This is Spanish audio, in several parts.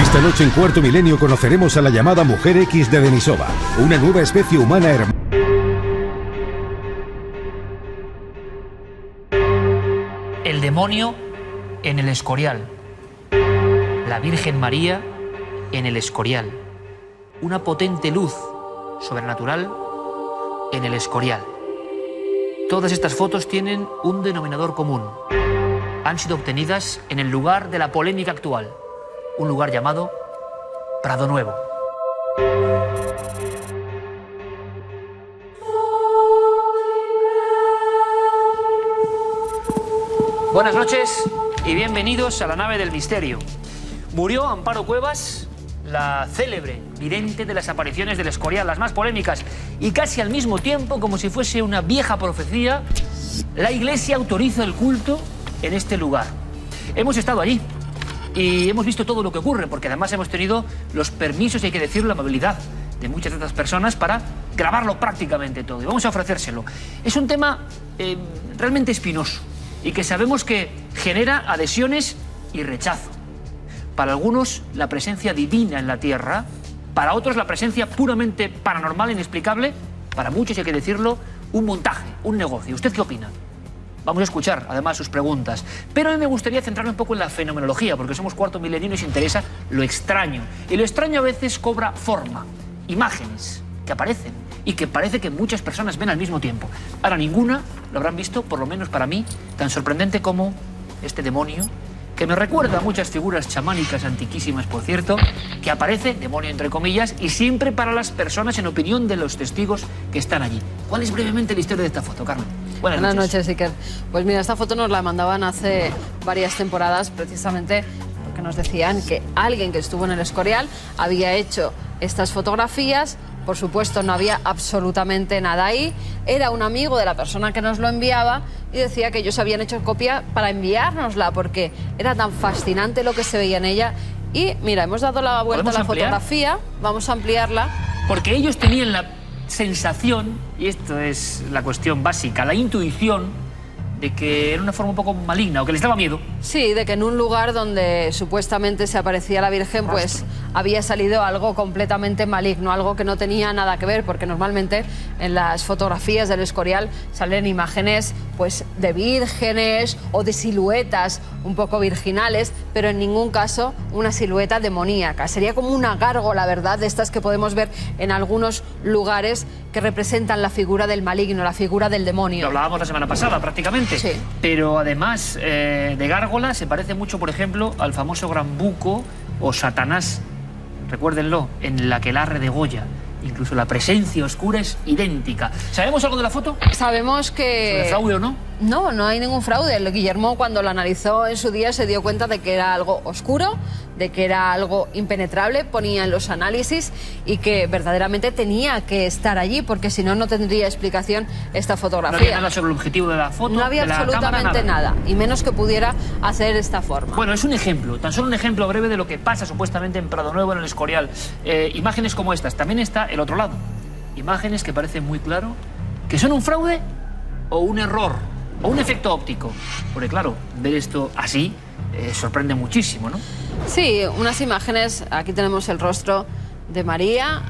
Esta noche en Cuarto Milenio conoceremos a la llamada Mujer X de Denisova, una nueva especie humana hermosa. El demonio en el Escorial. La Virgen María en el Escorial. Una potente luz sobrenatural en el Escorial. Todas estas fotos tienen un denominador común. Han sido obtenidas en el lugar de la polémica actual, un lugar llamado Prado Nuevo. Buenas noches y bienvenidos a la nave del misterio. Murió Amparo Cuevas, la célebre vidente de las apariciones del Escorial, las más polémicas, y casi al mismo tiempo, como si fuese una vieja profecía, la Iglesia autorizó el culto en este lugar. Hemos estado allí y hemos visto todo lo que ocurre, porque además hemos tenido los permisos, y hay que decirlo, la amabilidad de muchas de estas personas para grabarlo prácticamente todo, y vamos a ofrecérselo. Es un tema realmente espinoso y que sabemos que genera adhesiones y rechazo. Para algunos, la presencia divina en la Tierra; para otros, la presencia puramente paranormal, inexplicable; para muchos, hay que decirlo, un montaje, un negocio. ¿Usted qué opina? Vamos a escuchar, además, sus preguntas. Pero a mí me gustaría centrarme un poco en la fenomenología, porque somos Cuarto Milenio y nos interesa lo extraño. Y lo extraño a veces cobra forma, imágenes que aparecen y que parece que muchas personas ven al mismo tiempo. Ahora, ninguna lo habrán visto, por lo menos para mí, tan sorprendente como este demonio, que me recuerda a muchas figuras chamánicas antiquísimas, por cierto, que aparece, demonio entre comillas, y siempre para las personas, en opinión de los testigos que están allí. ¿Cuál es brevemente la historia de esta foto, Carmen? Buenas noches, Iker. Pues mira, esta foto nos la mandaban hace varias temporadas, precisamente porque nos decían que alguien que estuvo en el Escorial había hecho estas fotografías. Por supuesto, no había absolutamente nada ahí. Era un amigo de la persona que nos lo enviaba y decía que ellos habían hecho copia para enviárnosla porque era tan fascinante lo que se veía en ella. Y mira, hemos dado la vuelta a la fotografía, vamos a ampliarla. Porque ellos tenían la sensación, y esto es la cuestión básica, la intuición de que era una forma un poco maligna o que les daba miedo. Sí, de que en un lugar donde supuestamente se aparecía la Virgen, pues había salido algo completamente maligno, algo que no tenía nada que ver, porque normalmente en las fotografías del Escorial salen imágenes pues de vírgenes o de siluetas un poco virginales, pero en ningún caso una silueta demoníaca. Sería como una gárgola, ¿verdad?, de estas que podemos ver en algunos lugares que representan la figura del maligno, la figura del demonio. Lo hablábamos la semana pasada, prácticamente. Sí. Pero además de gárgola, se parece mucho, por ejemplo, al famoso Gran Buco o Satanás, recuérdenlo, en la aquelarre de Goya. Incluso la presencia oscura es idéntica. ¿Sabemos algo de la foto? Sabemos que... ¿Sobre fraude o no? No, no hay ningún fraude. El Guillermo, cuando lo analizó en su día, se dio cuenta de que era algo oscuro, de que era algo impenetrable, ponía en los análisis, y que verdaderamente tenía que estar allí, porque si no, no tendría explicación esta fotografía. No había nada sobre el objetivo de la foto. No había absolutamente nada, y menos que pudiera hacer esta forma. Bueno, es un ejemplo, tan solo un ejemplo breve de lo que pasa supuestamente en Prado Nuevo, en el Escorial. Imágenes como estas. También está el otro lado. Imágenes que parecen muy claro que son un fraude o un error o un efecto óptico. Porque claro, ver esto así sorprende muchísimo, ¿no? Sí, unas imágenes. Aquí tenemos el rostro de María.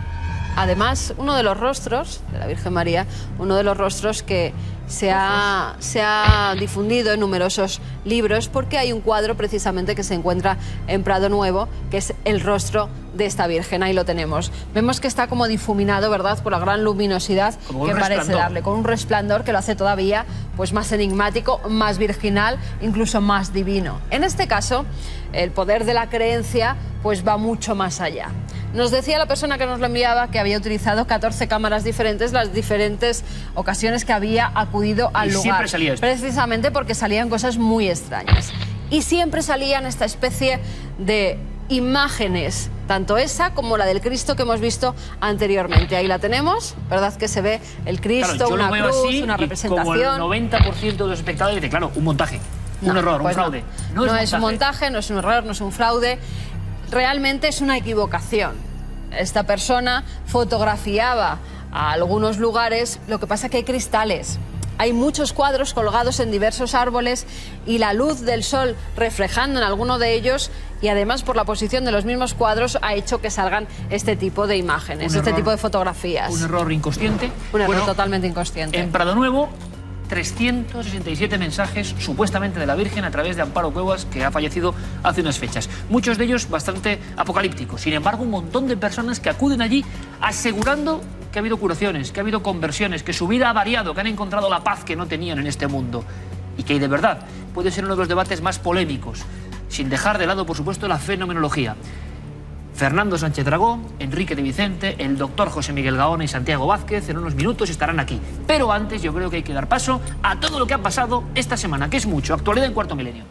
Además, uno de los rostros de la Virgen María, uno de los rostros que se ha difundido en numerosos libros, porque hay un cuadro precisamente que se encuentra en Prado Nuevo, que es el rostro de esta Virgen. Ahí lo tenemos. Vemos que está como difuminado, ¿verdad?, por la gran luminosidad que parece darle, con un resplandor que lo hace todavía pues más enigmático, más virginal, incluso más divino. En este caso, el poder de la creencia pues va mucho más allá. Nos decía la persona que nos lo enviaba que había utilizado 14 cámaras diferentes, las diferentes ocasiones que había acudido al lugar. Siempre salía esto. Precisamente porque salían cosas muy extrañas. Y siempre salían esta especie de imágenes, tanto esa como la del Cristo que hemos visto anteriormente. Ahí la tenemos, ¿verdad?, que se ve el Cristo, claro, una cruz, así, una representación. Como el 90% de los espectadores dice, claro, un montaje, un error, un fraude. No es un montaje, no es un error, no es un fraude. Realmente es una equivocación. Esta persona fotografiaba a algunos lugares, lo que pasa es que hay cristales. Hay muchos cuadros colgados en diversos árboles y la luz del sol reflejando en alguno de ellos, y además por la posición de los mismos cuadros ha hecho que salgan este tipo de imágenes, este tipo de fotografías. Un error inconsciente. Un error totalmente inconsciente. En Prado Nuevo, 367 mensajes supuestamente de la Virgen a través de Amparo Cuevas, que ha fallecido hace unas fechas. Muchos de ellos bastante apocalípticos. Sin embargo, un montón de personas que acuden allí asegurando que ha habido curaciones, que ha habido conversiones, que su vida ha variado, que han encontrado la paz que no tenían en este mundo. Y que, de verdad, puede ser uno de los debates más polémicos, sin dejar de lado, por supuesto, la fenomenología. Fernando Sánchez Dragó, Enrique de Vicente, el doctor José Miguel Gaona y Santiago Vázquez en unos minutos estarán aquí. Pero antes yo creo que hay que dar paso a todo lo que ha pasado esta semana, que es mucho. Actualidad en Cuarto Milenio.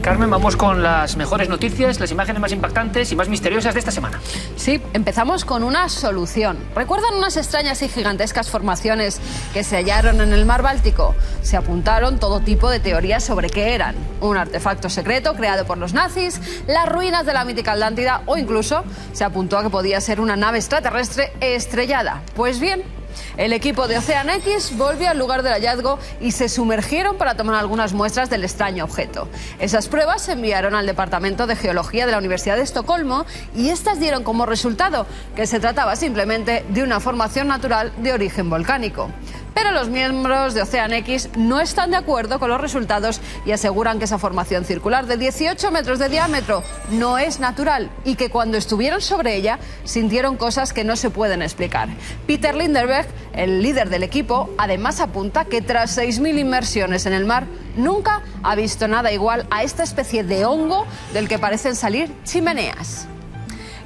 Carmen, vamos con las mejores noticias, las imágenes más impactantes y más misteriosas de esta semana. Sí, empezamos con una solución. ¿Recuerdan unas extrañas y gigantescas formaciones que se hallaron en el mar Báltico? Se apuntaron todo tipo de teorías sobre qué eran. Un artefacto secreto creado por los nazis, las ruinas de la mítica Atlántida, o incluso se apuntó a que podía ser una nave extraterrestre estrellada. Pues bien, el equipo de Ocean X volvió al lugar del hallazgo y se sumergieron para tomar algunas muestras del extraño objeto. Esas pruebas se enviaron al Departamento de Geología de la Universidad de Estocolmo y estas dieron como resultado que se trataba simplemente de una formación natural de origen volcánico. Pero los miembros de Ocean X no están de acuerdo con los resultados y aseguran que esa formación circular de 18 metros de diámetro no es natural y que cuando estuvieron sobre ella sintieron cosas que no se pueden explicar. Peter Lindeberg, el líder del equipo, además apunta que tras 6.000 inmersiones en el mar nunca ha visto nada igual a esta especie de hongo del que parecen salir chimeneas.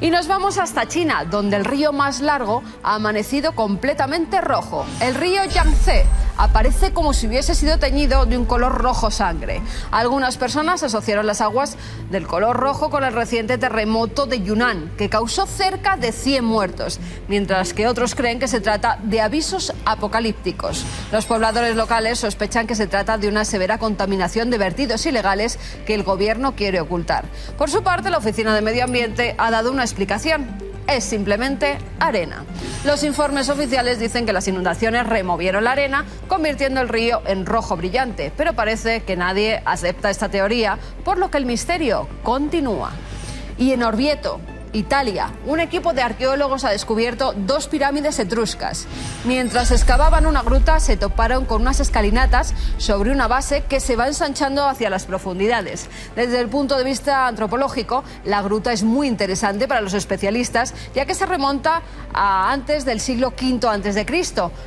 Y nos vamos hasta China, donde el río más largo ha amanecido completamente rojo. El río Yangtze aparece como si hubiese sido teñido de un color rojo sangre. Algunas personas asociaron las aguas del color rojo con el reciente terremoto de Yunnan, que causó cerca de 100 muertos, mientras que otros creen que se trata de avisos apocalípticos. Los pobladores locales sospechan que se trata de una severa contaminación de vertidos ilegales que el gobierno quiere ocultar. Por su parte, la Oficina de Medio Ambiente ha dado una explicación. Es simplemente arena. Los informes oficiales dicen que las inundaciones removieron la arena, convirtiendo el río en rojo brillante, pero parece que nadie acepta esta teoría, por lo que el misterio continúa. Y en Orvieto, Italia, un equipo de arqueólogos ha descubierto 2 pirámides etruscas. Mientras excavaban una gruta, se toparon con unas escalinatas sobre una base que se va ensanchando hacia las profundidades. Desde el punto de vista antropológico, la gruta es muy interesante para los especialistas, ya que se remonta a antes del siglo V a.C.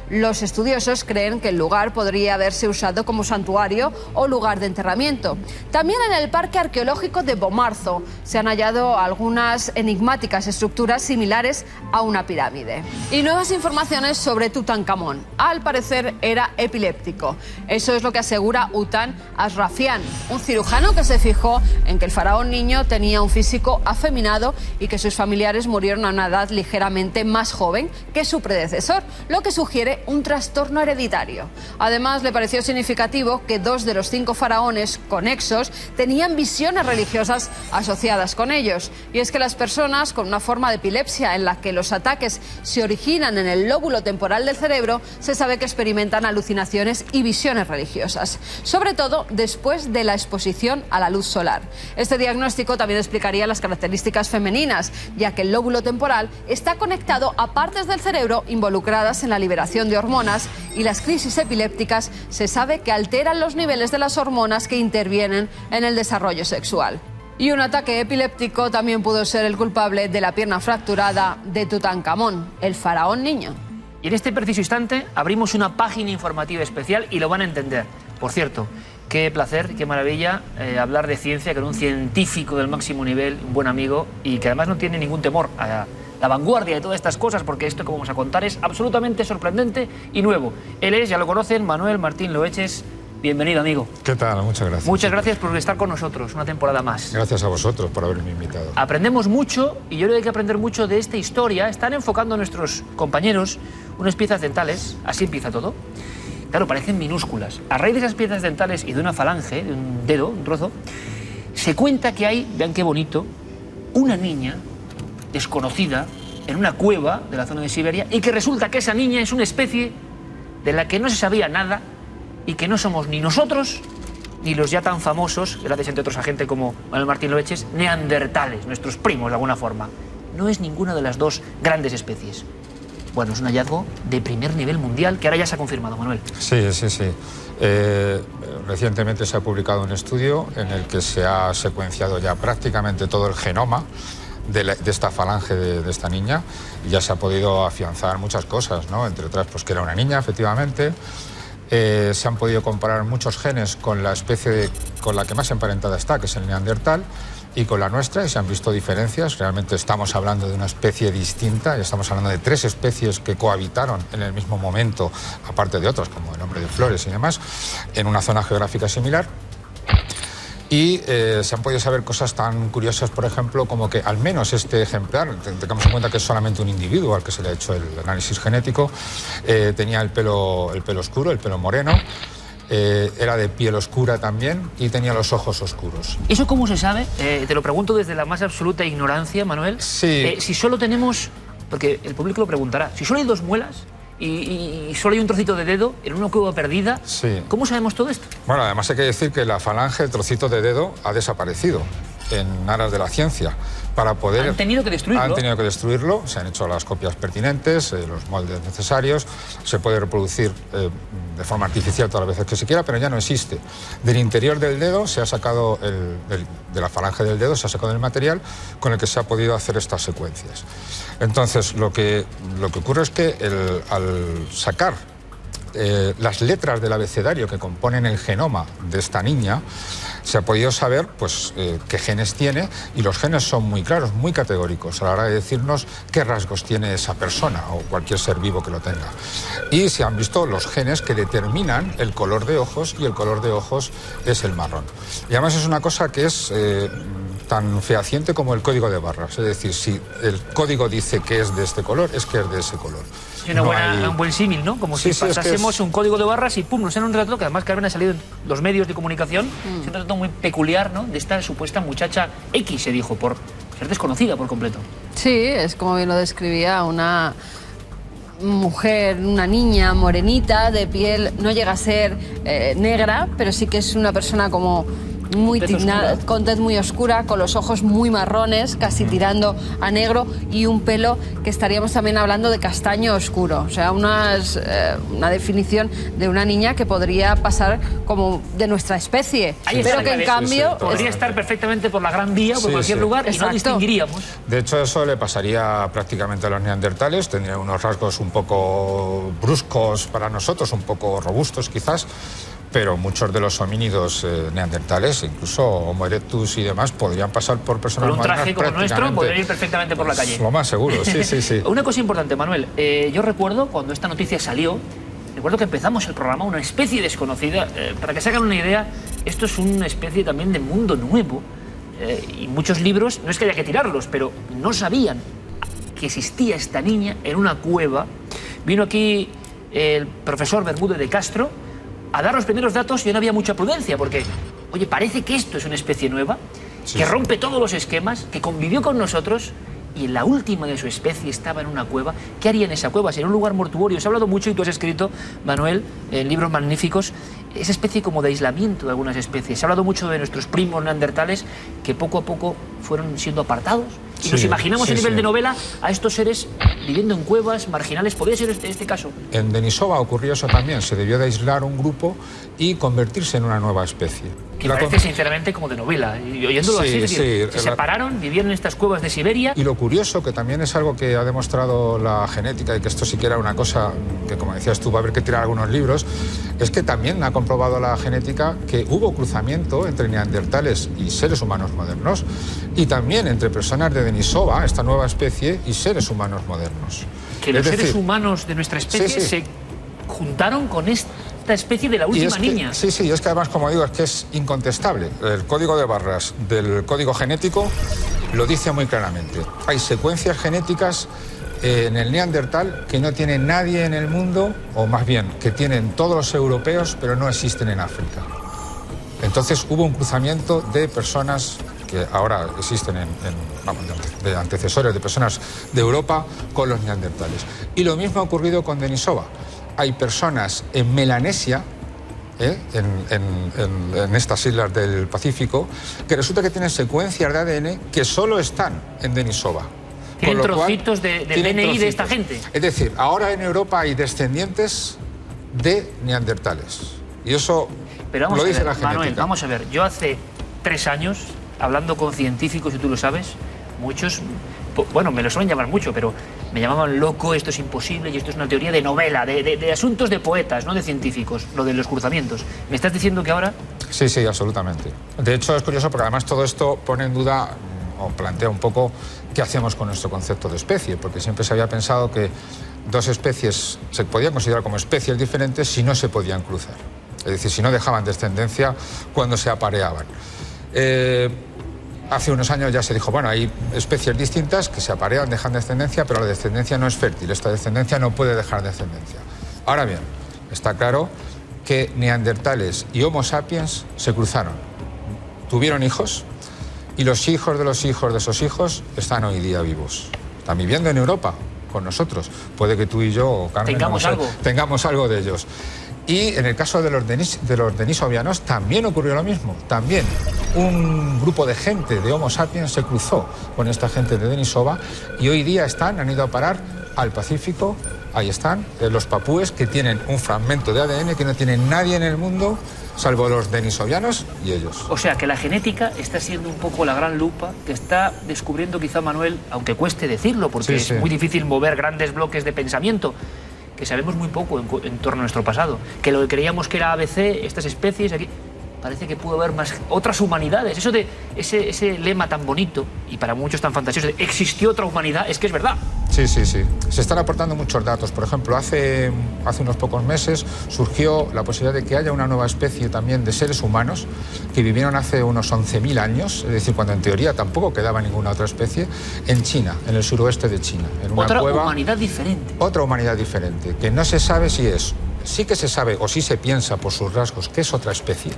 Los estudiosos creen que el lugar podría haberse usado como santuario o lugar de enterramiento. También en el Parque Arqueológico de Bomarzo se han hallado algunas enigmáticas estructuras similares a una pirámide. Y nuevas informaciones sobre Tutankamón. Al parecer era epiléptico. Eso es lo que asegura Utan Asrafian, un cirujano que se fijó en que el faraón niño tenía un físico afeminado y que sus familiares murieron a una edad ligeramente más joven que su predecesor, lo que sugiere un trastorno hereditario. Además, le pareció significativo que 2 de los 5 faraones conexos tenían visiones religiosas asociadas con ellos. Y es que las personas con una forma de epilepsia en la que los ataques se originan en el lóbulo temporal del cerebro, se sabe que experimentan alucinaciones y visiones religiosas, sobre todo después de la exposición a la luz solar. Este diagnóstico también explicaría las características femeninas, ya que el lóbulo temporal está conectado a partes del cerebro involucradas en la liberación de hormonas, y las crisis epilépticas se sabe que alteran los niveles de las hormonas que intervienen en el desarrollo sexual. Y un ataque epiléptico también pudo ser el culpable de la pierna fracturada de Tutankamón, el faraón niño. Y en este preciso instante abrimos una página informativa especial y lo van a entender. Por cierto, qué placer, qué maravilla hablar de ciencia con un científico del máximo nivel, un buen amigo, y que además no tiene ningún temor a la vanguardia de todas estas cosas, porque esto que vamos a contar es absolutamente sorprendente y nuevo. Él es, ya lo conocen, Manuel Martín Loeches. Bienvenido, amigo. ¿Qué tal? Muchas gracias. Muchas gracias por estar con nosotros una temporada más. Gracias a vosotros por haberme invitado. Aprendemos mucho y yo creo que hay que aprender mucho de esta historia. Están enfocando a nuestros compañeros unas piezas dentales, así empieza todo. Claro, parecen minúsculas. A raíz de esas piezas dentales y de una falange, de un dedo, un trozo, se cuenta que hay, vean qué bonito, una niña desconocida en una cueva de la zona de Siberia y que resulta que esa niña es una especie de la que no se sabía nada y que no somos ni nosotros ni los ya tan famosos, gracias entre otros a gente como Manuel Martín Loeches, neandertales, nuestros primos de alguna forma. No es ninguna de las dos grandes especies. Bueno, es un hallazgo de primer nivel mundial que ahora ya se ha confirmado, Manuel. Sí, sí, sí. Recientemente se ha publicado un estudio en el que se ha secuenciado ya prácticamente todo el genoma de esta falange de esta niña, y ya se ha podido afianzar muchas cosas, ¿no? Entre otras, pues que era una niña, efectivamente. Se han podido comparar muchos genes con la especie con la que más emparentada está, que es el neandertal, y con la nuestra, y se han visto diferencias. Realmente estamos hablando de una especie distinta, y estamos hablando de 3 especies que cohabitaron en el mismo momento, aparte de otras, como el hombre de flores y demás, en una zona geográfica similar. Y se han podido saber cosas tan curiosas, por ejemplo, como que al menos este ejemplar, tengamos en cuenta que es solamente un individuo al que se le ha hecho el análisis genético, tenía el pelo oscuro, el pelo moreno, era de piel oscura también y tenía los ojos oscuros. ¿Eso cómo se sabe? Te lo pregunto desde la más absoluta ignorancia, Manuel. Sí. Si solo tenemos, porque el público lo preguntará, si solo hay 2 muelas y solo hay un trocito de dedo en una cueva perdida, sí. ¿Cómo sabemos todo esto? Bueno, además hay que decir que la falange, el trocito de dedo, ha desaparecido en aras de la ciencia. Para poder... Han tenido que destruirlo. Han tenido que destruirlo, se han hecho las copias pertinentes, los moldes necesarios, se puede reproducir de forma artificial todas las veces que se quiera, pero ya no existe. Del interior del dedo se ha sacado, de la falange del dedo se ha sacado el material con el que se ha podido hacer estas secuencias. Entonces, lo que ocurre es que al sacar las letras del abecedario que componen el genoma de esta niña, se ha podido saber pues, qué genes tiene, y los genes son muy claros, muy categóricos a la hora de decirnos qué rasgos tiene esa persona o cualquier ser vivo que lo tenga. Y se han visto los genes que determinan el color de ojos, y el color de ojos es el marrón. Y además es una cosa que es tan fehaciente como el código de barras. Es decir, si el código dice que es de este color, es que es de ese color. Es un buen símil, ¿no? Como si pasásemos un código de barras y pum, nos sale un retrato que además, Carmen, ha salido en los medios de comunicación. Es un retrato muy peculiar, ¿no? De esta supuesta muchacha X, se dijo, por ser desconocida por completo. Sí, es como bien lo describía, una mujer, una niña morenita, de piel, no llega a ser negra, pero sí que es una persona como muy tiznada, con tez muy oscura, con los ojos muy marrones, casi tirando a negro, y un pelo que estaríamos también hablando de castaño oscuro. O sea, una definición de una niña que podría pasar como de nuestra especie. Pero que en cambio... Podría estar perfectamente por la Gran Vía o por cualquier lugar. Exacto. Y no distinguiríamos. De hecho, eso le pasaría prácticamente a los neandertales. Tendría unos rasgos un poco bruscos para nosotros, un poco robustos quizás, pero muchos de los homínidos neandertales, incluso Homo erectus y demás, podrían pasar por personas con un traje como nuestro, podrían ir perfectamente por la calle. Lo más seguro, sí, sí, sí. Una cosa importante, Manuel. Yo recuerdo cuando esta noticia salió, recuerdo que empezamos el programa, una especie desconocida. Para que se hagan una idea, esto es una especie también de mundo nuevo. Y muchos libros, no es que haya que tirarlos, pero no sabían que existía esta niña en una cueva. Vino aquí el profesor Bermúdez de Castro a dar los primeros datos, y no había mucha prudencia, porque, oye, parece que esto es una especie nueva, que rompe todos los esquemas, que convivió con nosotros, y en la última de su especie estaba en una cueva. ¿Qué haría en esa cueva? Sería un lugar mortuorio. Se ha hablado mucho, y tú has escrito, Manuel, en libros magníficos, esa especie como de aislamiento de algunas especies. Se ha hablado mucho de nuestros primos neandertales, que poco a poco fueron siendo apartados. Y nos imaginamos a nivel de novela a estos seres viviendo en cuevas marginales. ¿Podría ser este caso? En Denisova ocurrió eso también. Se debió de aislar un grupo y convertirse en una nueva especie. Que parece sinceramente como de novela. Y oyéndolo así, es decir, se separaron, vivieron en estas cuevas de Siberia. Y lo curioso, que también es algo que ha demostrado la genética, y que esto sí que era una cosa que, como decías tú, va a haber que tirar algunos libros, es que también ha comprobado la genética que hubo cruzamiento entre neandertales y seres humanos modernos, y también entre personas de Denisova, esta nueva especie, y seres humanos modernos. Que los seres humanos de nuestra especie se juntaron con esta especie de la última niña. Sí, sí, es que además, como digo, es que es incontestable. El código de barras del código genético lo dice muy claramente. Hay secuencias genéticas en el neandertal que no tiene nadie en el mundo, o más bien, que tienen todos los europeos, pero no existen en África. Entonces hubo un cruzamiento de personas que ahora existen de antecesores de personas de Europa con los neandertales. Y lo mismo ha ocurrido con Denisova. Hay personas en Melanesia, en estas islas del Pacífico, que resulta que tienen secuencias de ADN que solo están en Denisova. Tienen trocitos de DNI de esta gente. Es decir, ahora en Europa hay descendientes de neandertales. Y eso lo dice la genética. Manuel, vamos a ver. Yo hace 3 años, hablando con científicos, y tú lo sabes, muchos, bueno, me lo suelen llamar mucho, pero me llamaban loco, esto es imposible, y esto es una teoría de novela, de asuntos de poetas, no de científicos, lo de los cruzamientos. ¿Me estás diciendo que ahora...? Sí, sí, absolutamente. De hecho, es curioso porque además todo esto pone en duda o plantea un poco qué hacemos con nuestro concepto de especie, porque siempre se había pensado que 2 especies se podían considerar como especies diferentes si no se podían cruzar. Es decir, si no dejaban descendencia cuando se apareaban. Hace unos años ya se dijo, bueno, hay especies distintas que se aparean, dejan descendencia, pero la descendencia no es fértil, esta descendencia no puede dejar descendencia. Ahora bien, está claro que neandertales y Homo sapiens se cruzaron, tuvieron hijos, y los hijos de esos hijos están hoy día vivos. Están viviendo en Europa con nosotros. Puede que tú y yo, Carmen, tengamos algo de ellos. Y en el caso de los denisovianos también ocurrió lo mismo. También un grupo de gente de Homo sapiens se cruzó con esta gente de Denisova y hoy día han ido a parar al Pacífico. Ahí están, los papúes, que tienen un fragmento de ADN que no tiene nadie en el mundo, salvo los denisovianos y ellos. O sea, que la genética está siendo un poco la gran lupa que está descubriendo quizá Manuel, aunque cueste decirlo, porque es muy difícil mover grandes bloques de pensamiento, que sabemos muy poco en torno a nuestro pasado. Que lo que creíamos que era ABC, estas especies, aquí... Parece que pudo haber más otras humanidades. Eso de ese lema tan bonito y para muchos tan fantasioso de existió otra humanidad, es que es verdad. Sí, sí, sí. Se están aportando muchos datos. Por ejemplo, hace unos pocos meses surgió la posibilidad de que haya una nueva especie también de seres humanos que vivieron hace unos 11.000 años, es decir, cuando en teoría tampoco quedaba ninguna otra especie, en China, en el suroeste de China. En una otra cueva, humanidad diferente. Otra humanidad diferente, que no se sabe si es... Sí que se sabe, o sí se piensa por sus rasgos, que es otra especie.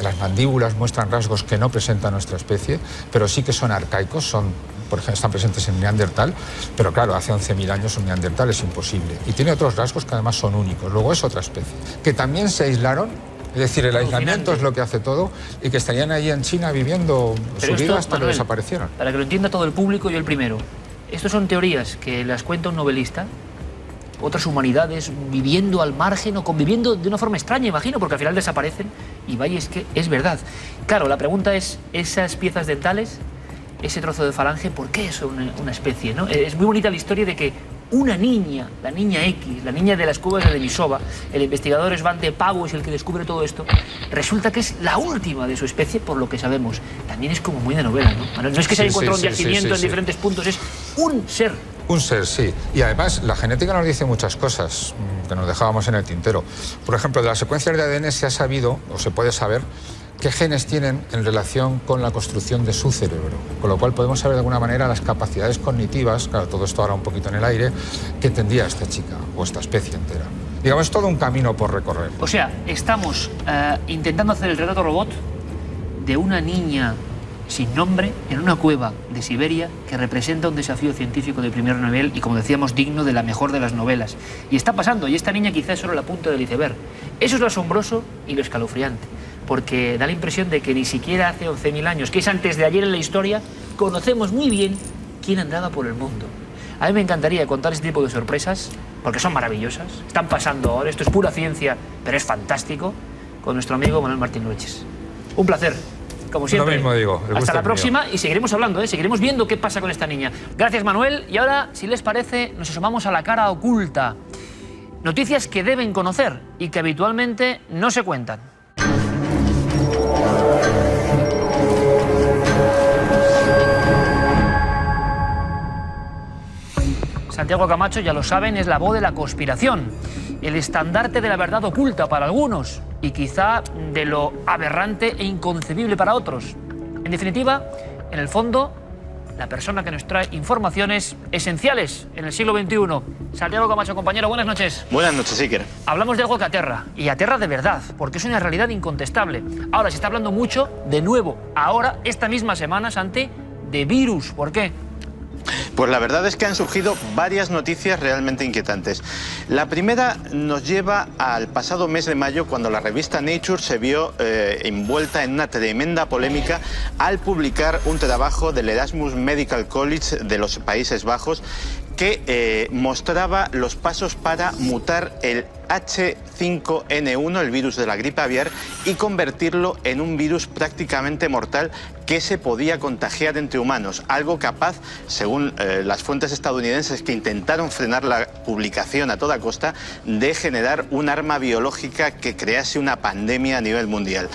Las mandíbulas muestran rasgos que no presenta nuestra especie, pero sí que son arcaicos, por ejemplo, están presentes en Neandertal, pero claro, hace 11.000 años un Neandertal es imposible. Y tiene otros rasgos que además son únicos. Luego es otra especie, que también se aislaron, es decir, el aislamiento es lo que hace todo, y que estarían ahí en China viviendo su vida hasta que desaparecieron. Para que lo entienda todo el público, yo el primero. Estos son teorías que las cuenta un novelista, otras humanidades viviendo al margen o conviviendo de una forma extraña, imagino, porque al final desaparecen y vaya, es que es verdad. Claro, la pregunta es, esas piezas dentales, ese trozo de falange, ¿por qué es una especie, no? Es muy bonita la historia de que una niña, la niña X, la niña de las cuevas de Denisova, el investigador Svante Pääbo es el que descubre todo esto, resulta que es la última de su especie, por lo que sabemos. También es como muy de novela, ¿no? No es que se haya encontrado un yacimiento en diferentes puntos, es un ser. Un ser, sí. Y además la genética nos dice muchas cosas que nos dejábamos en el tintero. Por ejemplo, de las secuencias de ADN se ha sabido, o se puede saber, qué genes tienen en relación con la construcción de su cerebro. Con lo cual podemos saber de alguna manera las capacidades cognitivas, claro, todo esto ahora un poquito en el aire, que tendría esta chica o esta especie entera. Digamos, es todo un camino por recorrer. O sea, estamos intentando hacer el retrato robot de una niña sin nombre en una cueva de Siberia que representa un desafío científico de primer nivel y, como decíamos, digno de la mejor de las novelas. Y está pasando, y esta niña quizás es solo la punta del iceberg. Eso es lo asombroso y lo escalofriante, porque da la impresión de que ni siquiera hace 11.000 años, que es antes de ayer en la historia, conocemos muy bien quién andaba por el mundo. A mí me encantaría contar este tipo de sorpresas, porque son maravillosas, están pasando ahora, esto es pura ciencia, pero es fantástico, con nuestro amigo Manuel Martín Lueches. Un placer. Como siempre. Lo mismo digo. Hasta la próxima y seguiremos hablando, seguiremos viendo qué pasa con esta niña. Gracias, Manuel. Y ahora, si les parece, nos asomamos a la cara oculta. Noticias que deben conocer y que habitualmente no se cuentan. Santiago Camacho, ya lo saben, es la voz de la conspiración, el estandarte de la verdad oculta para algunos y quizá de lo aberrante e inconcebible para otros. En definitiva, en el fondo, la persona que nos trae informaciones esenciales en el siglo XXI. Santiago Camacho, compañero, buenas noches. Buenas noches, Iker. Hablamos de algo que aterra, y aterra de verdad, porque es una realidad incontestable. Ahora se está hablando mucho, de nuevo, ahora, esta misma semana, Santi, de virus. ¿Por qué? Pues la verdad es que han surgido varias noticias realmente inquietantes. La primera nos lleva al pasado mes de mayo, cuando la revista Nature se vio envuelta en una tremenda polémica al publicar un trabajo del Erasmus Medical College de los Países Bajos que mostraba los pasos para mutar el H5N1, el virus de la gripe aviar, y convertirlo en un virus prácticamente mortal que se podía contagiar entre humanos, algo capaz, según las fuentes estadounidenses que intentaron frenar la publicación a toda costa, de generar un arma biológica que crease una pandemia a nivel mundial.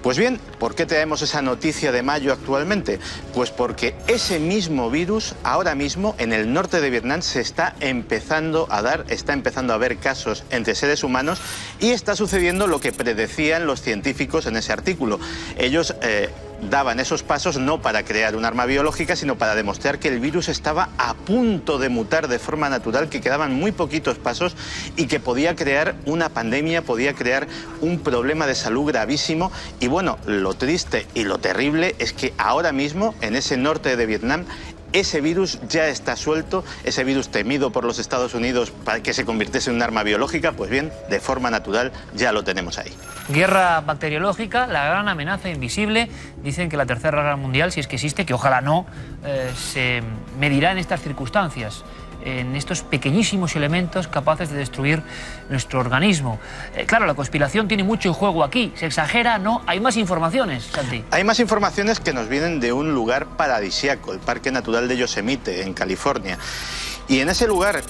Pues bien, ¿por qué traemos esa noticia de mayo actualmente? Pues porque ese mismo virus, ahora mismo, en el norte de Vietnam, se está empezando a ver casos entre seres humanos, y está sucediendo lo que predecían los científicos en ese artículo. Ellos daban esos pasos no para crear un arma biológica, sino para demostrar que el virus estaba a punto de mutar de forma natural, que quedaban muy poquitos pasos y que podía crear una pandemia, podía crear un problema de salud gravísimo. Y bueno, lo triste y lo terrible es que ahora mismo, en ese norte de Vietnam, ese virus ya está suelto, ese virus temido por los Estados Unidos para que se convirtiese en un arma biológica. Pues bien, de forma natural ya lo tenemos ahí. Guerra bacteriológica, la gran amenaza invisible. Dicen que la tercera guerra mundial, si es que existe, que ojalá no, se medirá en estas circunstancias, en estos pequeñísimos elementos capaces de destruir nuestro organismo. Claro, la conspiración tiene mucho en juego aquí. ¿Se exagera? ¿No? Hay más informaciones, Santi. Hay más informaciones que nos vienen de un lugar paradisíaco, el Parque Natural de Yosemite, en California. Y en ese lugar,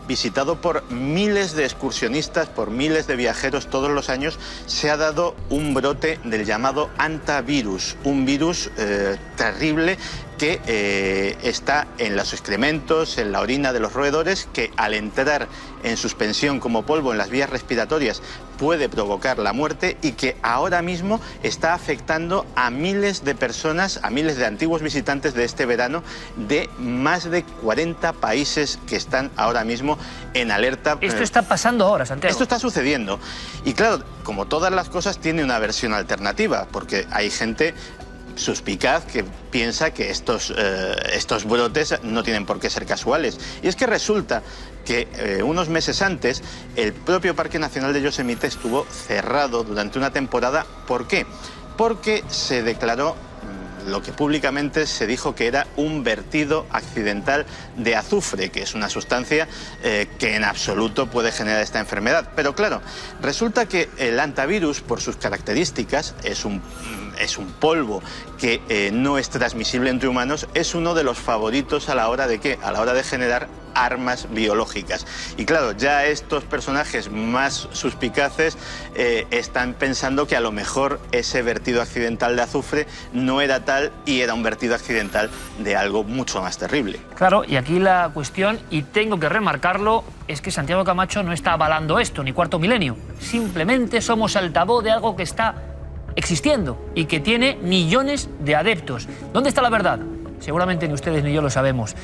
visitado por miles de excursionistas, por miles de viajeros todos los años, se ha dado un brote del llamado hantavirus, un virus terrible que está en los excrementos, en la orina de los roedores, que al entrar en suspensión como polvo en las vías respiratorias puede provocar la muerte, y que ahora mismo está afectando a miles de personas, a miles de antiguos visitantes de este verano, de más de 40 países que están ahora mismo en alerta. Esto está pasando ahora, Santiago. Esto está sucediendo. Y claro, como todas las cosas, tiene una versión alternativa, porque hay gente suspicaz que piensa que estos brotes no tienen por qué ser casuales. Y es que resulta que unos meses antes el propio Parque Nacional de Yosemite estuvo cerrado durante una temporada. ¿Por qué? Porque se declaró lo que públicamente se dijo que era un vertido accidental de azufre, que es una sustancia que en absoluto puede generar esta enfermedad. Pero claro, resulta que el hantavirus, por sus características, es un polvo que no es transmisible entre humanos, es uno de los favoritos a la hora de ¿qué? A la hora de generar armas biológicas. Y claro, ya estos personajes más suspicaces están pensando que a lo mejor ese vertido accidental de azufre no era tal, y era un vertido accidental de algo mucho más terrible. Claro, y aquí la cuestión, y tengo que remarcarlo, es que Santiago Camacho no está avalando esto, ni cuarto milenio. Simplemente somos altavoz de algo que está existiendo y que tiene millones de adeptos. ¿Dónde está la verdad? Seguramente ni ustedes ni yo lo sabemos.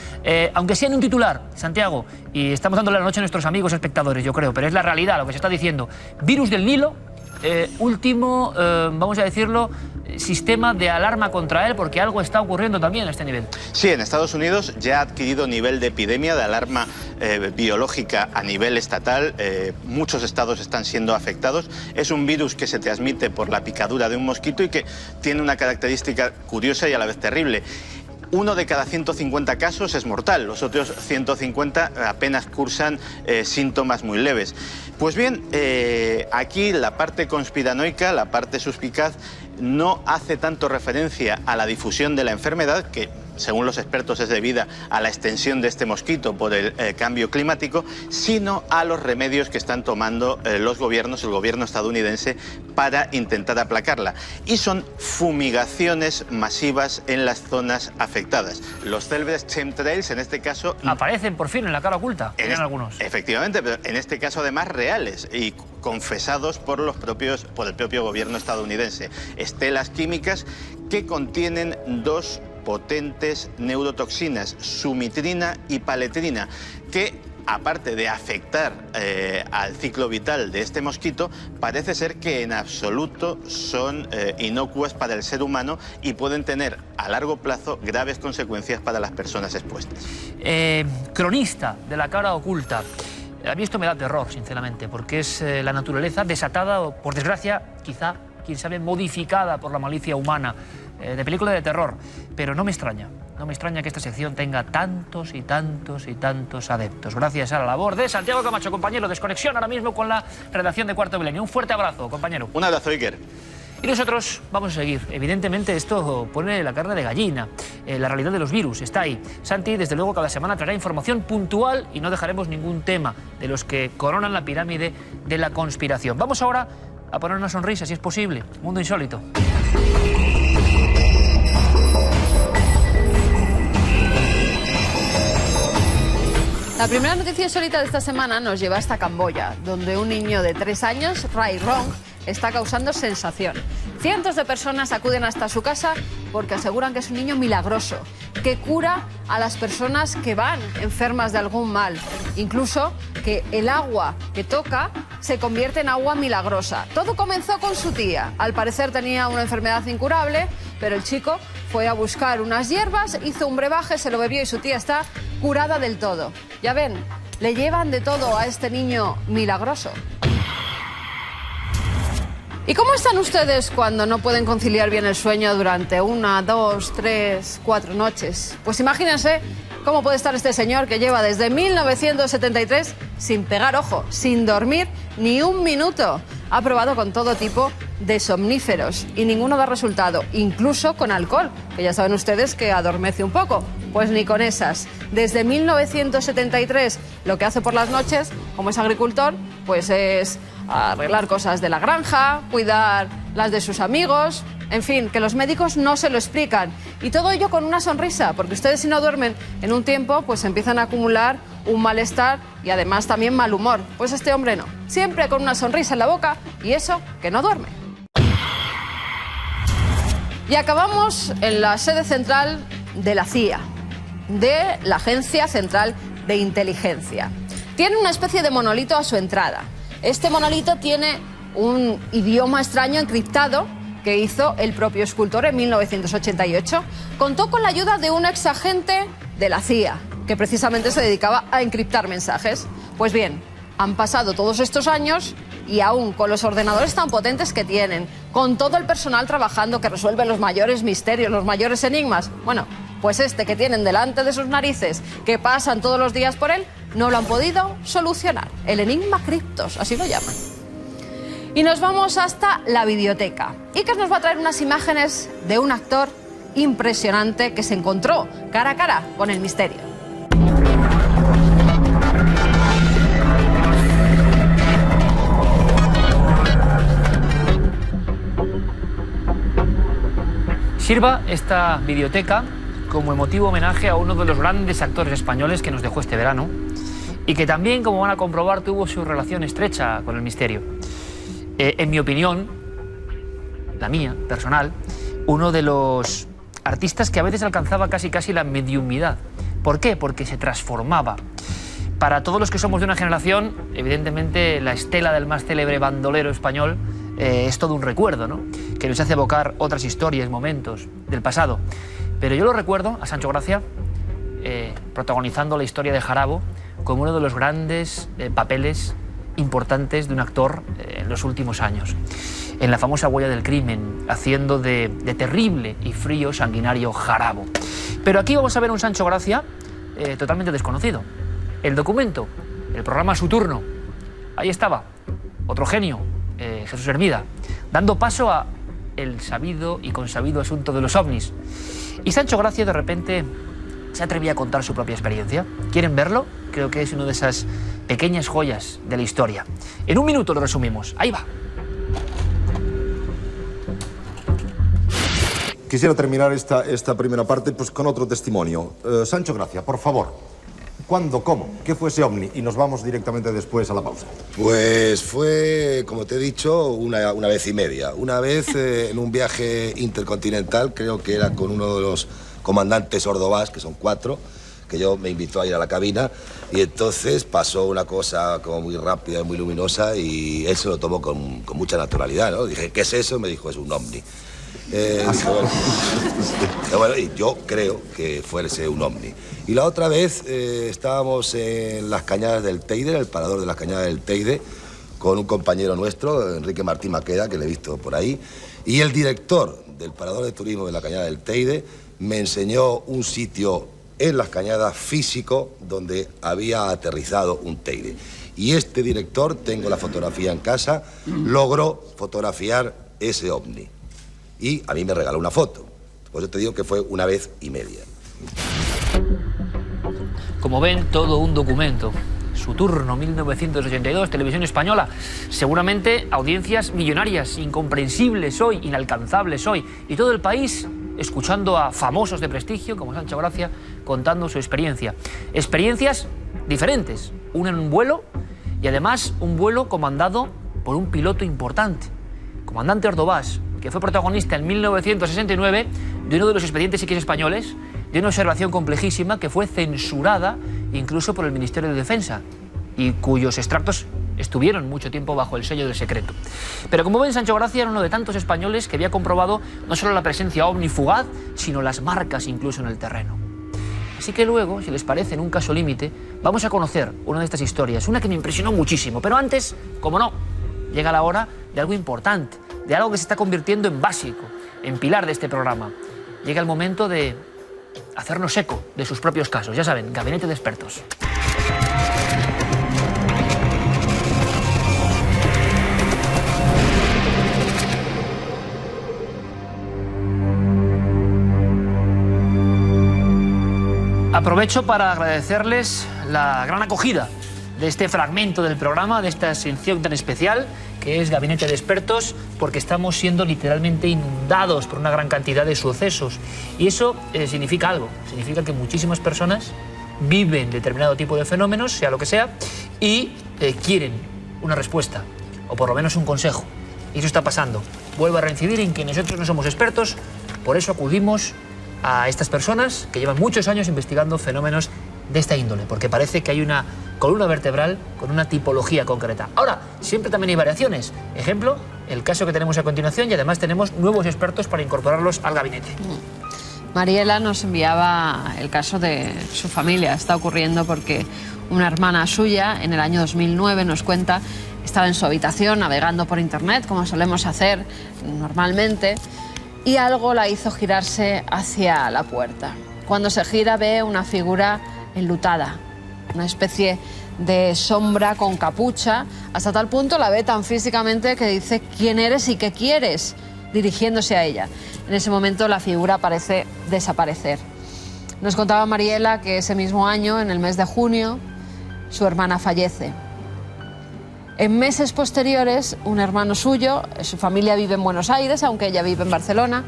Aunque sea en un titular, Santiago, y estamos dándole la noche a nuestros amigos espectadores, yo creo, pero es la realidad lo que se está diciendo. Virus del Nilo, último, vamos a decirlo, sistema de alarma contra él, porque algo está ocurriendo también a este nivel. Sí, en Estados Unidos ya ha adquirido nivel de epidemia, de alarma biológica a nivel estatal. Muchos estados están siendo afectados. Es un virus que se transmite por la picadura de un mosquito y que tiene una característica curiosa y a la vez terrible. 1 de cada 150 casos es mortal, los otros 150 apenas cursan síntomas muy leves. Pues bien, aquí la parte conspiranoica, la parte suspicaz, no hace tanto referencia a la difusión de la enfermedad, que según los expertos es debida a la extensión de este mosquito por el cambio climático, sino a los remedios que están tomando los gobiernos, el gobierno estadounidense, para intentar aplacarla. Y son fumigaciones masivas en las zonas afectadas. Los célebres chemtrails, en este caso, aparecen por fin en la cara oculta, en algunos. Efectivamente, pero en este caso además reales y confesados por el propio gobierno estadounidense. Estelas químicas que contienen 2 potentes neurotoxinas, sumitrina y paletrina, que aparte de afectar al ciclo vital de este mosquito, parece ser que en absoluto son inocuas para el ser humano y pueden tener a largo plazo graves consecuencias para las personas expuestas. Cronista de la cara oculta. A mí esto me da terror, sinceramente, porque es la naturaleza desatada o, por desgracia, quizá, quién sabe, modificada por la malicia humana, de película de terror. Pero no me extraña. No me extraña que esta sección tenga tantos y tantos y tantos adeptos. Gracias a la labor de Santiago Camacho, compañero. Desconexión ahora mismo con la redacción de Cuarto Milenio. Un fuerte abrazo, compañero. Un abrazo, Iker. Y nosotros vamos a seguir. Evidentemente esto pone la carne de gallina. La realidad de los virus está ahí. Santi, desde luego, cada semana traerá información puntual y no dejaremos ningún tema de los que coronan la pirámide de la conspiración. Vamos ahora a poner una sonrisa, si es posible. Mundo insólito. La primera noticia insólita de esta semana nos lleva hasta Camboya, donde un niño de 3 años, Rai Rong, está causando sensación. Cientos de personas acuden hasta su casa porque aseguran que es un niño milagroso, que cura a las personas que van enfermas de algún mal. Incluso que el agua que toca se convierte en agua milagrosa. Todo comenzó con su tía. Al parecer tenía una enfermedad incurable, pero el chico fue a buscar unas hierbas, hizo un brebaje, se lo bebió y su tía está curada del todo. Ya ven, le llevan de todo a este niño milagroso. ¿Y cómo están ustedes cuando no pueden conciliar bien el sueño durante 1, 2, 3, 4 noches? Pues imagínense cómo puede estar este señor que lleva desde 1973 sin pegar ojo, sin dormir ni un minuto. Ha probado con todo tipo de somníferos y ninguno da resultado, incluso con alcohol, que ya saben ustedes que adormece un poco. Pues ni con esas. Desde 1973 lo que hace por las noches, como es agricultor, pues es arreglar cosas de la granja, cuidar las de sus amigos, en fin, que los médicos no se lo explican. Y todo ello con una sonrisa, porque ustedes si no duermen en un tiempo, pues empiezan a acumular un malestar y además también mal humor. Pues este hombre no, siempre con una sonrisa en la boca y eso que no duerme. Y acabamos en la sede central de la CIA, de la Agencia Central de Inteligencia. Tiene una especie de monolito a su entrada. Este monolito tiene un idioma extraño encriptado que hizo el propio escultor en 1988. Contó con la ayuda de un exagente de la CIA, que precisamente se dedicaba a encriptar mensajes. Pues bien, han pasado todos estos años y aún con los ordenadores tan potentes que tienen, con todo el personal trabajando que resuelve los mayores misterios, los mayores enigmas, bueno, pues este que tienen delante de sus narices, que pasan todos los días por él, no lo han podido solucionar. El enigma criptos, así lo llaman. Y nos vamos hasta la videoteca. Iker nos va a traer unas imágenes de un actor impresionante que se encontró cara a cara con el misterio. Sirva esta videoteca como emotivo homenaje a uno de los grandes actores españoles que nos dejó este verano y que también, como van a comprobar, tuvo su relación estrecha con el misterio. En mi opinión, la mía, personal, uno de los artistas que a veces alcanzaba casi la mediumidad. ¿Por qué? Porque se transformaba. Para todos los que somos de una generación, evidentemente la estela del más célebre bandolero español es todo un recuerdo, ¿no? Que nos hace evocar otras historias, momentos del pasado. Pero yo lo recuerdo a Sancho Gracia protagonizando la historia de Jarabo como uno de los grandes papeles importantes de un actor en los últimos años. En la famosa Huella del crimen, haciendo de terrible y frío sanguinario Jarabo. Pero aquí vamos a ver un Sancho Gracia totalmente desconocido. El documento, el programa Su Turno, ahí estaba, otro genio, Jesús Hermida, dando paso a el sabido y consabido asunto de los ovnis. Y Sancho Gracia de repente se atrevía a contar su propia experiencia. ¿Quieren verlo? Creo que es una de esas pequeñas joyas de la historia. En un minuto lo resumimos. Ahí va. Quisiera terminar esta primera parte pues, con otro testimonio. Sancho Gracia, por favor. ¿Cuándo? ¿Cómo? ¿Qué fue ese ovni? Y nos vamos directamente después a la pausa. Pues fue, como te he dicho, una vez y media. Una vez en un viaje intercontinental, creo que era con comandantes Ordovás, que son 4, que yo me invitó a ir a la cabina, y entonces pasó una cosa como muy rápida y muy luminosa, y él se lo tomó con mucha naturalidad, ¿no? Dije, ¿qué es eso? Me dijo, es un ovni. Bueno, y yo creo que fuese un ovni. Y la otra vez estábamos en las Cañadas del Teide, en el parador de las Cañadas del Teide, con un compañero nuestro, Enrique Martín Maqueda, que le he visto por ahí, y el director del parador de turismo de la Cañada del Teide me enseñó un sitio en las Cañadas físico donde había aterrizado un Teide. Y este director, tengo la fotografía en casa, logró fotografiar ese ovni. Y a mí me regaló una foto. Por eso te digo que fue una vez y media. Como ven, todo un documento. Su turno, 1982, Televisión Española. Seguramente audiencias millonarias, incomprensibles hoy, inalcanzables hoy. Y todo el país escuchando a famosos de prestigio, como Sancho Gracia, contando su experiencia. Experiencias diferentes. Una en un vuelo y además un vuelo comandado por un piloto importante, comandante Ordovás, que fue protagonista en 1969 de uno de los expedientes X españoles, de una observación complejísima que fue censurada incluso por el Ministerio de Defensa y cuyos extractos estuvieron mucho tiempo bajo el sello del secreto. Pero como ven, Sancho Gracia era uno de tantos españoles que había comprobado no solo la presencia ovni fugaz, sino las marcas incluso en el terreno. Así que luego, si les parece, en un caso límite, vamos a conocer una de estas historias, una que me impresionó muchísimo. Pero antes, como no, llega la hora de algo importante, de algo que se está convirtiendo en básico, en pilar de este programa. Llega el momento de hacernos eco de sus propios casos. Ya saben, Gabinete de Expertos. Aprovecho para agradecerles la gran acogida de este fragmento del programa, de esta sección tan especial que es Gabinete de Expertos, porque estamos siendo literalmente inundados por una gran cantidad de sucesos. Y eso significa algo, significa que muchísimas personas viven determinado tipo de fenómenos, sea lo que sea, y quieren una respuesta, o por lo menos un consejo. Y eso está pasando. Vuelvo a reincidir en que nosotros no somos expertos, por eso acudimos a estas personas que llevan muchos años investigando fenómenos de esta índole, porque parece que hay una columna vertebral con una tipología concreta. Ahora, siempre también hay variaciones. Ejemplo, el caso que tenemos a continuación, y además tenemos nuevos expertos para incorporarlos al gabinete. Mariela nos enviaba el caso de su familia. Está ocurriendo porque una hermana suya, en el año 2009, nos cuenta, estaba en su habitación navegando por internet, como solemos hacer normalmente, y algo la hizo girarse hacia la puerta. Cuando se gira ve una figura enlutada, una especie de sombra con capucha, hasta tal punto la ve tan físicamente que dice ¿quién eres y qué quieres?, dirigiéndose a ella. En ese momento la figura parece desaparecer. Nos contaba Mariela que ese mismo año, en el mes de junio, su hermana fallece. En meses posteriores, un hermano suyo, su familia vive en Buenos Aires, aunque ella vive en Barcelona,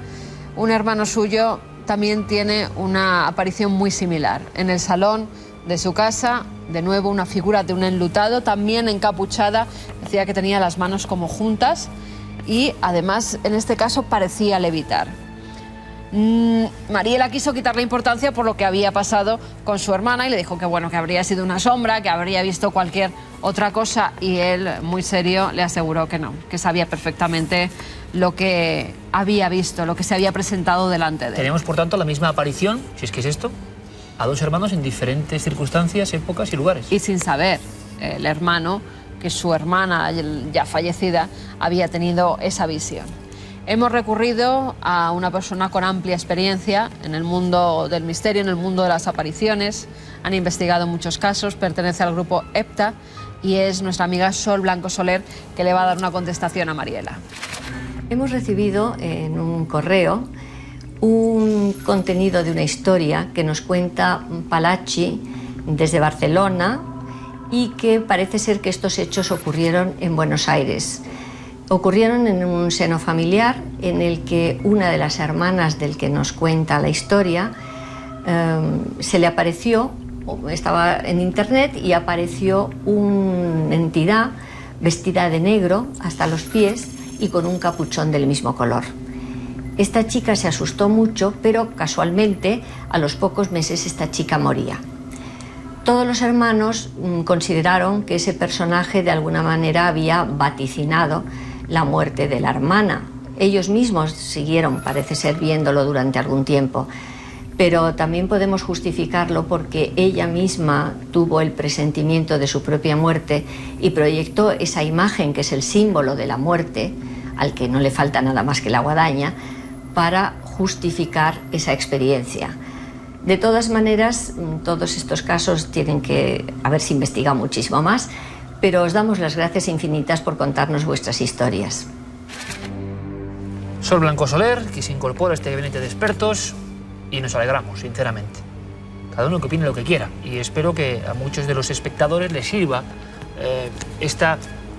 un hermano suyo también tiene una aparición muy similar. En el salón de su casa, de nuevo una figura de un enlutado, también encapuchada, decía que tenía las manos como juntas y además en este caso parecía levitar. Mariela quiso quitarle importancia por lo que había pasado con su hermana y le dijo que bueno, que habría sido una sombra, que habría visto cualquier otra cosa, y él, muy serio, le aseguró que no, que sabía perfectamente lo que había visto, lo que se había presentado delante de él. Tenemos, por tanto, la misma aparición, si es que es esto, a dos hermanos en diferentes circunstancias, épocas y lugares. Y sin saber el hermano que su hermana, ya fallecida, había tenido esa visión. Hemos recurrido a una persona con amplia experiencia en el mundo del misterio, en el mundo de las apariciones. Han investigado muchos casos, pertenece al grupo EPTA y es nuestra amiga Sol Blanco Soler, que le va a dar una contestación a Mariela. Hemos recibido en un correo un contenido de una historia que nos cuenta Palacci desde Barcelona y que parece ser que estos hechos ocurrieron en Buenos Aires. Ocurrieron en un seno familiar en el que una de las hermanas del que nos cuenta la historia se le apareció, estaba en internet y apareció una entidad vestida de negro hasta los pies y con un capuchón del mismo color. Esta chica se asustó mucho, pero casualmente a los pocos meses esta chica moría. Todos los hermanos consideraron que ese personaje de alguna manera había vaticinado la muerte de la hermana. Ellos mismos siguieron, parece ser, viéndolo durante algún tiempo, pero también podemos justificarlo porque ella misma tuvo el presentimiento de su propia muerte y proyectó esa imagen que es el símbolo de la muerte, al que no le falta nada más que la guadaña, para justificar esa experiencia. De todas maneras, todos estos casos tienen que haberse investigado muchísimo más, pero os damos las gracias infinitas por contarnos vuestras historias. Sol Blanco Soler, que se incorpora a este gabinete de expertos, y nos alegramos, sinceramente. Cada uno que opine lo que quiera, y espero que a muchos de los espectadores les sirva esta,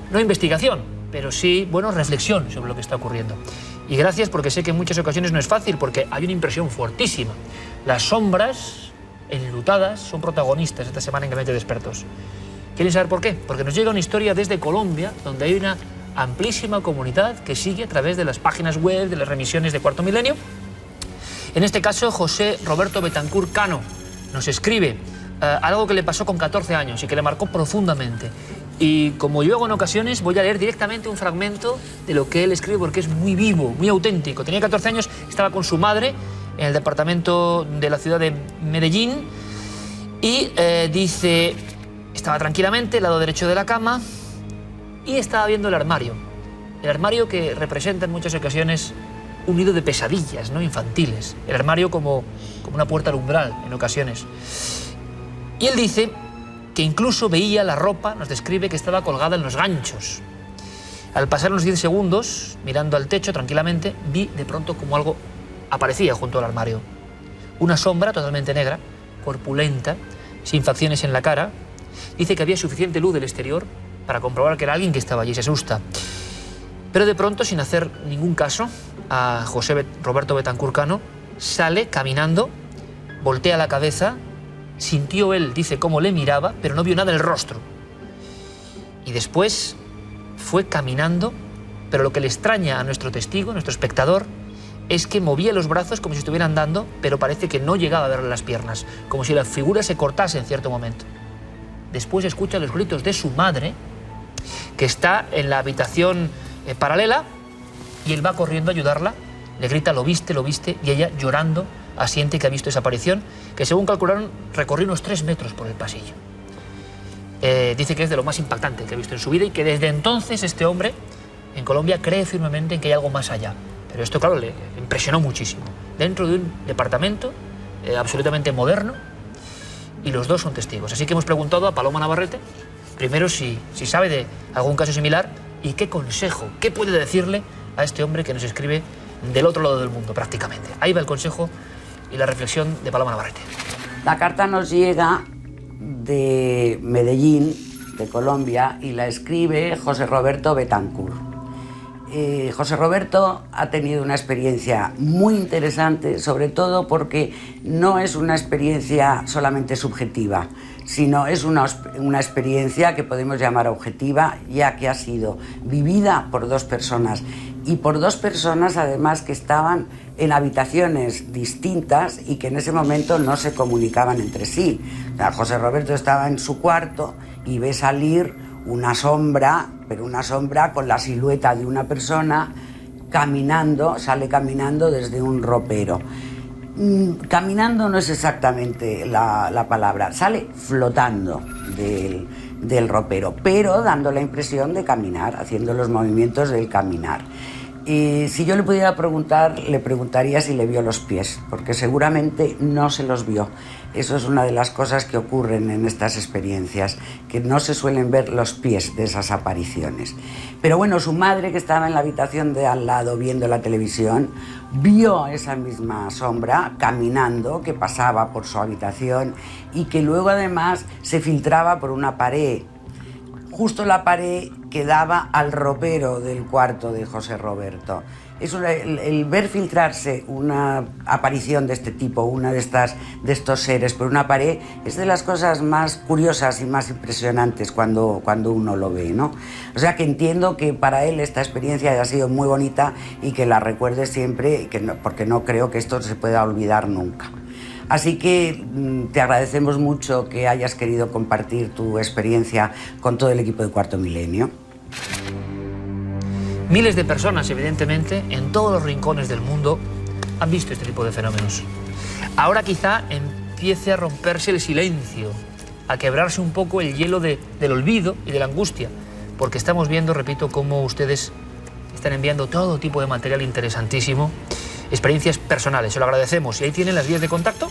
no investigación, pero sí, bueno, reflexión sobre lo que está ocurriendo. Y gracias, porque sé que en muchas ocasiones no es fácil, porque hay una impresión fortísima. Las sombras enlutadas son protagonistas esta semana en Gabinete de Expertos. ¿Quieren saber por qué? Porque nos llega una historia desde Colombia, donde hay una amplísima comunidad que sigue a través de las páginas web, de las remisiones de Cuarto Milenio. En este caso, José Roberto Betancourt Cano nos escribe algo que le pasó con 14 años y que le marcó profundamente. Y como yo hago en ocasiones, voy a leer directamente un fragmento de lo que él escribe, porque es muy vivo, muy auténtico. Tenía 14 años, estaba con su madre en el departamento de la ciudad de Medellín y dice, estaba tranquilamente al lado derecho de la cama y estaba viendo el armario que representa en muchas ocasiones un nido de pesadillas, ¿no?, infantiles. El armario como una puerta al umbral en ocasiones. Y él dice que incluso veía la ropa, nos describe, que estaba colgada en los ganchos. Al pasar unos 10 segundos, mirando al techo tranquilamente, vi de pronto como algo aparecía junto al armario. Una sombra totalmente negra, corpulenta, sin facciones en la cara. Dice que había suficiente luz del exterior para comprobar que era alguien que estaba allí. Se asusta. Pero de pronto, sin hacer ningún caso a José Roberto Betancourt Cano, sale caminando, voltea la cabeza. Sintió él, dice, cómo le miraba, pero no vio nada en el rostro. Y después fue caminando, pero lo que le extraña a nuestro testigo, nuestro espectador, es que movía los brazos como si estuviera andando, pero parece que no llegaba a verle las piernas, como si la figura se cortase en cierto momento. Después escucha los gritos de su madre, que está en la habitación paralela, y él va corriendo a ayudarla, le grita, lo viste, y ella, llorando, asiente que ha visto esa aparición, que según calcularon recorrió unos 3 metros por el pasillo. Dice que es de lo más impactante que ha visto en su vida y que desde entonces este hombre en Colombia cree firmemente en que hay algo más allá. Pero esto, claro, le impresionó muchísimo. Dentro de un departamento absolutamente moderno, y los dos son testigos. Así que hemos preguntado a Paloma Navarrete, primero si sabe de algún caso similar y qué consejo, qué puede decirle a este hombre que nos escribe del otro lado del mundo prácticamente. Ahí va el consejo y la reflexión de Paloma Navarrete. La carta nos llega de Medellín, de Colombia, y la escribe José Roberto Betancourt. José Roberto ha tenido una experiencia muy interesante, sobre todo porque no es una experiencia solamente subjetiva, sino es una experiencia que podemos llamar objetiva, ya que ha sido vivida por 2 personas, y por 2 personas además que estaban en habitaciones distintas y que en ese momento no se comunicaban entre sí. O sea, José Roberto estaba en su cuarto y ve salir una sombra, pero una sombra con la silueta de una persona caminando, sale caminando desde un ropero. Caminando no es exactamente la palabra, sale flotando del ropero, pero dando la impresión de caminar, haciendo los movimientos del caminar. Y si yo le pudiera preguntar, le preguntaría si le vio los pies, porque seguramente no se los vio. Eso es una de las cosas que ocurren en estas experiencias, que no se suelen ver los pies de esas apariciones. Pero bueno, su madre, que estaba en la habitación de al lado viendo la televisión, vio esa misma sombra caminando, que pasaba por su habitación y que luego además se filtraba por una pared. justo la pared que daba al ropero del cuarto de José Roberto. El ver filtrarse una aparición de este tipo, una de estos seres por una pared, es de las cosas más curiosas y más impresionantes cuando uno lo ve, ¿no? O sea que entiendo que para él esta experiencia haya sido muy bonita y que la recuerde siempre, porque no creo que esto se pueda olvidar nunca. Así que te agradecemos mucho que hayas querido compartir tu experiencia con todo el equipo de Cuarto Milenio. Miles de personas, evidentemente, en todos los rincones del mundo han visto este tipo de fenómenos. Ahora quizá empiece a romperse el silencio, a quebrarse un poco el hielo del olvido y de la angustia, porque estamos viendo, repito, cómo ustedes están enviando todo tipo de material interesantísimo, experiencias personales. Se lo agradecemos. Y ahí tienen las vías de contacto,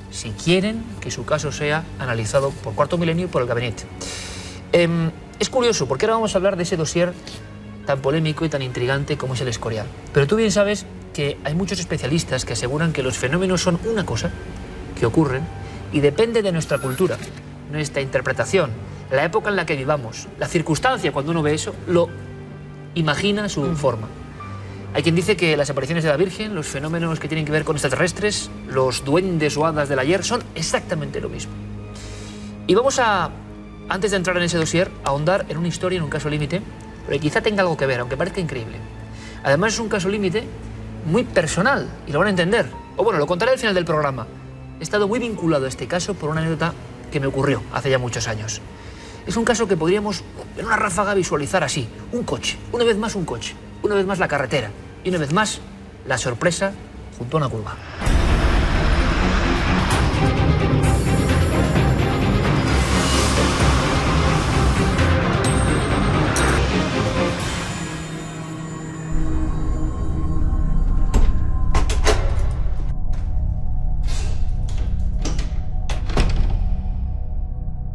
si quieren que su caso sea analizado por Cuarto Milenio y por el gabinete. Es curioso, porque ahora vamos a hablar de ese dossier tan polémico y tan intrigante como es el Escorial. Pero tú bien sabes que hay muchos especialistas que aseguran que los fenómenos son una cosa, que ocurren, y depende de nuestra cultura, nuestra interpretación, la época en la que vivamos, la circunstancia cuando uno ve eso, lo imagina a su forma. Hay quien dice que las apariciones de la Virgen, los fenómenos que tienen que ver con extraterrestres, los duendes o hadas del ayer, son exactamente lo mismo. Y vamos a, antes de entrar en ese dossier, a ahondar en una historia, en un caso límite, pero quizá tenga algo que ver, aunque parezca increíble. Además es un caso límite muy personal, y lo van a entender. O bueno, lo contaré al final del programa. He estado muy vinculado a este caso por una anécdota que me ocurrió hace ya muchos años. Es un caso que podríamos, en una ráfaga, visualizar así. Un coche, una vez más un coche, una vez más la carretera, y una vez más la sorpresa junto a una curva.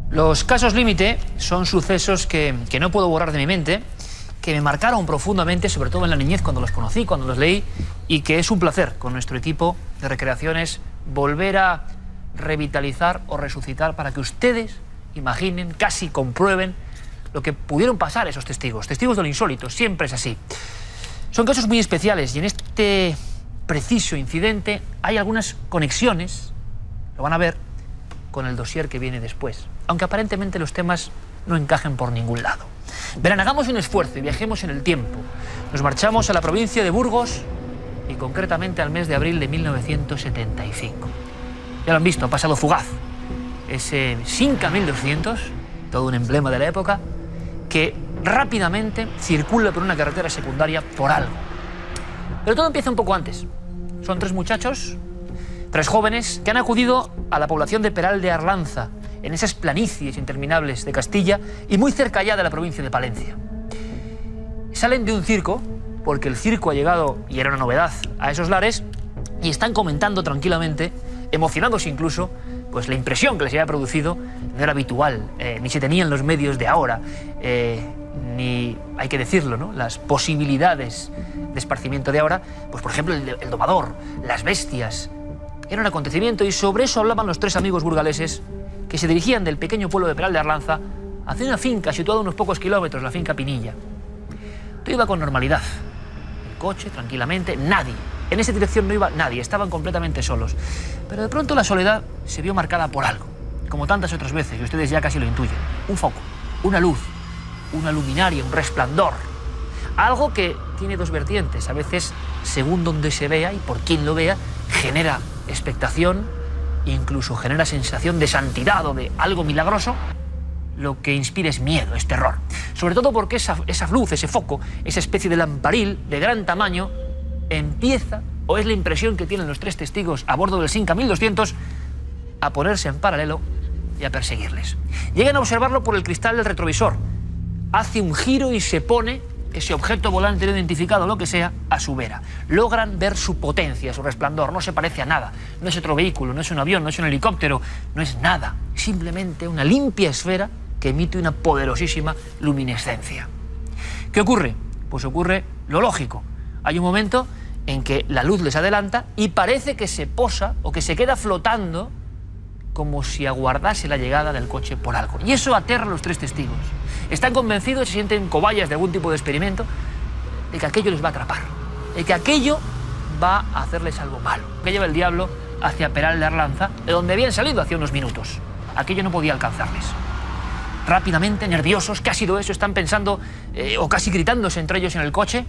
Los casos límite son sucesos que no puedo borrar de mi mente, que me marcaron profundamente, sobre todo en la niñez, cuando los conocí, cuando los leí, y que es un placer con nuestro equipo de Recreaciones volver a revitalizar o resucitar para que ustedes imaginen, casi comprueben lo que pudieron pasar esos testigos de lo insólito. Siempre es así. Son casos muy especiales y en este preciso incidente hay algunas conexiones, lo van a ver, con el dossier que viene después, aunque aparentemente los temas no encajen por ningún lado. Verán, hagamos un esfuerzo y viajemos en el tiempo. Nos marchamos a la provincia de Burgos y concretamente al mes de abril de 1975. Ya lo han visto, ha pasado fugaz. Ese Simca 1200, todo un emblema de la época, que rápidamente circula por una carretera secundaria por algo. Pero todo empieza un poco antes. Son tres muchachos, tres jóvenes que han acudido a la población de Peral de Arlanza, en esas planicies interminables de Castilla y muy cerca ya de la provincia de Palencia. Salen de un circo, porque el circo ha llegado, y era una novedad, a esos lares, y están comentando tranquilamente, emocionados incluso, pues la impresión que les había producido no era habitual, ni se tenían los medios de ahora, ni, hay que decirlo, ¿no?, las posibilidades de esparcimiento de ahora, pues por ejemplo el domador, las bestias. Era un acontecimiento y sobre eso hablaban los tres amigos burgaleses que se dirigían del pequeño pueblo de Peral de Arlanza hacia una finca situada a unos pocos kilómetros, la finca Pinilla. Todo iba con normalidad. El coche, tranquilamente, nadie. En esa dirección no iba nadie, estaban completamente solos. Pero de pronto la soledad se vio marcada por algo, como tantas otras veces, y ustedes ya casi lo intuyen. Un foco, una luz, una luminaria, un resplandor. Algo que tiene dos vertientes. A veces, según donde se vea y por quien lo vea, genera expectación, incluso genera sensación de santidad o de algo milagroso. Lo que inspira es miedo, es terror. Sobre todo porque esa luz, ese foco, esa especie de lamparil de gran tamaño, empieza, o es la impresión que tienen los tres testigos a bordo del Simca 1200, a ponerse en paralelo y a perseguirles. Llegan a observarlo por el cristal del retrovisor. Hace un giro y se pone ese objeto volante no identificado, lo que sea, a su vera. Logran ver su potencia, su resplandor. No se parece a nada. No es otro vehículo, no es un avión, no es un helicóptero, no es nada. Simplemente una limpia esfera que emite una poderosísima luminescencia. ¿Qué ocurre? Pues ocurre lo lógico. Hay un momento en que la luz les adelanta y parece que se posa o que se queda flotando como si aguardase la llegada del coche por algo. Y eso aterra a los 3 testigos. Están convencidos, se sienten cobayas de algún tipo de experimento, de que aquello les va a atrapar, de que aquello va a hacerles algo malo, que lleva el diablo hacia Peral de Arlanza, de donde habían salido hace unos minutos. Aquello no podía alcanzarles. Rápidamente, nerviosos, ¿qué ha sido eso? Están pensando o casi gritándose entre ellos en el coche,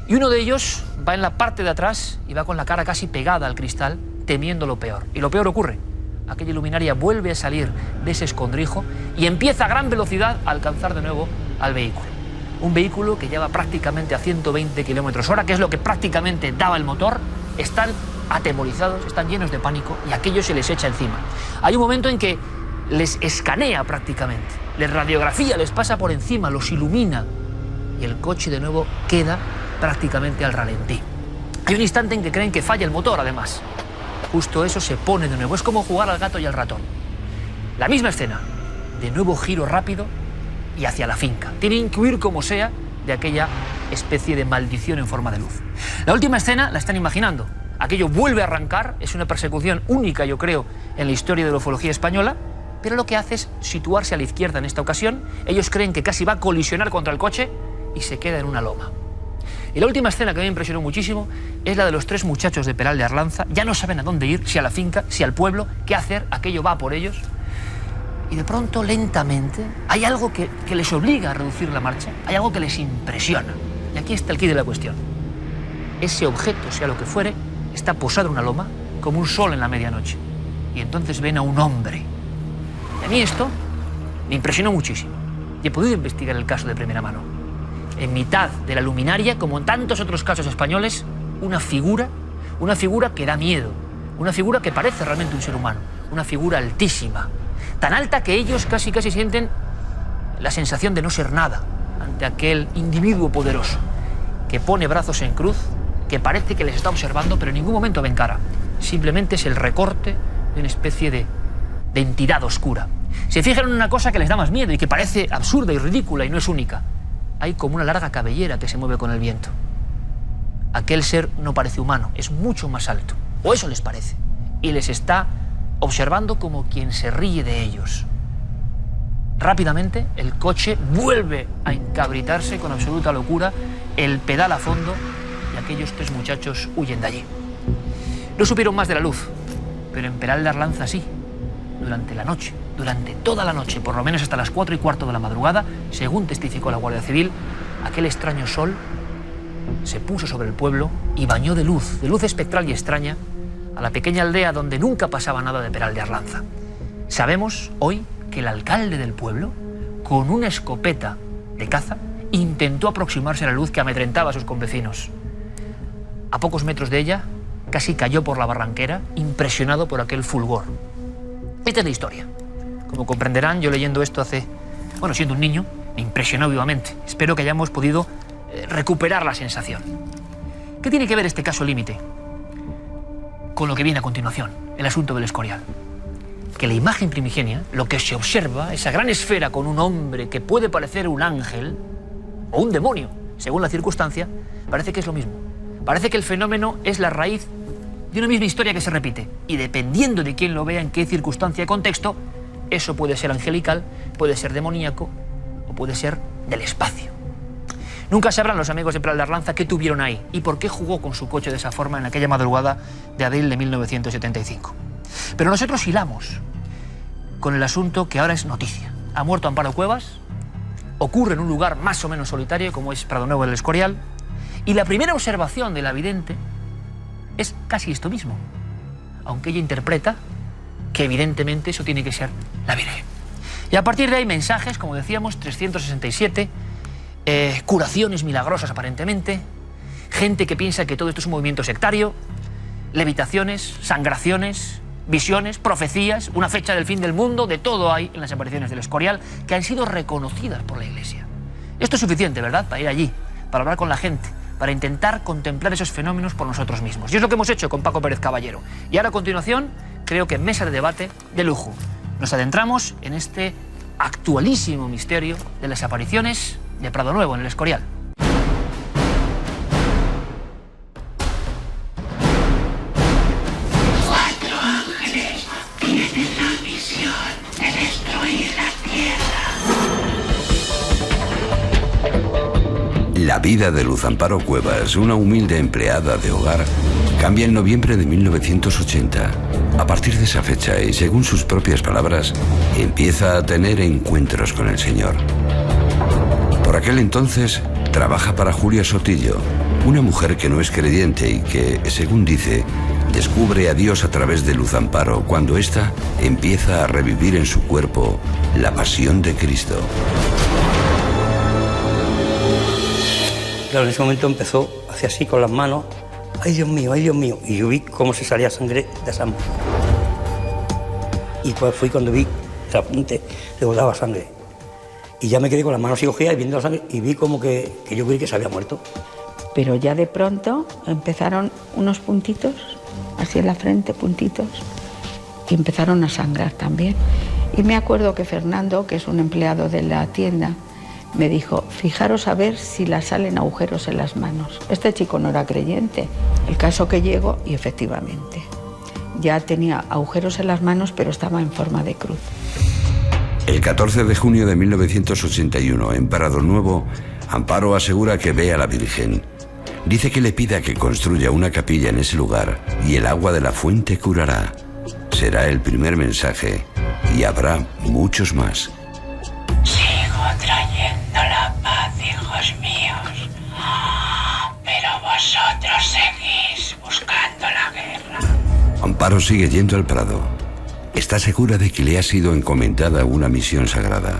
y uno de ellos va en la parte de atrás y va con la cara casi pegada al cristal, temiendo lo peor. Y lo peor ocurre. Aquella luminaria vuelve a salir de ese escondrijo y empieza a gran velocidad a alcanzar de nuevo al vehículo. Un vehículo que lleva prácticamente a 120 km/h, que es lo que prácticamente daba el motor. Están atemorizados, están llenos de pánico y aquello se les echa encima. Hay un momento en que les escanea prácticamente, les radiografía, les pasa por encima, los ilumina y el coche de nuevo queda prácticamente al ralentí. Hay un instante en que creen que falla el motor, además. Justo eso se pone de nuevo, es como jugar al gato y al ratón. La misma escena, de nuevo giro rápido y hacia la finca. Tienen que huir como sea de aquella especie de maldición en forma de luz. La última escena la están imaginando. Aquello vuelve a arrancar, es una persecución única, yo creo, en la historia de la ufología española, pero lo que hace es situarse a la izquierda en esta ocasión. Ellos creen que casi va a colisionar contra el coche y se queda en una loma. Y la última escena que me impresionó muchísimo es la de los 3 muchachos de Peral de Arlanza. Ya no saben a dónde ir, si a la finca, si al pueblo, qué hacer, aquello va por ellos. Y de pronto, lentamente, hay algo que les obliga a reducir la marcha, hay algo que les impresiona. Y aquí está el quid de la cuestión. Ese objeto, sea lo que fuere, está posado en una loma, como un sol en la medianoche. Y entonces ven a un hombre. Y a mí esto me impresionó muchísimo. Y he podido investigar el caso de primera mano. En mitad de la luminaria, como en tantos otros casos españoles, una figura que da miedo, una figura que parece realmente un ser humano, una figura altísima, tan alta que ellos casi sienten la sensación de no ser nada ante aquel individuo poderoso, que pone brazos en cruz, que parece que les está observando, pero en ningún momento ven cara. Simplemente es el recorte de una especie de entidad oscura. Se fijan en una cosa que les da más miedo y que parece absurda y ridícula y no es única. Hay como una larga cabellera que se mueve con el viento. Aquel ser no parece humano, es mucho más alto, o eso les parece, y les está observando como quien se ríe de ellos. Rápidamente el coche vuelve a encabritarse con absoluta locura, el pedal a fondo, y aquellos 3 muchachos huyen de allí. No supieron más de la luz, pero en Peral de Arlanza sí. Durante la noche, durante toda la noche, por lo menos hasta las 4:15 de la madrugada, según testificó la Guardia Civil, aquel extraño sol se puso sobre el pueblo y bañó de luz espectral y extraña, a la pequeña aldea donde nunca pasaba nada de Peral de Arlanza. Sabemos hoy que el alcalde del pueblo, con una escopeta de caza, intentó aproximarse a la luz que amedrentaba a sus convecinos. A pocos metros de ella, casi cayó por la barranquera, impresionado por aquel fulgor. Esta es la historia. Como comprenderán, yo leyendo esto siendo un niño, me impresionó vivamente. Espero que hayamos podido recuperar la sensación. ¿Qué tiene que ver este caso límite con lo que viene a continuación, el asunto del Escorial? Que la imagen primigenia, lo que se observa, esa gran esfera con un hombre que puede parecer un ángel o un demonio, según la circunstancia, parece que es lo mismo. Parece que el fenómeno es la raíz de una misma historia que se repite, y dependiendo de quién lo vea, en qué circunstancia y contexto, eso puede ser angelical, puede ser demoníaco o puede ser del espacio. Nunca sabrán los amigos de Peral de Arlanza qué tuvieron ahí y por qué jugó con su coche de esa forma en aquella madrugada de abril de 1975. Pero nosotros hilamos con el asunto que ahora es noticia. Ha muerto Amparo Cuevas, ocurre en un lugar más o menos solitario como es Pradonuevo del Escorial, y la primera observación de la vidente es casi esto mismo, aunque ella interpreta que evidentemente eso tiene que ser la Virgen. Y a partir de ahí mensajes, como decíamos, 367, curaciones milagrosas aparentemente, gente que piensa que todo esto es un movimiento sectario, levitaciones, sangraciones, visiones, profecías, una fecha del fin del mundo, de todo hay en las apariciones del Escorial que han sido reconocidas por la Iglesia. Esto es suficiente, ¿verdad?, para ir allí, para hablar con la gente, para intentar contemplar esos fenómenos por nosotros mismos. Y es lo que hemos hecho con Paco Pérez Caballero. Y ahora a continuación, creo que en mesa de debate de lujo, nos adentramos en este actualísimo misterio de las apariciones de Pradonuevo en el Escorial. Cuatro ángeles tienen la vida de Luz Amparo Cuevas, una humilde empleada de hogar, cambia en noviembre de 1980. A partir de esa fecha, y según sus propias palabras, empieza a tener encuentros con el Señor. Por aquel entonces, trabaja para Julia Sotillo, una mujer que no es creyente y que, según dice, descubre a Dios a través de Luz Amparo cuando ésta empieza a revivir en su cuerpo la pasión de Cristo. Claro, en ese momento empezó, hacía así con las manos, ¡ay Dios mío, ay Dios mío! Y yo vi cómo se salía sangre de esa mano. Y pues fui cuando vi el apunte, le botaba sangre. Y ya me quedé con las manos así cogidas y viendo la sangre y vi como que yo creí que se había muerto. Pero ya de pronto empezaron unos puntitos, así en la frente, puntitos, y empezaron a sangrar también. Y me acuerdo que Fernando, que es un empleado de la tienda, me dijo, fijaros a ver si la salen agujeros en las manos. Este chico no era creyente. El caso que llego, y efectivamente, ya tenía agujeros en las manos, pero estaba en forma de cruz. El 14 de junio de 1981, en Prado Nuevo, Amparo asegura que ve a la Virgen. Dice que le pida que construya una capilla en ese lugar y el agua de la fuente curará. Será el primer mensaje y habrá muchos más. Sigo trayendo la paz, hijos míos, pero vosotros seguís buscando la guerra. Amparo sigue yendo al Prado. Está segura de que le ha sido encomendada una misión sagrada.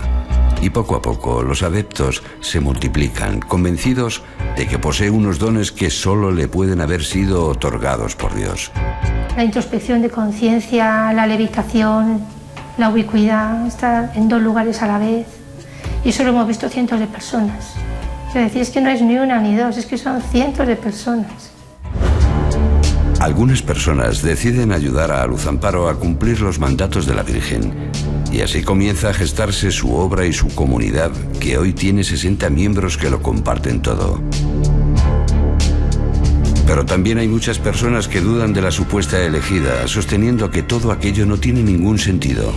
Y poco a poco los adeptos se multiplican, convencidos de que posee unos dones que solo le pueden haber sido otorgados por Dios. La introspección de conciencia, la levitación, la ubicuidad, estar en dos lugares a la vez. Y eso lo hemos visto cientos de personas. Es decir, es que no es ni una ni dos, es que son cientos de personas. Algunas personas deciden ayudar a Luz Amparo a cumplir los mandatos de la Virgen. Y así comienza a gestarse su obra y su comunidad, que hoy tiene 60 miembros que lo comparten todo. Pero también hay muchas personas que dudan de la supuesta elegida, sosteniendo que todo aquello no tiene ningún sentido.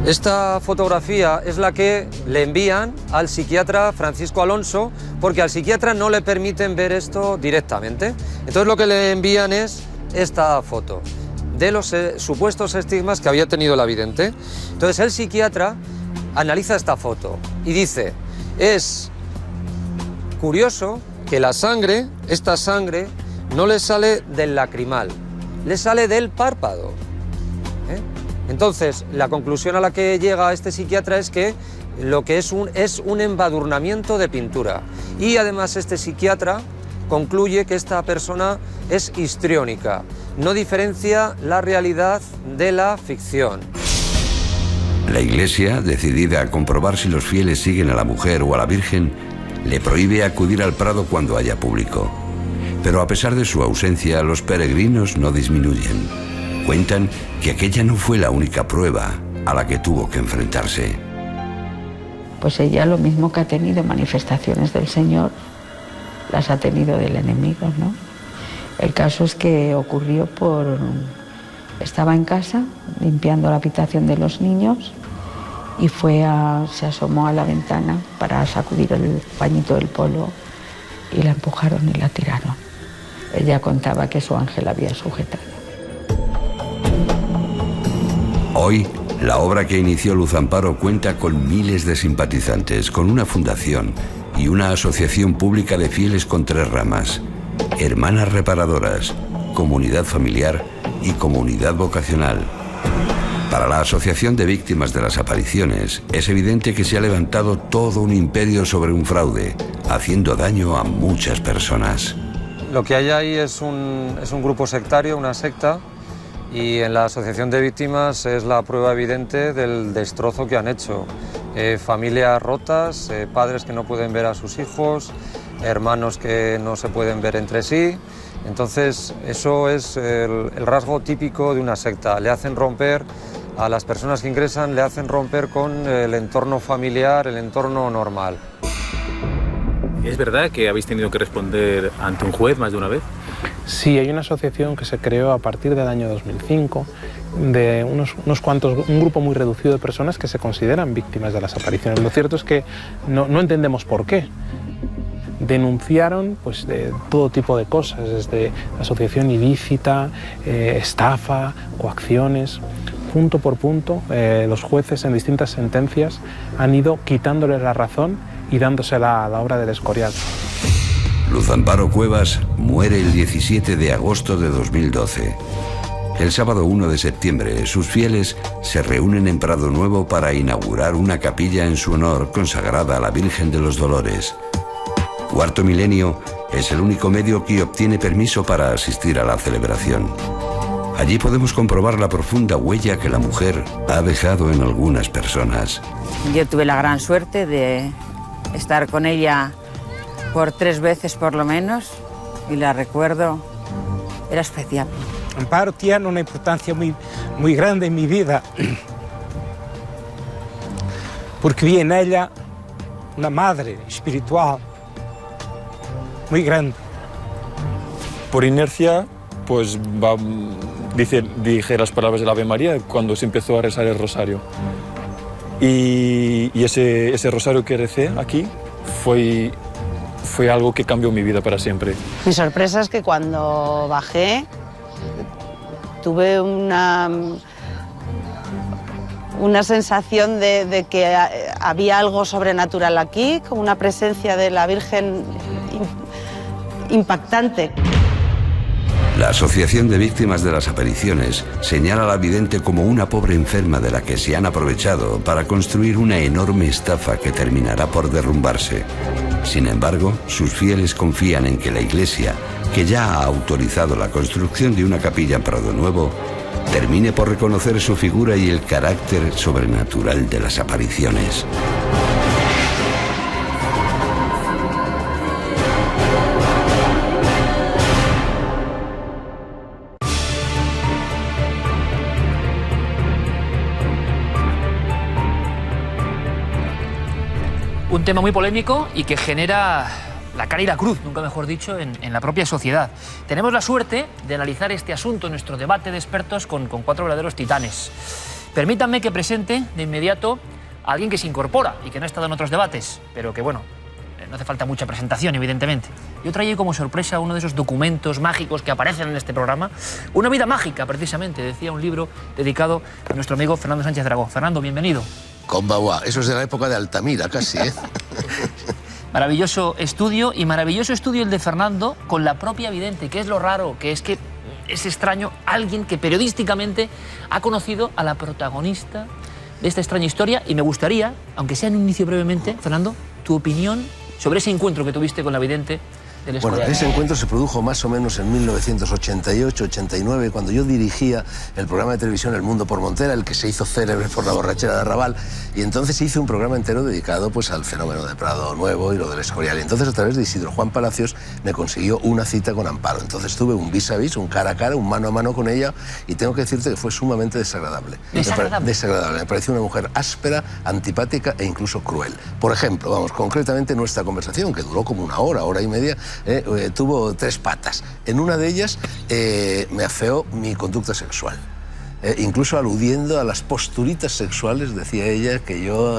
Esta fotografía es la que le envían al psiquiatra Francisco Alonso, porque al psiquiatra no le permiten ver esto directamente. Entonces lo que le envían es esta foto de los supuestos estigmas que había tenido la vidente. Entonces el psiquiatra analiza esta foto y dice, es curioso que la sangre, esta sangre, no le sale del lacrimal, le sale del párpado. Entonces, la conclusión a la que llega este psiquiatra es que lo que es un embadurnamiento de pintura. Y además este psiquiatra concluye que esta persona es histriónica, no diferencia la realidad de la ficción. La Iglesia, decidida a comprobar si los fieles siguen a la mujer o a la Virgen, le prohíbe acudir al Prado cuando haya público. Pero a pesar de su ausencia, los peregrinos no disminuyen. Cuentan que aquella no fue la única prueba a la que tuvo que enfrentarse. Pues ella lo mismo que ha tenido manifestaciones del Señor, las ha tenido del enemigo, ¿no? El caso es que ocurrió estaba en casa limpiando la habitación de los niños y se asomó a la ventana para sacudir el pañito del polo y la empujaron y la tiraron. Ella contaba que su ángel la había sujetado. Hoy, la obra que inició Luz Amparo cuenta con miles de simpatizantes, con una fundación y una asociación pública de fieles con 3 ramas: Hermanas Reparadoras, Comunidad Familiar y Comunidad Vocacional. Para la Asociación de Víctimas de las Apariciones, es evidente que se ha levantado todo un imperio sobre un fraude, haciendo daño a muchas personas. Lo que hay ahí es un grupo sectario, una secta, y en la Asociación de Víctimas es la prueba evidente del destrozo que han hecho. Familias rotas, padres que no pueden ver a sus hijos, hermanos que no se pueden ver entre sí. Entonces eso es el rasgo típico de una secta. Le hacen romper a las personas que ingresan, le hacen romper con el entorno familiar, el entorno normal. ¿Es verdad que habéis tenido que responder ante un juez más de una vez? Sí, hay una asociación que se creó a partir del año 2005 de un grupo muy reducido de personas que se consideran víctimas de las apariciones. Lo cierto es que no entendemos por qué. denunciaron pues, de todo tipo de cosas, desde asociación ilícita, estafa, coacciones. Punto por punto, los jueces en distintas sentencias han ido quitándoles la razón y dándosela a la obra del Escorial. Luz Amparo Cuevas muere el 17 de agosto de 2012. El sábado 1 de septiembre, sus fieles se reúnen en Prado Nuevo para inaugurar una capilla en su honor consagrada a la Virgen de los Dolores. Cuarto Milenio es el único medio que obtiene permiso para asistir a la celebración. Allí podemos comprobar la profunda huella que la mujer ha dejado en algunas personas. Yo tuve la gran suerte de estar con ella por 3 veces por lo menos y la recuerdo, era especial. Amparo tiene una importancia muy grande en mi vida porque vi en ella una madre espiritual muy grande. Por inercia, pues dije las palabras del Ave María cuando se empezó a rezar el rosario. Y ese rosario que recé aquí fue algo que cambió mi vida para siempre. Mi sorpresa es que cuando bajé tuve una sensación de que había algo sobrenatural aquí, como una presencia de la Virgen impactante. La Asociación de Víctimas de las Apariciones señala a la vidente como una pobre enferma de la que se han aprovechado para construir una enorme estafa que terminará por derrumbarse. Sin embargo, sus fieles confían en que la Iglesia, que ya ha autorizado la construcción de una capilla en Prado Nuevo, termine por reconocer su figura y el carácter sobrenatural de las apariciones. Un tema muy polémico y que genera la cara y la cruz, nunca mejor dicho, en la propia sociedad. Tenemos la suerte de analizar este asunto en nuestro debate de expertos con 4 verdaderos titanes. Permítanme que presente de inmediato a alguien que se incorpora y que no ha estado en otros debates, pero que, bueno, no hace falta mucha presentación, evidentemente. Yo traía como sorpresa uno de esos documentos mágicos que aparecen en este programa. Una vida mágica, precisamente, decía un libro dedicado a nuestro amigo Fernando Sánchez Dragó. Fernando, bienvenido. Konbawa, eso es de la época de Altamira, casi, ¿eh? Maravilloso estudio, y maravilloso estudio el de Fernando con la propia vidente, que es lo raro, que es extraño alguien que periodísticamente ha conocido a la protagonista de esta extraña historia, y me gustaría, aunque sea en un inicio brevemente, Fernando, tu opinión sobre ese encuentro que tuviste con la vidente del Escorial. Bueno, ese encuentro se produjo más o menos en 1988-89, cuando yo dirigía el programa de televisión El Mundo por Montera, el que se hizo célebre por la borrachera de Arrabal, y entonces hice un programa entero dedicado pues al fenómeno de Prado Nuevo y lo del Escorial. Y entonces, a través de Isidro Juan Palacios, me consiguió una cita con Amparo. Entonces tuve un vis a vis, un cara a cara, un mano a mano con ella, y tengo que decirte que fue sumamente desagradable. Desagradable. Me pareció una mujer áspera, antipática e incluso cruel. Por ejemplo, vamos, concretamente nuestra conversación, que duró como una hora y media, tuvo 3 patas. En una de ellas me afeó mi conducta sexual. Incluso aludiendo a las posturitas sexuales, decía ella,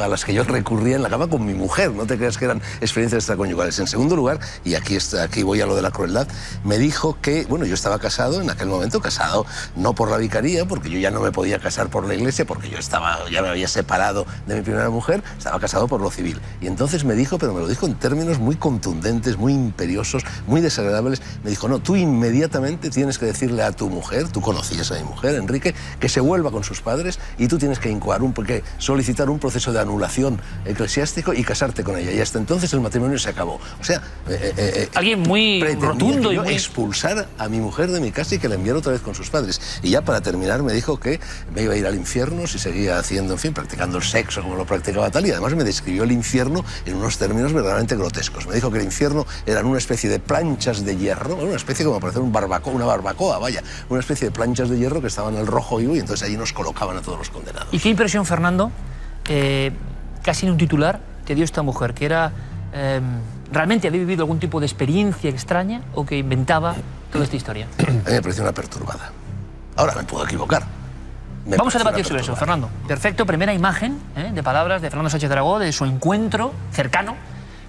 a las que yo recurría en la cama con mi mujer. No te creas que eran experiencias extraconyugales. En segundo lugar, y aquí voy a lo de la crueldad, me dijo que, bueno, yo estaba casado en aquel momento, casado no por la vicaría, porque yo ya no me podía casar por la iglesia, porque ya me había separado de mi primera mujer, estaba casado por lo civil. Y entonces me dijo, pero me lo dijo en términos muy contundentes, muy imperiosos, muy desagradables, me dijo, no, tú inmediatamente tienes que decirle a tu mujer, tú conocías a mi mujer, Enrique, que se vuelva con sus padres, y tú tienes que solicitar un proceso de anulación eclesiástico y casarte con ella. Y hasta entonces el matrimonio se acabó. O sea, alguien muy rotundo, y muy expulsar a mi mujer de mi casa y que la enviara otra vez con sus padres. Y ya para terminar me dijo que me iba a ir al infierno si seguía haciendo, en fin, practicando el sexo como lo practicaba tal, y además me describió el infierno en unos términos verdaderamente grotescos. Me dijo que el infierno eran una especie de planchas de hierro, una especie como para hacer una barbacoa, vaya, una especie de planchas de hierro que estaban al rojo vivo, y entonces allí nos colocaban a todos los condenados. ¿Y qué impresión, Fernando, casi en un titular, te dio esta mujer? ¿Que era realmente había vivido algún tipo de experiencia extraña o que inventaba toda esta historia? A mí me pareció una perturbada. Ahora me puedo equivocar. Vamos a debatir sobre eso, Fernando. Perfecto, primera imagen de palabras de Fernando Sánchez Dragó, de su encuentro cercano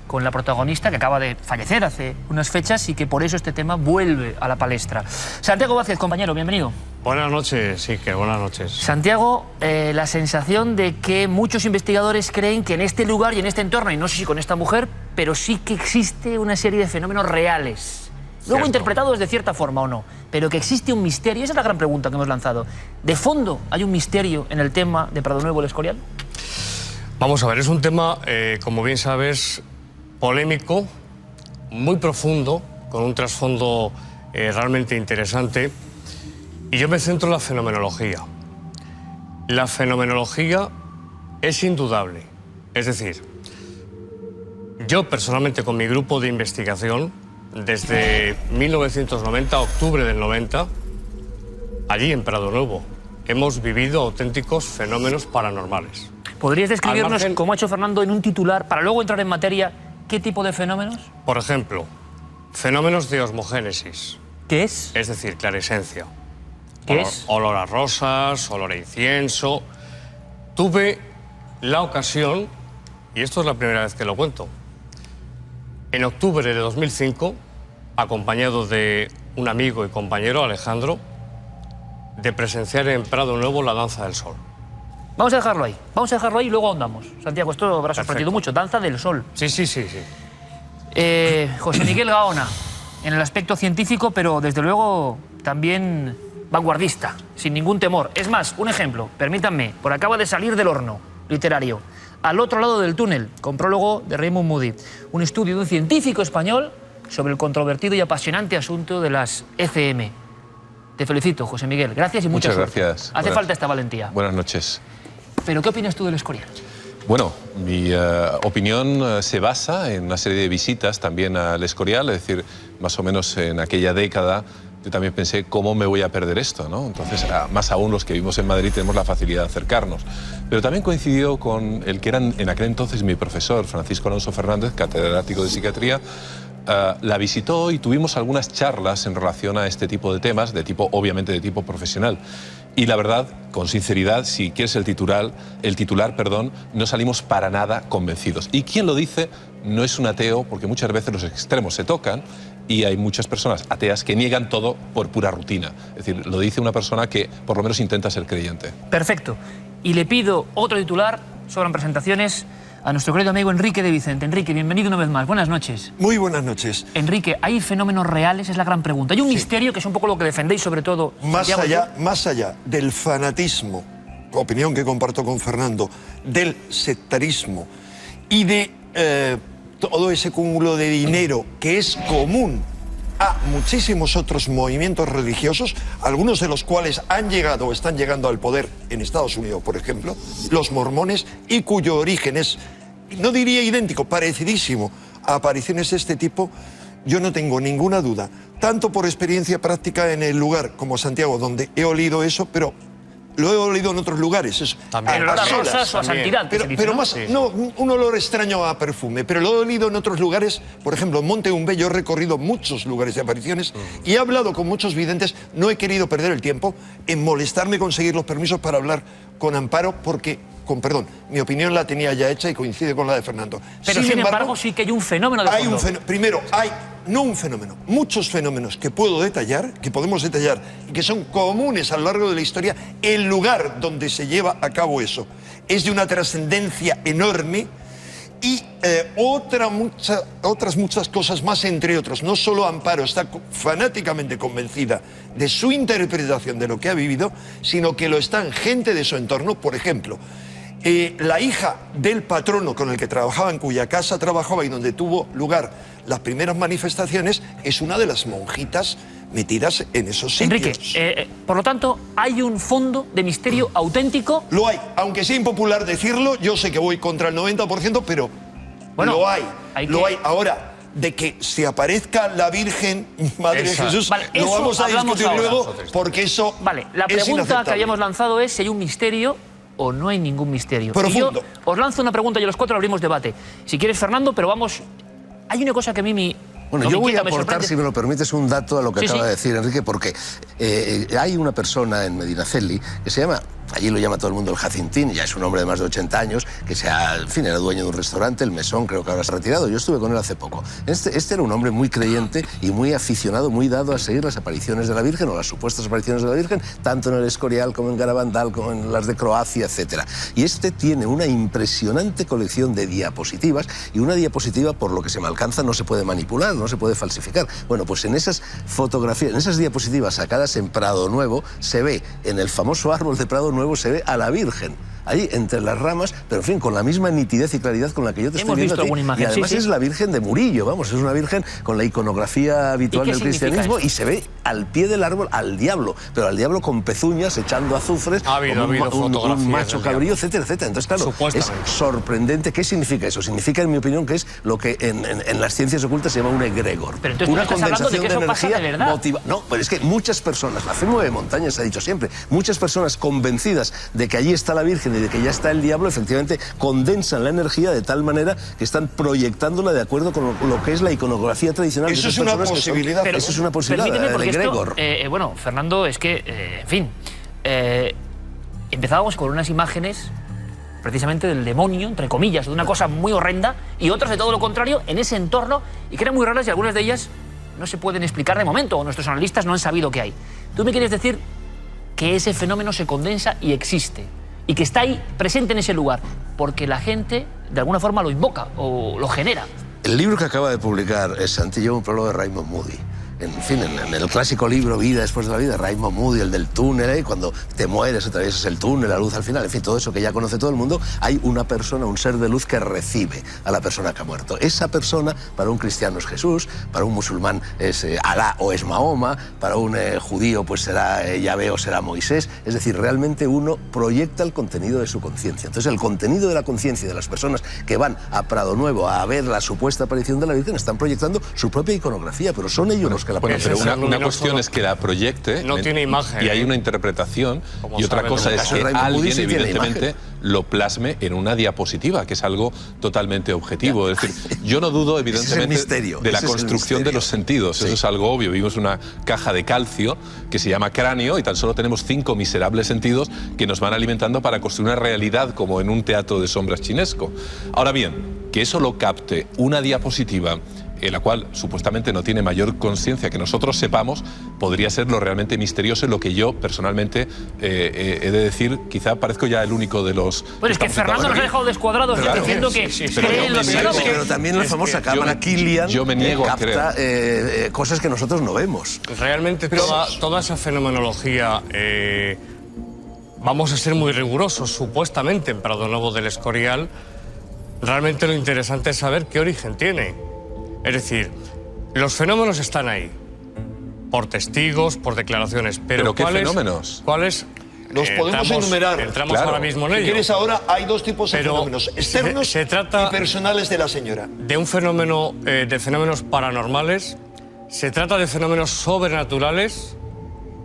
con la protagonista que acaba de fallecer hace unas fechas y que por eso este tema vuelve a la palestra. Santiago Vázquez, compañero, bienvenido. Buenas noches, Iker, buenas noches. Santiago, la sensación de que muchos investigadores creen que en este lugar y en este entorno, y no sé si con esta mujer, pero sí que existe una serie de fenómenos reales. Luego interpretados de cierta forma o no, pero que existe un misterio. Esa es la gran pregunta que hemos lanzado. ¿De fondo hay un misterio en el tema de Pradonuevo, El Escorial? Vamos a ver, es un tema, como bien sabes, polémico, muy profundo, con un trasfondo realmente interesante. Y yo me centro en la fenomenología. La fenomenología es indudable. Es decir, yo personalmente con mi grupo de investigación, desde 1990, octubre del 90, allí en Pradonuevo, hemos vivido auténticos fenómenos paranormales. ¿Podrías describirnos, como ha hecho Fernando, en un titular, para luego entrar en materia, qué tipo de fenómenos? Por ejemplo, fenómenos de osmogénesis. ¿Qué es? Es decir, clarisencia. ¿Qué es? Olor a rosas, olor a incienso. Tuve la ocasión, y esto es la primera vez que lo cuento, en octubre de 2005, acompañado de un amigo y compañero, Alejandro, de presenciar en Pradonuevo la Danza del Sol. Vamos a dejarlo ahí y luego ahondamos. Santiago, esto habrá sorprendido mucho. Danza del Sol. Sí. José Miguel Gaona, en el aspecto científico, pero desde luego también vanguardista, sin ningún temor. Es más, un ejemplo, permítanme, por acaba de salir del horno literario, Al otro lado del túnel, con prólogo de Raymond Moody, un estudio de un científico español sobre el controvertido y apasionante asunto de las ECM. Te felicito, José Miguel. Gracias y muchas gracias. Hace falta esta valentía. Buenas noches. ¿Pero qué opinas tú del Escorial? Bueno, mi opinión se basa en una serie de visitas también al Escorial, es decir, más o menos en aquella década yo también pensé, ¿cómo me voy a perder esto, ¿no? Entonces, más aún los que vivimos en Madrid tenemos la facilidad de acercarnos. Pero también coincidió con el que era en aquel entonces mi profesor, Francisco Alonso Fernández, catedrático de psiquiatría. La visitó y tuvimos algunas charlas en relación a este tipo de temas, obviamente de tipo profesional. Y la verdad, con sinceridad, si quieres el titular, no salimos para nada convencidos. Y quien lo dice no es un ateo, porque muchas veces los extremos se tocan y hay muchas personas ateas que niegan todo por pura rutina. Es decir, lo dice una persona que por lo menos intenta ser creyente. Perfecto. Y le pido otro titular, sobran presentaciones, a nuestro querido amigo Enrique de Vicente. Enrique, bienvenido una vez más. Buenas noches. Muy buenas noches. Enrique, ¿hay fenómenos reales? Es la gran pregunta. ¿Hay un misterio, que es un poco lo que defendéis sobre todo? Más allá del fanatismo, opinión que comparto con Fernando, del sectarismo y de todo ese cúmulo de dinero que es común a muchísimos otros movimientos religiosos, algunos de los cuales han llegado o están llegando al poder en Estados Unidos, por ejemplo, los mormones, y cuyo origen es, no diría idéntico, parecidísimo a apariciones de este tipo. Yo no tengo ninguna duda, tanto por experiencia práctica en el lugar como Santiago, donde he olido eso, pero lo he olido en otros lugares. También. A rosas o a santidad. Pero más, no, un olor extraño a perfume, pero lo he olido en otros lugares. Por ejemplo, en Monte Umbé yo he recorrido muchos lugares de apariciones y he hablado con muchos videntes. No he querido perder el tiempo en molestarme conseguir los permisos para hablar con Amparo, porque, con perdón, mi opinión la tenía ya hecha y coincide con la de Fernando. Pero sin embargo sí que hay un fenómeno de fondo. Primero, hay no un fenómeno, muchos fenómenos que puedo detallar, que podemos detallar y que son comunes a lo largo de la historia. El lugar donde se lleva a cabo eso es de una trascendencia enorme y otras muchas cosas más, entre otros. No solo Amparo está fanáticamente convencida de su interpretación de lo que ha vivido, sino que lo están gente de su entorno. Por ejemplo, la hija del patrono con el que trabajaba, en cuya casa trabajaba y donde tuvo lugar las primeras manifestaciones, es una de las monjitas metidas en esos sitios. Enrique, por lo tanto, ¿hay un fondo de misterio auténtico? Lo hay, aunque sea impopular decirlo. Yo sé que voy contra el 90%, pero bueno, lo hay. Ahora, de que se aparezca la Virgen Madre de Jesús, vale, lo vamos a discutir luego, porque eso la pregunta que habíamos lanzado es si hay un misterio o no hay ningún misterio. Profundo. Y yo os lanzo una pregunta y los cuatro abrimos debate. Si quieres, Fernando, pero vamos... Hay una cosa que a mí Bueno, yo voy a aportar, si me lo permites, un dato a lo que acaba de decir Enrique, porque hay una persona en Medinaceli que se llama allí lo llama todo el mundo el Jacintín, ya es un hombre de más de 80 años, que en fin, era dueño de un restaurante, el Mesón, creo que ahora se ha retirado, yo estuve con él hace poco. Este era un hombre muy creyente y muy aficionado, muy dado a seguir las apariciones de la Virgen, o las supuestas apariciones de la Virgen, tanto en el Escorial como en Garabandal, como en las de Croacia, etc. Y este tiene una impresionante colección de diapositivas, y una diapositiva, por lo que se me alcanza, no se puede manipular, no se puede falsificar. Bueno, pues en esas fotografías, en esas diapositivas sacadas en Prado Nuevo, se ve, en el famoso árbol de Prado Nuevo, se ve a la Virgen ahí entre las ramas, pero en fin, con la misma nitidez y claridad con la que yo te estoy viendo a ti. Imagen, y además es la Virgen de Murillo, vamos, es una Virgen con la iconografía habitual del cristianismo, y se ve al pie del árbol al diablo, pero al diablo con pezuñas, echando azufres, un macho cabrío, etcétera, etcétera. Entonces, claro, es sorprendente. ¿Qué significa eso? Significa, en mi opinión, que es lo que en las ciencias ocultas se llama un egregor. Pero entonces una condensación de energía motiva. No, pero es que muchas personas, la fe mueve montañas, se ha dicho siempre, muchas personas convencidas de que allí está la Virgen y de que ya está el diablo, efectivamente condensan la energía de tal manera que están proyectándola de acuerdo con lo que es la iconografía tradicional. Eso es una posibilidad. Eso es una posibilidad. Porque esto, bueno, Fernando, es que, en fin, empezábamos con unas imágenes precisamente del demonio, entre comillas, de una cosa muy horrenda, y otras de todo lo contrario, en ese entorno, y que eran muy raras, y algunas de ellas no se pueden explicar de momento, o nuestros analistas no han sabido qué hay. ¿Tú me quieres decir que ese fenómeno se condensa y existe, y que está ahí presente en ese lugar, porque la gente de alguna forma lo invoca o lo genera? El libro que acaba de publicar Santi lleva un prólogo de Raymond Moody. En fin, en el clásico libro Vida después de la vida, Raymond Moody, el del túnel, cuando te mueres atraviesas el túnel, la luz al final, en fin, todo eso que ya conoce todo el mundo, hay una persona, un ser de luz que recibe a la persona que ha muerto. Esa persona, para un cristiano es Jesús, para un musulmán es Alá o es Mahoma, para un judío pues será Yahvé o será Moisés. Es decir, realmente uno proyecta el contenido de su conciencia. Entonces, el contenido de la conciencia de las personas que van a Prado Nuevo a ver la supuesta aparición de la Virgen están proyectando su propia iconografía, pero son ellos los que la ponen. Pero una cuestión es que la proyecte, no tiene imagen, y hay una interpretación, y otra cosa es que alguien evidentemente lo plasme en una diapositiva, que es algo totalmente objetivo. Es decir, yo no dudo evidentemente de la construcción de los sentidos, eso es algo obvio. Vivimos una caja de calcio que se llama cráneo y tan solo tenemos 5 miserables sentidos que nos van alimentando para construir una realidad como en un teatro de sombras chinesco. Ahora bien, que eso lo capte una diapositiva en la cual supuestamente no tiene mayor conciencia que nosotros sepamos, podría ser lo realmente misterioso, y lo que yo personalmente he de decir, quizá parezco ya el único de los... Pues es que Fernando nos ha dejado descuadrados diciendo que cree en los fenómenos. Pero también la famosa cámara Killian capta cosas que nosotros no vemos. Realmente toda esa fenomenología... vamos a ser muy rigurosos, supuestamente, en Prado Nuevo del Escorial. Realmente lo interesante es saber qué origen tiene. Es decir, los fenómenos están ahí, por testigos, por declaraciones, pero ¿qué fenómenos? ¿Cuáles? Los podemos enumerar. Entramos ahora mismo en ello. Si quieres, ahora hay 2 tipos de fenómenos, externos y personales de la señora. De un fenómeno, de fenómenos paranormales, ¿se trata de fenómenos sobrenaturales?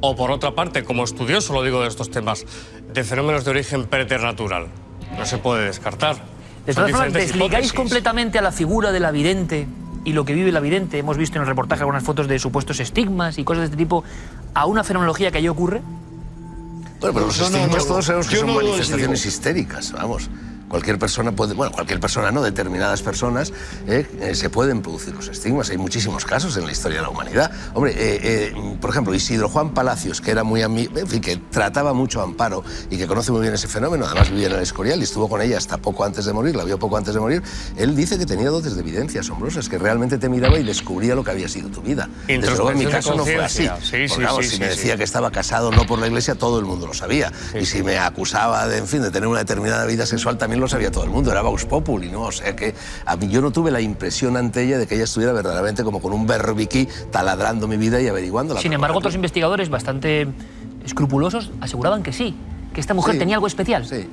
O por otra parte, como estudioso lo digo de estos temas, de fenómenos de origen preternatural. No se puede descartar. De todas formas, ¿desligáis completamente a la figura de la vidente y lo que vive la vidente? Hemos visto en el reportaje algunas fotos de supuestos estigmas y cosas de este tipo, a una fenomenología que allí ocurre. Bueno, pero los estigmas todos sabemos que son manifestaciones histéricas, vamos. Cualquier persona puede, bueno, cualquier persona no, determinadas personas se pueden producir los estigmas. Hay muchísimos casos en la historia de la humanidad. Hombre, por ejemplo, Isidro Juan Palacios, que era muy amigo, en fin, que trataba mucho a Amparo y que conoce muy bien ese fenómeno, además vivía en el Escorial y estuvo con ella hasta poco antes de morir, la vio poco antes de morir. Él dice que tenía dotes de evidencia asombrosas, que realmente te miraba y descubría lo que había sido tu vida. Desde luego en mi caso no fue así. Porque, vamos, si me decía que estaba casado no por la Iglesia, todo el mundo lo sabía. Y si me acusaba de, en fin, de tener una determinada vida sexual, también lo sabía todo el mundo, era Vox Populi, ¿no? O sea que a mí yo no tuve la impresión ante ella de que ella estuviera verdaderamente como con un berbiquí taladrando mi vida y averiguándola. Sin embargo, otros investigadores bastante escrupulosos aseguraban que sí, que esta mujer tenía algo especial. Sí.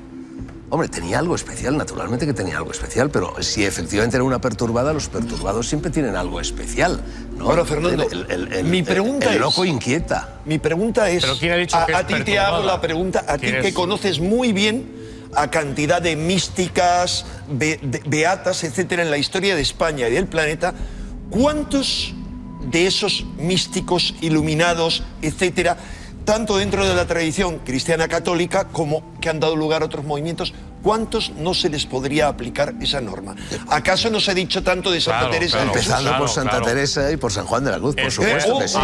Hombre, tenía algo especial, naturalmente que tenía algo especial, pero si efectivamente era una perturbada, los perturbados siempre tienen algo especial, ¿no? Ahora, Fernando, mi pregunta es... El loco inquieta. Mi pregunta es... ¿Pero quién ha dicho que es a ti te hago la pregunta, a ti que conoces muy bien a cantidad de místicas, beatas, etcétera, en la historia de España y del planeta, ¿cuántos de esos místicos, iluminados, etcétera, tanto dentro de la tradición cristiana católica como que han dado lugar a otros movimientos. ¿Cuántos no se les podría aplicar esa norma? ¿Acaso no se ha dicho tanto de Santa Teresa? Empezando por Santa Teresa y por San Juan de la Cruz, por supuesto que sí.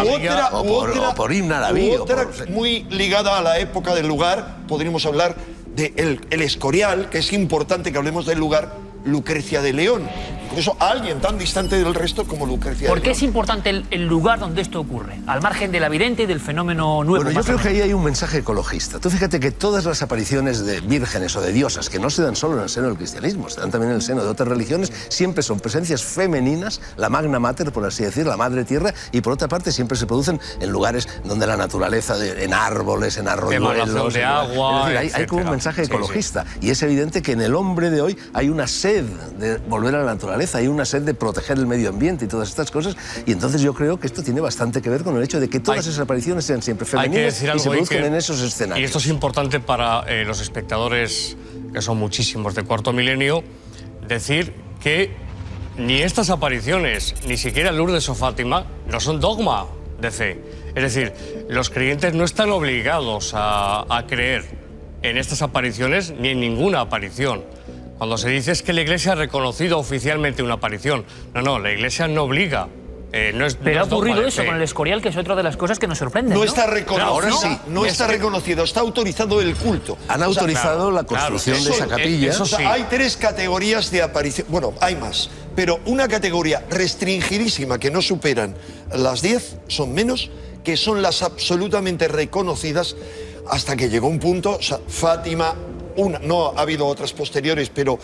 O por Ibn Arabi. Otra muy ligada a la época del lugar, podríamos hablar de el Escorial, que es importante que hablemos del lugar, Lucrecia de León. Incluso alguien tan distante del resto como Lucrecia de León. ¿Por qué es importante el lugar donde esto ocurre? Al margen de la vidente y del fenómeno nuevo. Bueno, yo creo que ahí hay un mensaje ecologista. Tú fíjate que todas las apariciones de vírgenes o de diosas, que no se dan solo en el seno del cristianismo, se dan también en el seno de otras religiones, siempre son presencias femeninas, la magna mater, por así decir, la madre tierra, y por otra parte siempre se producen en lugares donde la naturaleza, en árboles, en arroyuelos, de agua, es decir, hay como un mensaje ecologista. Y es evidente que en el hombre de hoy hay una sed de volver a la naturaleza, hay una sed de proteger el medio ambiente y todas estas cosas, y entonces yo creo que esto tiene bastante que ver con el hecho de que todas esas apariciones sean siempre femeninas y se produzcan en esos escenarios. Y esto es importante para los espectadores, que son muchísimos de Cuarto Milenio, decir que ni estas apariciones, ni siquiera Lourdes o Fátima, no son dogma de fe. Es decir, los creyentes no están obligados a creer en estas apariciones ni en ninguna aparición. Cuando se dice es que la Iglesia ha reconocido oficialmente una aparición. No, la Iglesia no obliga. Pero ha ocurrido eso con el Escorial, que es otra de las cosas que nos sorprenden. No está reconocido. Ahora sí, no está reconocido, está autorizado el culto. Han autorizado la construcción de esa capilla. Eso sí. Hay 3 categorías de aparición. Bueno, hay más. Pero una categoría restringidísima que no superan las 10, son menos, que son las absolutamente reconocidas, hasta que llegó un punto, o sea, Fátima. No ha habido otras posteriores, pero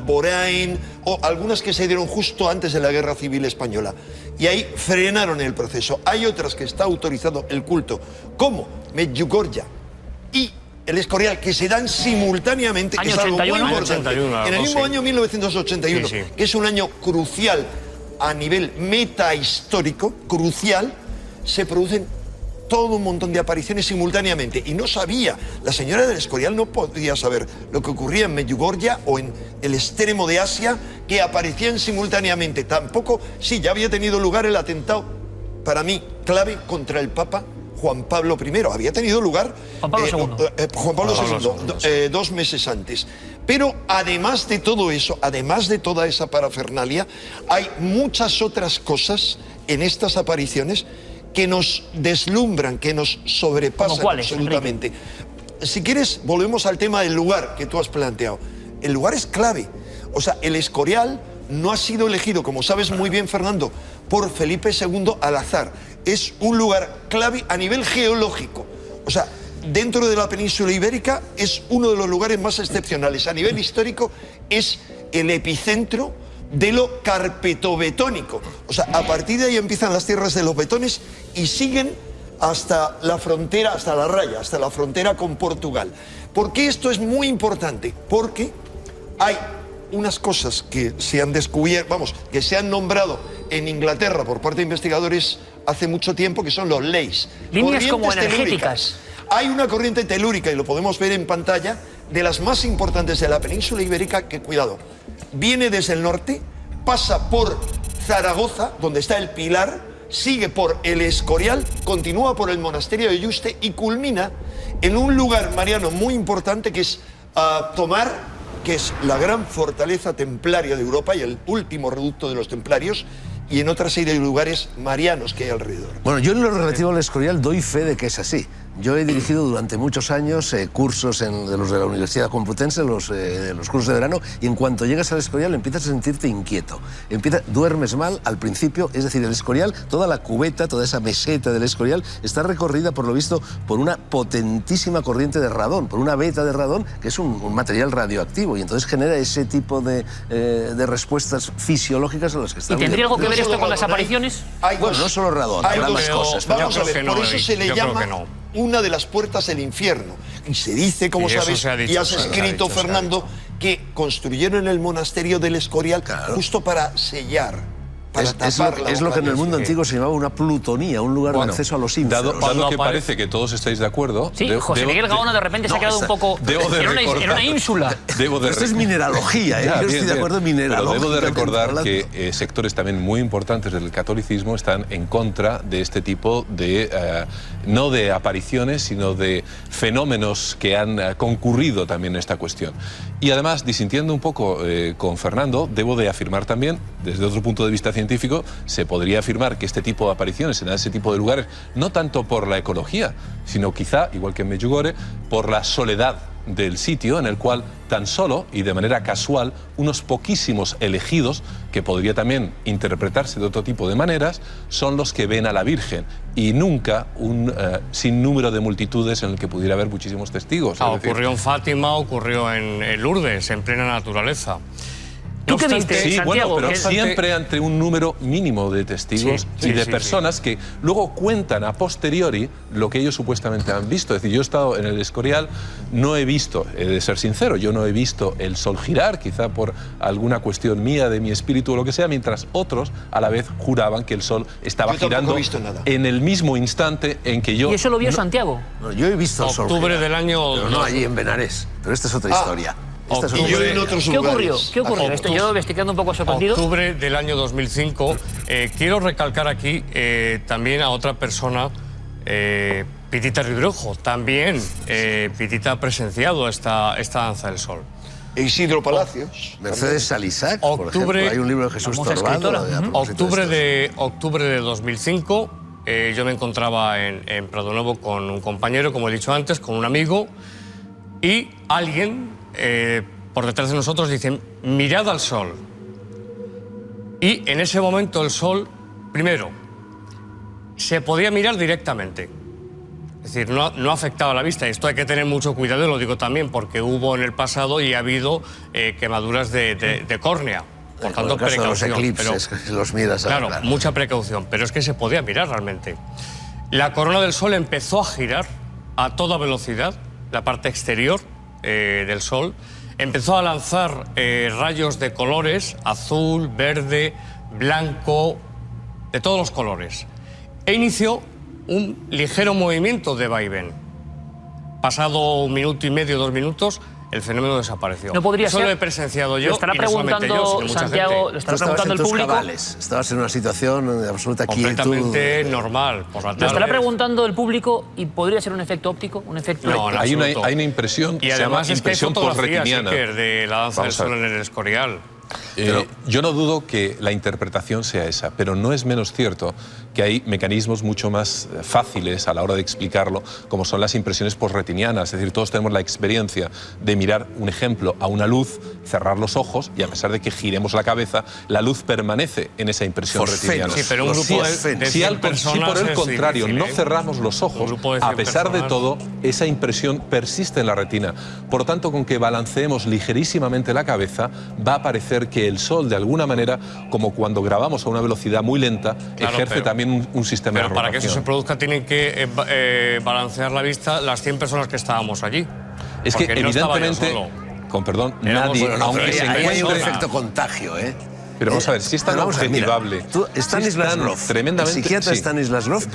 Borain, o algunas que se dieron justo antes de la Guerra Civil Española. Y ahí frenaron el proceso. Hay otras que está autorizado el culto, como Medjugorje y el Escorial, que se dan simultáneamente, que es algo muy importante. En el mismo año 1981, que es un año crucial a nivel metahistórico, crucial, se producen todo un montón de apariciones simultáneamente. Y no sabía, la señora del Escorial no podía saber lo que ocurría en Medjugorje o en el extremo de Asia, que aparecían simultáneamente. Tampoco, sí, ya había tenido lugar el atentado, para mí, clave contra el Papa Juan Pablo I. Había tenido lugar Juan Pablo II, 2 meses antes. Pero además de todo eso, además de toda esa parafernalia, hay muchas otras cosas en estas apariciones que nos deslumbran, que nos sobrepasan absolutamente. Si quieres, volvemos al tema del lugar que tú has planteado. El lugar es clave. O sea, el Escorial no ha sido elegido, como sabes muy bien, Fernando, por Felipe II al azar. Es un lugar clave a nivel geológico. O sea, dentro de la península ibérica es uno de los lugares más excepcionales. A nivel histórico es el epicentro de lo carpetobetónico. O sea, a partir de ahí empiezan las tierras de los betones y siguen hasta la frontera, hasta la raya, hasta la frontera con Portugal. ¿Por qué esto es muy importante? Porque hay unas cosas que se han descubierto, que se han nombrado en Inglaterra por parte de investigadores hace mucho tiempo, que son los leys. Líneas como energéticas. Hay una corriente telúrica, y lo podemos ver en pantalla, de las más importantes de la península ibérica, que, cuidado, viene desde el norte, pasa por Zaragoza, donde está el Pilar, sigue por el Escorial, continúa por el monasterio de Yuste y culmina en un lugar mariano muy importante, que es Tomar, que es la gran fortaleza templaria de Europa y el último reducto de los templarios, y en otra serie de lugares marianos que hay alrededor. Bueno, yo en lo relativo al Escorial doy fe de que es así. Yo he dirigido durante muchos años cursos de los de la Universidad Complutense, los cursos de verano, y en cuanto llegas al Escorial empiezas a sentirte inquieto. Duermes mal al principio, es decir, el Escorial, toda la cubeta, toda esa meseta del Escorial está recorrida, por lo visto, por una potentísima corriente de radón, por una veta de radón, que es un material radioactivo, y entonces genera ese tipo de respuestas fisiológicas a las que estamos. ¿Y tendría algo que ver esto con las apariciones? Bueno, no solo radón, habrá más cosas. Vamos a ver, por eso se le llama una de las puertas del infierno. Y se dice, como sabes, y has escrito, Fernando, que construyeron el monasterio del Escorial justo para sellar Es lo que en el mundo antiguo se llamaba una plutonía, un lugar de acceso a los ínferos. Dado que parece que todos estáis de acuerdo... Sí, José Miguel Gaona de repente se ha quedado un poco en una ínsula. Esto es mineralogía, ¿eh? Yo estoy de acuerdo en mineralogía. Pero debo de recordar que sectores también muy importantes del catolicismo están en contra de este tipo de... no de apariciones, sino de fenómenos que han concurrido también en esta cuestión. Y además, disintiendo un poco con Fernando, debo de afirmar también, desde otro punto de vista científico, se podría afirmar que este tipo de apariciones en ese tipo de lugares, no tanto por la ecología, sino quizá, igual que en Medjugorje, por la soledad del sitio en el cual tan solo y de manera casual unos poquísimos elegidos, que podría también interpretarse de otro tipo de maneras, son los que ven a la Virgen y nunca un sinnúmero de multitudes en el que pudiera haber muchísimos testigos. Ocurrió en Fátima, ocurrió en Lourdes, en plena naturaleza. ¿Tú qué viste, sí, Santiago? Bueno, pero siempre ante un número mínimo de testigos y de personas que luego cuentan a posteriori lo que ellos supuestamente han visto. Es decir, yo he estado en el Escorial, no he visto, he de ser sincero, yo no he visto el sol girar, quizá por alguna cuestión mía de mi espíritu o lo que sea, mientras otros a la vez juraban que el sol estaba girando en el mismo instante en que yo... ¿Y eso lo vio Santiago? No, yo he visto el sol Octubre girar, del año... pero no allí en Benares. Pero esta es otra historia. ¿Qué ocurrió? ¿Qué ocurrió? Yo me estoy quedando un poco sorprendido. Octubre del año 2005. Quiero recalcar aquí también a otra persona, Pitita Ribrojo. También Pitita ha presenciado esta danza del sol. Isidro Palacios. Mercedes Salisac, por ejemplo. Hay un libro de Jesús Torbado. Octubre de 2005. Yo me encontraba en Prado Nuevo con un compañero, como he dicho antes, con un amigo, y alguien por detrás de nosotros dice: mirad al sol. Y en ese momento el sol, primero, se podía mirar directamente. Es decir, no afectaba la vista. Esto hay que tener mucho cuidado, y lo digo también porque hubo en el pasado y ha habido quemaduras de córnea. Por tanto, precaución. Los eclipses, que los miras claro, mucha precaución, pero es que se podía mirar realmente. La corona del sol empezó a girar a toda velocidad, la parte exterior del sol, empezó a lanzar rayos de colores, azul, verde, blanco, de todos los colores, e inició un ligero movimiento de vaivén. Pasado 1 minuto y medio, 2 minutos, el fenómeno desapareció. No podría Eso ser. lo he presenciado yo. Lo estará y no solamente preguntando yo, sino mucha Santiago, gente. lo estará preguntando el público. Cabales. Estabas en una situación de absoluta quietud. Completamente normal, por la tarde. Lo estará preguntando el público y podría ser un efecto óptico, un efecto... No, hay una impresión, y además es que hay fotografías retiniana de la danza del sol en el Escorial. Yo no dudo que la interpretación sea esa, pero no es menos cierto que hay mecanismos mucho más fáciles a la hora de explicarlo, como son las impresiones postretinianas. Es decir, todos tenemos la experiencia de mirar, un ejemplo, a una luz, cerrar los ojos y a pesar de que giremos la cabeza, la luz permanece en esa impresión retiniana. Sí, pero un grupo de 100 si por el contrario no cerramos los ojos, a pesar de todo, esa impresión persiste en la retina. Por lo tanto, con que balanceemos ligerísimamente la cabeza, va a parecer que el sol, de alguna manera, como cuando grabamos a una velocidad muy lenta, ejerce también un sistema de rotación. Pero para que eso se produzca tienen que balancear la vista las 100 personas que estábamos allí. Es que evidentemente, con perdón, nadie, aunque se encuentre... Hay un efecto contagio, ¿eh? Pero vamos a ver, si es tan objetivable... Stanislas Grof, el psiquiatra Stanislas Grof,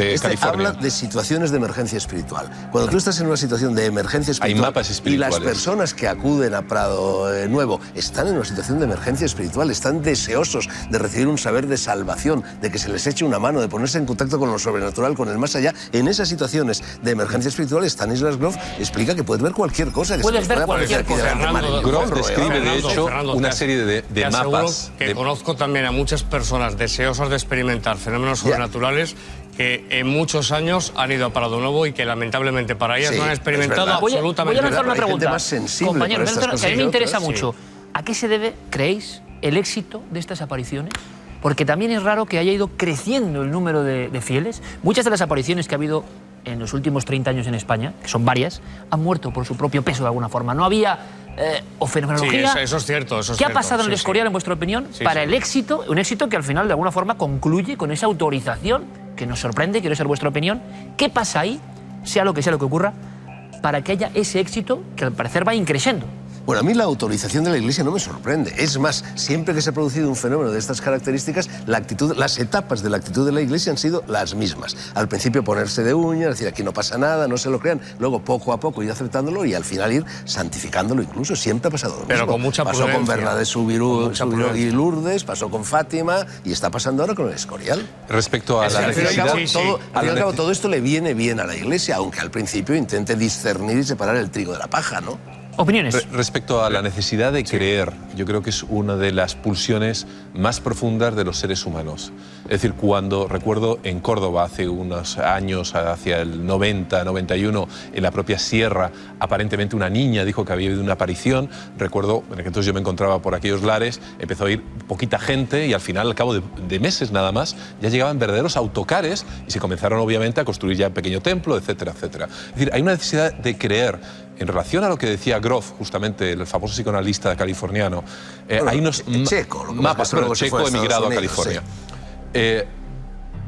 habla de situaciones de emergencia espiritual. Cuando tú estás en una situación de emergencia espiritual, hay mapas espirituales, y las personas que acuden a Prado Nuevo están en una situación de emergencia espiritual, están deseosos de recibir un saber de salvación, de que se les eche una mano, de ponerse en contacto con lo sobrenatural, con el más allá. En esas situaciones de emergencia espiritual, Stanislas Grof explica que puedes ver cualquier cosa. Que puedes ver cualquier cosa. Grof describe, de hecho, una serie de mapas... Conozco también a muchas personas deseosas de experimentar fenómenos sobrenaturales que en muchos años han ido a Prado Nuevo y que lamentablemente para ellas no han experimentado absolutamente nada. Voy a lanzar una pregunta, compañero, que a mí me interesa mucho. Sí. ¿A qué se debe, creéis, el éxito de estas apariciones? Porque también es raro que haya ido creciendo el número de fieles. Muchas de las apariciones que ha habido en los últimos 30 años en España, que son varias, han muerto por su propio peso de alguna forma. No había... o fenomenología. Sí, eso es cierto. ¿Qué ha pasado en el Escorial, en vuestra opinión, para el éxito, un éxito que al final de alguna forma concluye con esa autorización que nos sorprende? Quiero saber vuestra opinión. ¿Qué pasa ahí, sea lo que ocurra, para que haya ese éxito que al parecer va increciendo? Bueno, a mí la autorización de la Iglesia no me sorprende. Es más, siempre que se ha producido un fenómeno de estas características, las etapas de la actitud de la Iglesia han sido las mismas. Al principio ponerse de uñas, decir aquí no pasa nada, no se lo crean. Luego poco a poco ir aceptándolo y al final ir santificándolo incluso. Siempre ha pasado lo mismo. Pero con mucha prudencia. Pasó con Bernadette Soubirous y Lourdes, pasó con Fátima y está pasando ahora con el Escorial. Respecto a la necesidad... Al fin y al cabo, todo esto le viene bien a la Iglesia, aunque al principio intente discernir y separar el trigo de la paja, ¿no? Opiniones. Respecto a la necesidad de creer, yo creo que es una de las pulsiones más profundas de los seres humanos. Es decir, cuando recuerdo en Córdoba hace unos años, hacia el 90, 91, en la propia sierra, aparentemente una niña dijo que había habido una aparición. Recuerdo, en que entonces yo me encontraba por aquellos lares, empezó a ir poquita gente y al final, al cabo de meses nada más, ya llegaban verdaderos autocares y se comenzaron obviamente a construir ya un pequeño templo, etcétera, etcétera. Es decir, hay una necesidad de creer. En relación a lo que decía Grof, justamente, el famoso psicoanalista californiano, hay unos mapas, pero checo emigrado a California.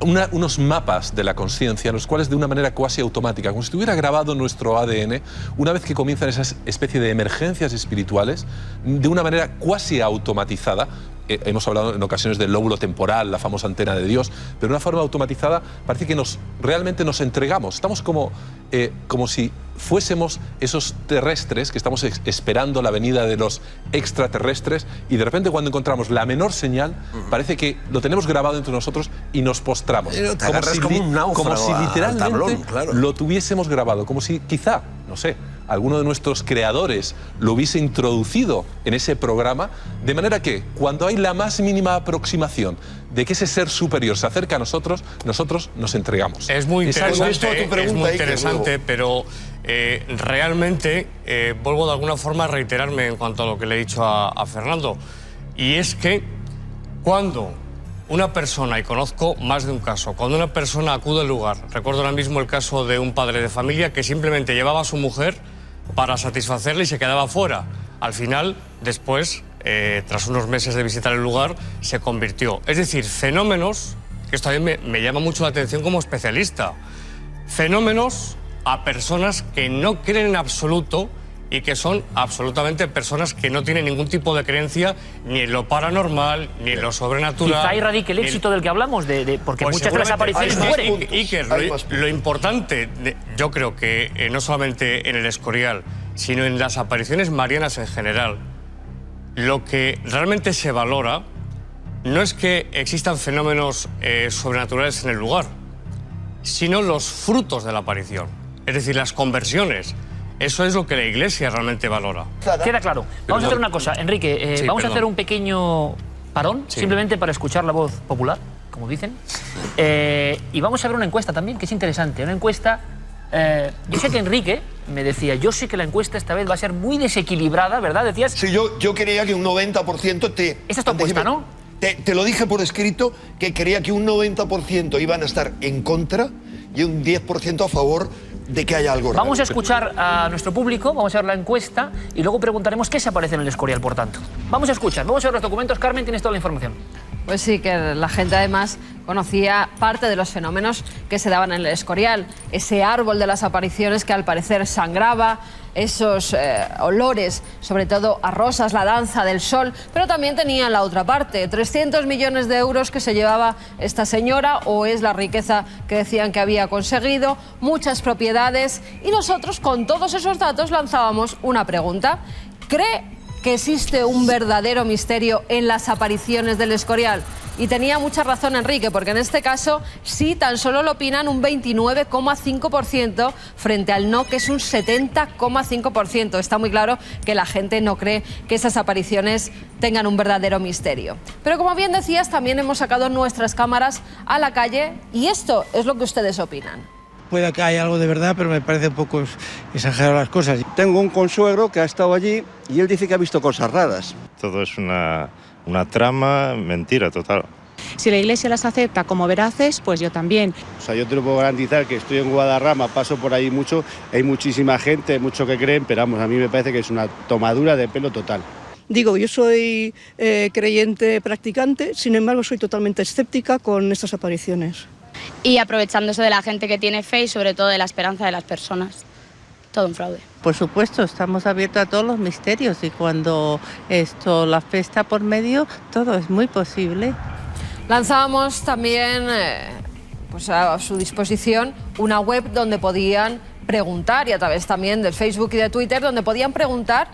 Unos mapas de la conciencia, en los cuales de una manera cuasi automática, como si estuviera grabado nuestro ADN, una vez que comienzan esas especie de emergencias espirituales, de una manera cuasi automatizada. Hemos hablado en ocasiones del lóbulo temporal, la famosa antena de Dios, pero de una forma automatizada parece que realmente nos entregamos. Estamos como si fuésemos esos terrestres que estamos esperando la venida de los extraterrestres y de repente cuando encontramos la menor señal parece que lo tenemos grabado entre nosotros y nos postramos. Como si literalmente tablón, claro, lo tuviésemos grabado, como si quizá, no sé, alguno de nuestros creadores lo hubiese introducido en ese programa, de manera que cuando hay la más mínima aproximación de que ese ser superior se acerca a nosotros, nosotros nos entregamos. Es muy interesante, pero realmente vuelvo de alguna forma a reiterarme en cuanto a lo que le he dicho a Fernando, y es que cuando una persona, y conozco más de un caso, cuando una persona acude al lugar, recuerdo ahora mismo el caso de un padre de familia que simplemente llevaba a su mujer para satisfacerle y se quedaba fuera. Al final, después, tras unos meses de visitar el lugar, se convirtió. Es decir, fenómenos, que esto también me llama mucho la atención como especialista, fenómenos a personas que no creen en absoluto y que son absolutamente personas que no tienen ningún tipo de creencia ni en lo paranormal, ni en lo sobrenatural. Quizá ahí radique el éxito del que hablamos, porque pues muchas de las apariciones mueren. Iker, lo importante, yo creo que no solamente en el Escorial, sino en las apariciones marianas en general, lo que realmente se valora no es que existan fenómenos sobrenaturales en el lugar, sino los frutos de la aparición, es decir, las conversiones. Eso es lo que la Iglesia realmente valora. Queda claro. Vamos a hacer una cosa, Enrique. Vamos a hacer un pequeño parón, simplemente para escuchar la voz popular, como dicen. Y vamos a ver una encuesta también, que es interesante. Una encuesta... yo sé que Enrique me decía, yo sé que la encuesta esta vez va a ser muy desequilibrada, ¿verdad? Decías... Sí, yo creía que un 90% te... Esa es tu apuesta, ¿no? Te lo dije por escrito, que creía que un 90% iban a estar en contra y un 10% a favor de que haya algo raro. Vamos a escuchar a nuestro público, vamos a ver la encuesta y luego preguntaremos qué se aparece en el Escorial, por tanto. Vamos a escuchar, vamos a ver los documentos. Carmen, tienes toda la información. Pues sí, que la gente además conocía parte de los fenómenos que se daban en el Escorial. Ese árbol de las apariciones que al parecer sangraba, esos olores, sobre todo a rosas, la danza del sol, pero también tenía la otra parte, 300 millones de euros que se llevaba esta señora, o es la riqueza que decían que había conseguido, muchas propiedades, y nosotros con todos esos datos lanzábamos una pregunta. ¿Cree que existe un verdadero misterio en las apariciones del Escorial? Y tenía mucha razón Enrique, porque en este caso sí, tan solo lo opinan un 29,5% frente al no, que es un 70,5%. Está muy claro que la gente no cree que esas apariciones tengan un verdadero misterio. Pero como bien decías, también hemos sacado nuestras cámaras a la calle y esto es lo que ustedes opinan. Puede que haya algo de verdad, pero me parece un poco exagerado las cosas. Tengo un consuegro que ha estado allí y él dice que ha visto cosas raras. Todo es una trama, mentira total. Si la Iglesia las acepta como veraces, pues yo también. O sea, yo te lo puedo garantizar que estoy en Guadarrama, paso por ahí mucho, hay muchísima gente, mucho que creen, pero vamos, a mí me parece que es una tomadura de pelo total. Digo, yo soy creyente practicante, sin embargo soy totalmente escéptica con estas apariciones. Y aprovechándose de la gente que tiene fe y sobre todo de la esperanza de las personas. todo un fraude. Por supuesto, estamos abiertos a todos los misterios y cuando la fe está por medio, todo es muy posible. Lanzábamos también pues a su disposición una web donde podían preguntar, y a través también del Facebook y de Twitter, donde podían preguntar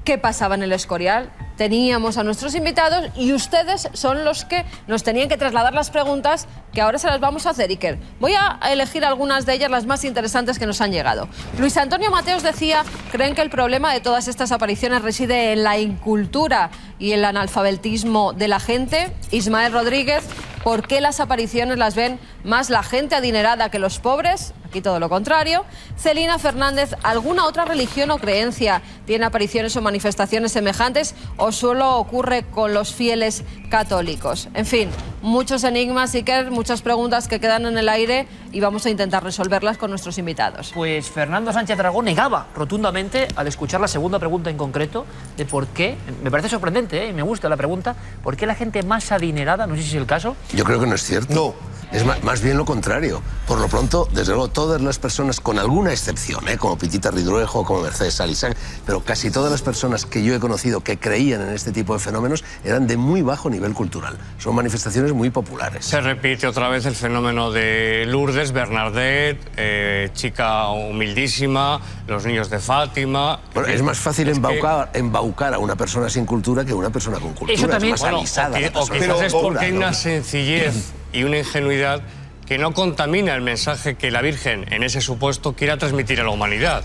qué pasaba en el Escorial. Teníamos a nuestros invitados y ustedes son los que nos tenían que trasladar las preguntas que ahora se las vamos a hacer, Iker. Voy a elegir algunas de ellas, las más interesantes que nos han llegado. Luis Antonio Mateos decía: ¿creen que el problema de todas estas apariciones reside en la incultura y el analfabetismo de la gente? Ismael Rodríguez: ¿por qué las apariciones las ven más la gente adinerada que los pobres? Aquí todo lo contrario. Celina Fernández: ¿alguna otra religión o creencia tiene apariciones o manifestaciones semejantes o solo ocurre con los fieles católicos? En fin, muchos enigmas, Iker, muchas preguntas que quedan en el aire y vamos a intentar resolverlas con nuestros invitados. Pues Fernando Sánchez Dragó negaba rotundamente al escuchar la segunda pregunta en concreto de por qué, me parece sorprendente, me gusta la pregunta, ¿por qué la gente más adinerada, no sé si es el caso? Yo creo que no es cierto. No. Es más bien lo contrario. Por lo pronto, desde luego, todas las personas, con alguna excepción, como Pitita Ridruejo, como Mercedes Salisán, pero casi todas las personas que yo he conocido que creían en este tipo de fenómenos eran de muy bajo nivel cultural. Son manifestaciones muy populares. Se repite otra vez el fenómeno de Lourdes, Bernadette, chica humildísima, los niños de Fátima. Bueno, es más fácil embaucar a una persona sin cultura que a una persona con cultura. Eso también, es más avisada. O quizás es porque hay una sencillez y una ingenuidad que no contamina el mensaje que la Virgen, en ese supuesto, quiera transmitir a la humanidad.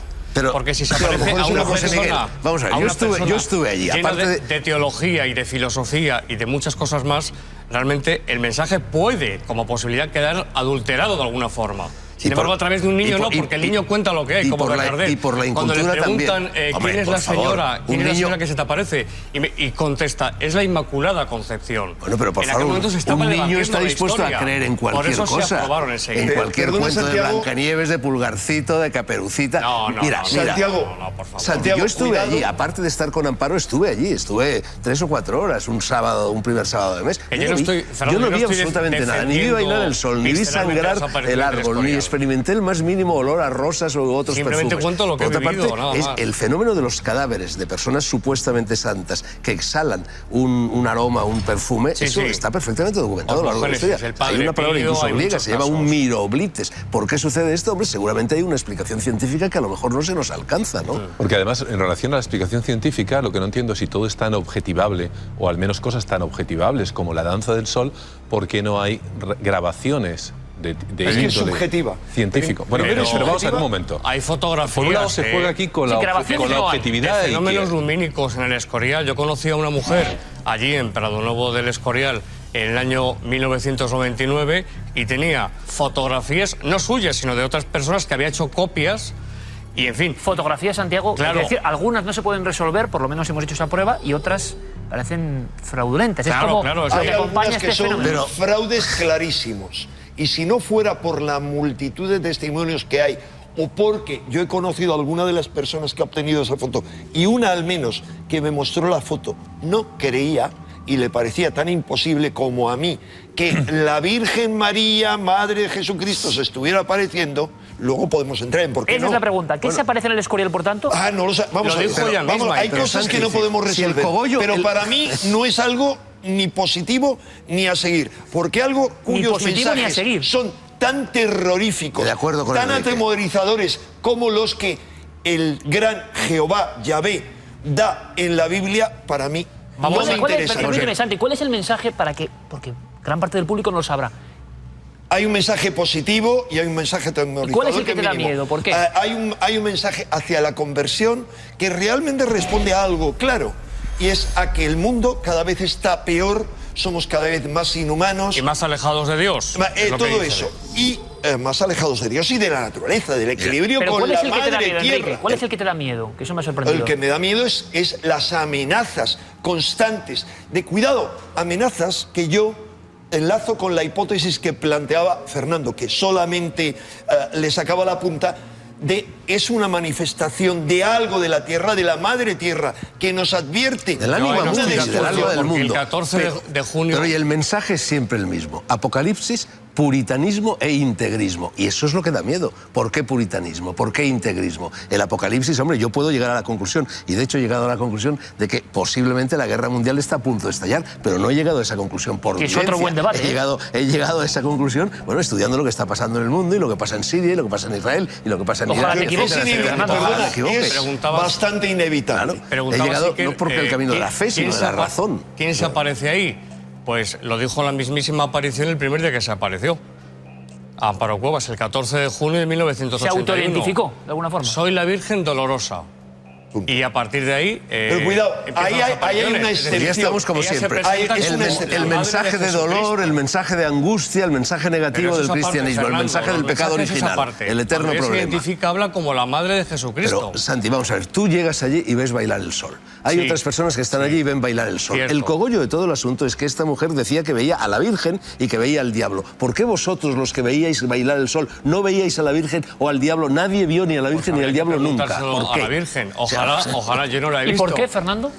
Porque si se aparece a una persona, vamos a ver, yo estuve allí, llena aparte de teología y de filosofía y de muchas cosas más, realmente el mensaje puede, como posibilidad, quedar adulterado de alguna forma. Sin embargo, a través de un niño no, porque el niño cuenta lo que es, como Bernadette. Y por la cuando le incultura preguntan también. quién es la señora, quién es la señora que se te aparece, y contesta, es la Inmaculada Concepción. Bueno, pero por favor, un niño está dispuesto a creer en cualquier cosa. En cualquier cuento de Blancanieves, de Pulgarcito, de Caperucita. Mira, Santiago, yo estuve allí, aparte de estar con Amparo, estuve allí. Estuve 3 o 4 horas, un primer sábado de mes. Yo no vi absolutamente nada. Ni vi bailar el sol, ni vi sangrar el árbol, ni experimenté el más mínimo olor a rosas u otros Simplemente perfumes. cuento lo que Por otra he vivido, parte, nada es más. el fenómeno de los cadáveres de personas supuestamente santas que exhalan un aroma, un perfume. Eso está perfectamente documentado a lo largo de la historia. Hay una palabra incluso griega, se llama un miroblites. ¿Por qué sucede esto? Hombre, seguramente hay una explicación científica que a lo mejor no se nos alcanza, ¿no? Porque además, en relación a la explicación científica, lo que no entiendo es si todo es tan objetivable, o al menos cosas tan objetivables como la danza del sol, ¿por qué no hay grabaciones de es que es subjetiva. Científico? Bueno, pero vamos a ver un momento. Hay fotografías. Por un lado se juega aquí con la objetividad. De fenómenos lumínicos en el Escorial. Yo conocí a una mujer allí en Pradonuevo del Escorial en el año 1999 y tenía fotografías, no suyas, sino de otras personas que había hecho copias. Y en fin. Fotografías, Santiago, claro. Es decir, algunas no se pueden resolver, por lo menos hemos hecho esa prueba, y otras parecen fraudulentas. Claro, es como claro, lo que acompaña algunas que este son fenómeno. fraudes clarísimos. Y si no fuera por la multitud de testimonios que hay, o porque yo he conocido a alguna de las personas que ha obtenido esa foto, y una al menos que me mostró la foto, no creía y le parecía tan imposible como a mí que la Virgen María, Madre de Jesucristo, se estuviera apareciendo, luego podemos entrar en por qué Esa no. es la pregunta. ¿Qué se aparece en el Escorial, por tanto? No lo sé. Vamos a ver. Hay cosas que no podemos resolver. Pero para mí no es algo ni positivo ni a seguir. Porque algo cuyos mensajes son tan terroríficos, tan atemorizadores como los que el gran Jehová, Yahvé, da en la Biblia, para mí no me interesa. Permíteme, Santi, ¿cuál es el mensaje para que...? Porque gran parte del público no lo sabrá. Hay un mensaje positivo y hay un mensaje atemorizador. ¿Cuál es el que te da miedo? ¿Por qué? Hay un mensaje hacia la conversión que realmente responde a algo claro. Y es a que el mundo cada vez está peor, somos cada vez más inhumanos. Y más alejados de Dios. Todo eso. Y más alejados de Dios y de la naturaleza, del equilibrio con la madre tierra. ¿Cuál es el que te da miedo? Que eso me ha sorprendido. El que me da miedo es las amenazas constantes. De cuidado, amenazas que yo enlazo con la hipótesis que planteaba Fernando, que solamente le sacaba la punta. Es una manifestación de algo de la tierra, de la madre tierra, que nos advierte del ánima mundi, del alma del mundo. El 14 de junio... Pero y el mensaje es siempre el mismo. Apocalipsis, puritanismo e integrismo. Y eso es lo que da miedo. ¿Por qué puritanismo? ¿Por qué integrismo? El apocalipsis, hombre, yo puedo llegar a la conclusión, y de hecho he llegado a la conclusión de que posiblemente la guerra mundial está a punto de estallar, pero no he llegado a esa conclusión por vivencia. Es otro buen debate. He llegado a esa conclusión, bueno, estudiando lo que está pasando en el mundo y lo que pasa en Siria y lo que pasa en Israel y lo que pasa en Irak. Es bastante inevitable. He llegado no porque el camino de la fe, sino de la razón. ¿Quién se aparece ahí? Pues lo dijo la mismísima aparición el primer día que se apareció. Amparo Cuevas, el 14 de junio de 1981. ¿Se autoidentificó de alguna forma? Soy la Virgen Dolorosa. Y a partir de ahí... pero cuidado, ahí hay una excepción. Ya estamos como siempre. El mensaje de dolor, el mensaje de angustia, el mensaje negativo del cristianismo, el mensaje del pecado original, el eterno problema. Se identifica, habla como la madre de Jesucristo. Pero, Santi, vamos a ver, tú llegas allí y ves bailar el sol. Hay otras personas que están allí y ven bailar el sol. Cierto. El cogollo de todo el asunto es que esta mujer decía que veía a la Virgen y que veía al diablo. ¿Por qué vosotros, los que veíais bailar el sol, no veíais a la Virgen o al diablo? Nadie vio ni a la Virgen ni al diablo nunca. ¿Por qué? A la Virgen, ojalá yo no la he visto. ¿Y por qué, Fernando?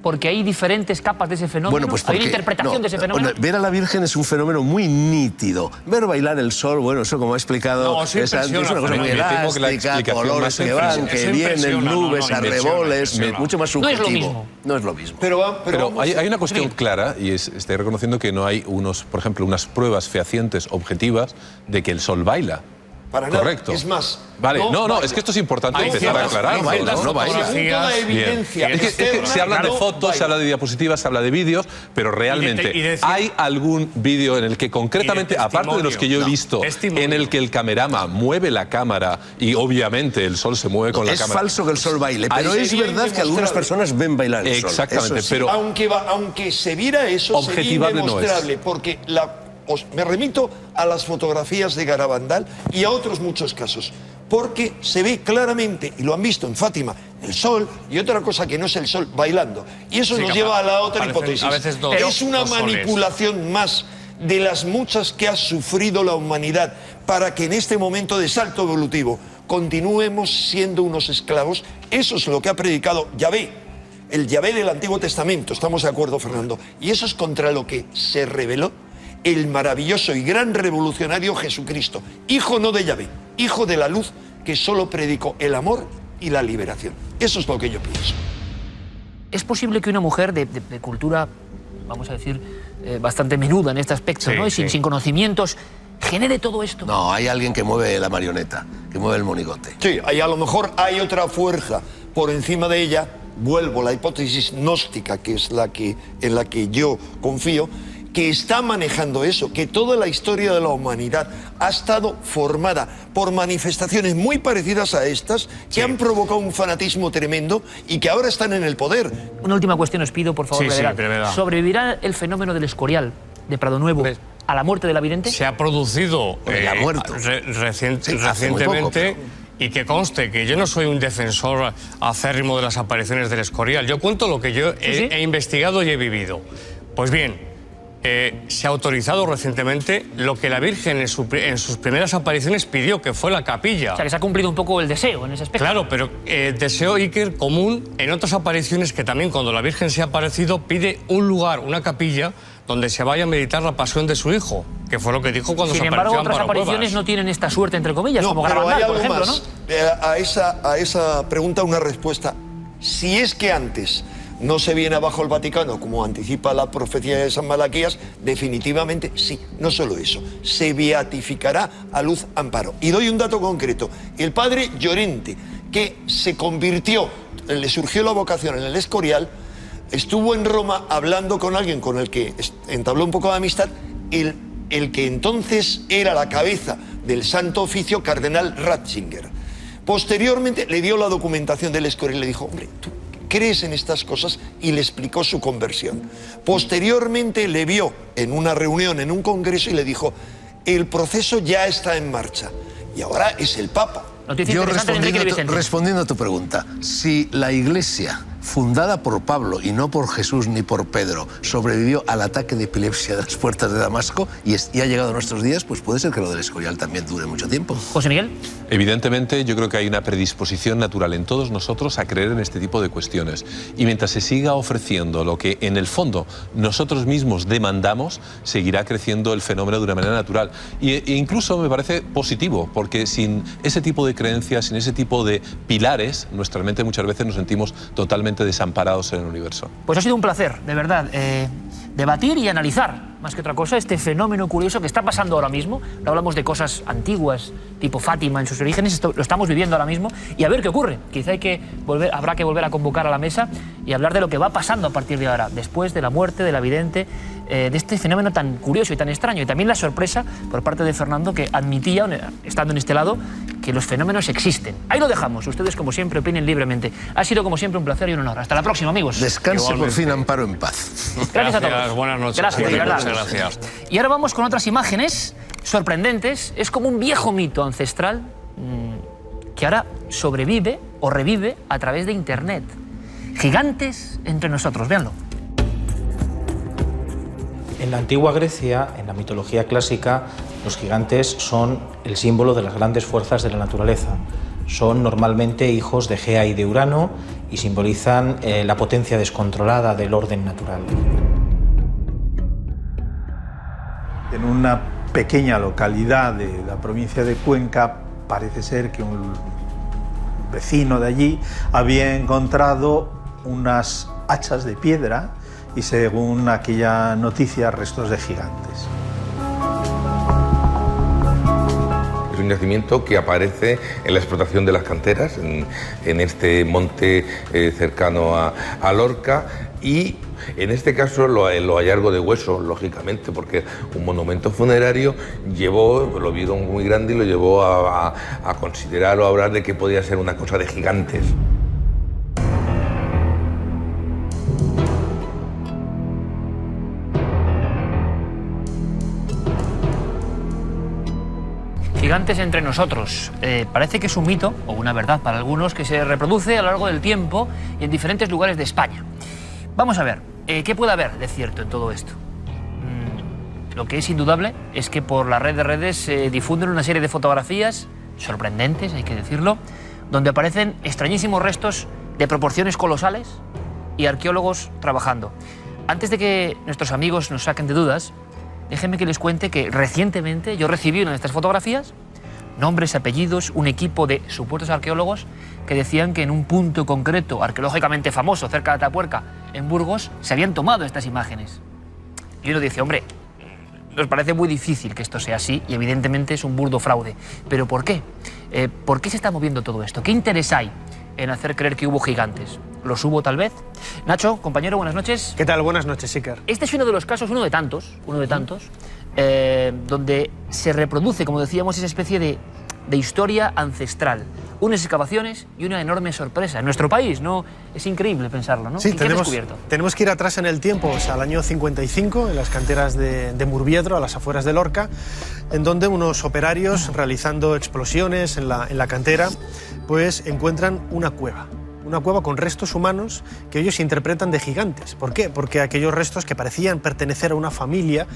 Porque hay diferentes capas de ese fenómeno. Bueno, pues hay una interpretación de ese fenómeno. Ver a la Virgen es un fenómeno muy nítido. Ver bailar el sol, bueno, eso como ha explicado, es una cosa muy elástica, colores que van, que vienen, nubes, arreboles, mucho más subjetivo. No es lo mismo. Pero hay una cuestión clara, y estoy reconociendo que no hay por ejemplo, unas pruebas fehacientes, objetivas, de que el sol baila. Para nada. Correcto. Es más. Vale, no, es que esto es importante empezar a aclarar. No baila. Toda evidencia. Es que se habla de fotos, se habla de diapositivas, se habla de vídeos, pero realmente ¿hay algún vídeo en el que concretamente, aparte de los que yo he visto, en el que el camerama mueve la cámara y obviamente el sol se mueve con la cámara? Es falso que el sol baile, pero es verdad que algunas personas ven bailar el sol. Exactamente, pero aunque se viera eso, sería indemostrable, porque me remito a las fotografías de Garabandal y a otros muchos casos, porque se ve claramente, y lo han visto en Fátima, el sol y otra cosa que no es el sol bailando. Y eso nos lleva a la otra hipótesis. Es una manipulación más de las muchas que ha sufrido la humanidad para que en este momento de salto evolutivo continuemos siendo unos esclavos. Eso es lo que ha predicado Yahvé, el Yahvé del Antiguo Testamento. ¿Estamos de acuerdo, Fernando? Y eso es contra lo que se rebeló el maravilloso y gran revolucionario Jesucristo, hijo no de Yahvé, hijo de la luz, que solo predicó el amor y la liberación. Eso es lo que yo pienso. ¿Es posible que una mujer de cultura, vamos a decir, bastante menuda en este aspecto, ¿no? Sin conocimientos, genere todo esto? No, hay alguien que mueve la marioneta, que mueve el monigote. Sí, a lo mejor hay otra fuerza por encima de ella. Vuelvo a la hipótesis gnóstica, que es en la que yo confío, que está manejando eso, que toda la historia de la humanidad ha estado formada por manifestaciones muy parecidas a estas, que han provocado un fanatismo tremendo y que ahora están en el poder. Una última cuestión os pido, por favor, brevedad. ¿Sobrevivirá el fenómeno del Escorial de Prado Nuevo a la muerte de la vidente? Se ha producido recientemente, y que conste que yo no soy un defensor acérrimo de las apariciones del Escorial. Yo cuento lo que yo he investigado y he vivido. Pues bien, se ha autorizado recientemente lo que la Virgen en sus primeras apariciones pidió, que fue la capilla. O sea, que se ha cumplido un poco el deseo en ese aspecto. Claro, pero deseo, Iker, común en otras apariciones, que también cuando la Virgen se ha aparecido pide un lugar, una capilla, donde se vaya a meditar la pasión de su hijo, que fue lo que dijo cuando se apareció Amparo Cuevas. Sin embargo, otras apariciones no tienen esta suerte, entre comillas, como pero Garabandal, hay algo por ejemplo, más. ¿No? A esa pregunta una respuesta. Si es que antes no se viene abajo el Vaticano, como anticipa la profecía de San Malaquías, definitivamente sí. No solo eso, se beatificará a Luz Amparo. Y doy un dato concreto. El padre Llorente, que se convirtió, le surgió la vocación en el Escorial, estuvo en Roma hablando con alguien con el que entabló un poco de amistad, el que entonces era la cabeza del Santo Oficio, cardenal Ratzinger. Posteriormente le dio la documentación del Escorial y le dijo, hombre, tú crees en estas cosas, y le explicó su conversión. Posteriormente le vio en una reunión, en un congreso, y le dijo, el proceso ya está en marcha y ahora es el Papa. Yo respondiendo a tu pregunta, si la Iglesia fundada por Pablo y no por Jesús ni por Pedro, sobrevivió al ataque de epilepsia de las puertas de Damasco y ha llegado a nuestros días, pues puede ser que lo del Escorial también dure mucho tiempo. José Miguel. Evidentemente, yo creo que hay una predisposición natural en todos nosotros a creer en este tipo de cuestiones. Y mientras se siga ofreciendo lo que en el fondo nosotros mismos demandamos, seguirá creciendo el fenómeno de una manera natural. E incluso me parece positivo, porque sin ese tipo de creencias, sin ese tipo de pilares, nuestra mente muchas veces nos sentimos totalmente desamparados en el universo. Pues ha sido un placer, de verdad, debatir y analizar, más que otra cosa, este fenómeno curioso que está pasando ahora mismo. No hablamos de cosas antiguas, tipo Fátima en sus orígenes, esto lo estamos viviendo ahora mismo, y a ver qué ocurre. Quizá habrá que volver a convocar a la mesa y hablar de lo que va pasando a partir de ahora, después de la muerte de la vidente, de este fenómeno tan curioso y tan extraño. Y también la sorpresa por parte de Fernando, que admitía, estando en este lado, que los fenómenos existen. Ahí lo dejamos. Ustedes, como siempre, opinen libremente. Ha sido, como siempre, un placer y un honor. Hasta la próxima, amigos. Descanse por fin, Amparo, en paz. Gracias a todos. Buenas noches. Gracias, de verdad. Muchas gracias. Y ahora vamos con otras imágenes sorprendentes. Es como un viejo mito ancestral que ahora sobrevive o revive a través de Internet. Gigantes entre nosotros. Véanlo. En la antigua Grecia, en la mitología clásica, los gigantes son el símbolo de las grandes fuerzas de la naturaleza. Son normalmente hijos de Gea y de Urano y simbolizan la potencia descontrolada del orden natural. En una pequeña localidad de la provincia de Cuenca, parece ser que un vecino de allí había encontrado unas hachas de piedra y, según aquella noticia, restos de gigantes. Es un yacimiento que aparece en la explotación de las canteras, en este monte cercano a Lorca, y en este caso lo hallazgo de huesos, lógicamente, porque un monumento funerario lo vieron muy grande y lo llevó a considerar o a hablar de que podía ser una cosa de gigantes. Gigantes entre nosotros. Parece que es un mito, o una verdad para algunos, que se reproduce a lo largo del tiempo y en diferentes lugares de España. Vamos a ver, ¿qué puede haber de cierto en todo esto? Lo que es indudable es que por la red de redes se difunden una serie de fotografías sorprendentes, hay que decirlo, donde aparecen extrañísimos restos de proporciones colosales y arqueólogos trabajando. Antes de que nuestros amigos nos saquen de dudas, déjenme que les cuente que recientemente yo recibí una de estas fotografías, nombres, apellidos, un equipo de supuestos arqueólogos que decían que en un punto concreto, arqueológicamente famoso, cerca de Atapuerca, en Burgos, se habían tomado estas imágenes. Y uno dice, hombre, nos parece muy difícil que esto sea así y evidentemente es un burdo fraude. ¿Pero por qué? ¿Por qué se está moviendo todo esto? ¿Qué interés hay en hacer creer que hubo gigantes? ¿Los hubo tal vez? Nacho, compañero, buenas noches. ¿Qué tal? Buenas noches, Iker. Este es uno de los casos, uno de tantos, donde se reproduce, como decíamos, esa especie de historia ancestral. Unas excavaciones y una enorme sorpresa. En nuestro país, ¿no? Es increíble pensarlo, ¿no? Sí, ¿Qué has descubierto? tenemos que ir atrás en el tiempo, o sea, al año 55, en las canteras de Murviedro, a las afueras de Lorca, en donde unos operarios, realizando explosiones en la cantera, pues encuentran una cueva con restos humanos que ellos interpretan de gigantes. ¿Por qué? Porque aquellos restos que parecían pertenecer a una familia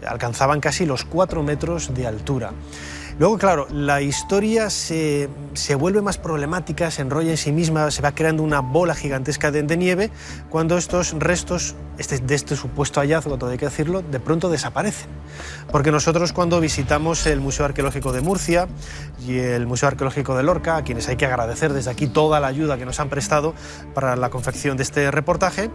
alcanzaban casi los 4 metros de altura. Luego, claro, la historia se vuelve más problemática, se enrolla en sí misma, se va creando una bola gigantesca de nieve cuando estos restos de este supuesto hallazgo, todo hay que decirlo, de pronto desaparecen. Porque nosotros, cuando visitamos el Museo Arqueológico de Murcia y el Museo Arqueológico de Lorca, a quienes hay que agradecer desde aquí toda la ayuda que nos han prestado para la confección de este reportaje,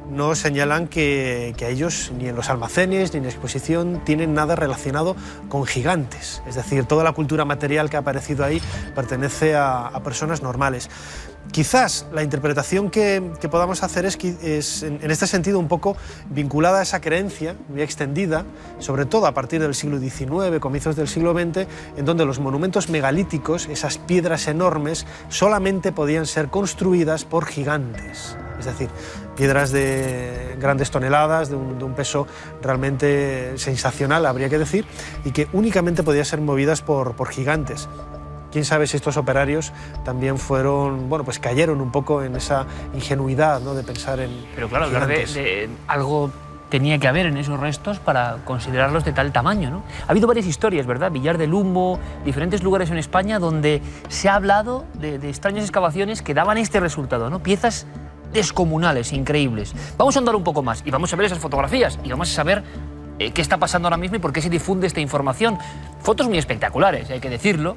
nos señalan que a ellos ni en los almacenes ni en la exposición tienen nada relacionado con gigantes. Es decir, toda la cultura material que ha aparecido ahí pertenece a personas normales. Quizás la interpretación que podamos hacer es en este sentido un poco vinculada a esa creencia muy extendida, sobre todo a partir del siglo XIX, comienzos del siglo XX, en donde los monumentos megalíticos, esas piedras enormes, solamente podían ser construidas por gigantes. Es decir, piedras de grandes toneladas, de un peso realmente sensacional, habría que decir, y que únicamente podían ser movidas por gigantes. quién sabe si estos operarios también fueron, bueno, pues cayeron un poco en esa ingenuidad, ¿no?, de pensar en Pero claro, gigantes. de algo tenía que haber en esos restos para considerarlos de tal tamaño, ¿no? Ha habido varias historias, ¿verdad? Villar del Humo, diferentes lugares en España donde se ha hablado de extrañas excavaciones que daban este resultado, ¿no? Piezas descomunales, increíbles. Vamos a andar un poco más y vamos a ver esas fotografías y vamos a saber qué está pasando ahora mismo y por qué se difunde esta información. Fotos muy espectaculares, hay que decirlo.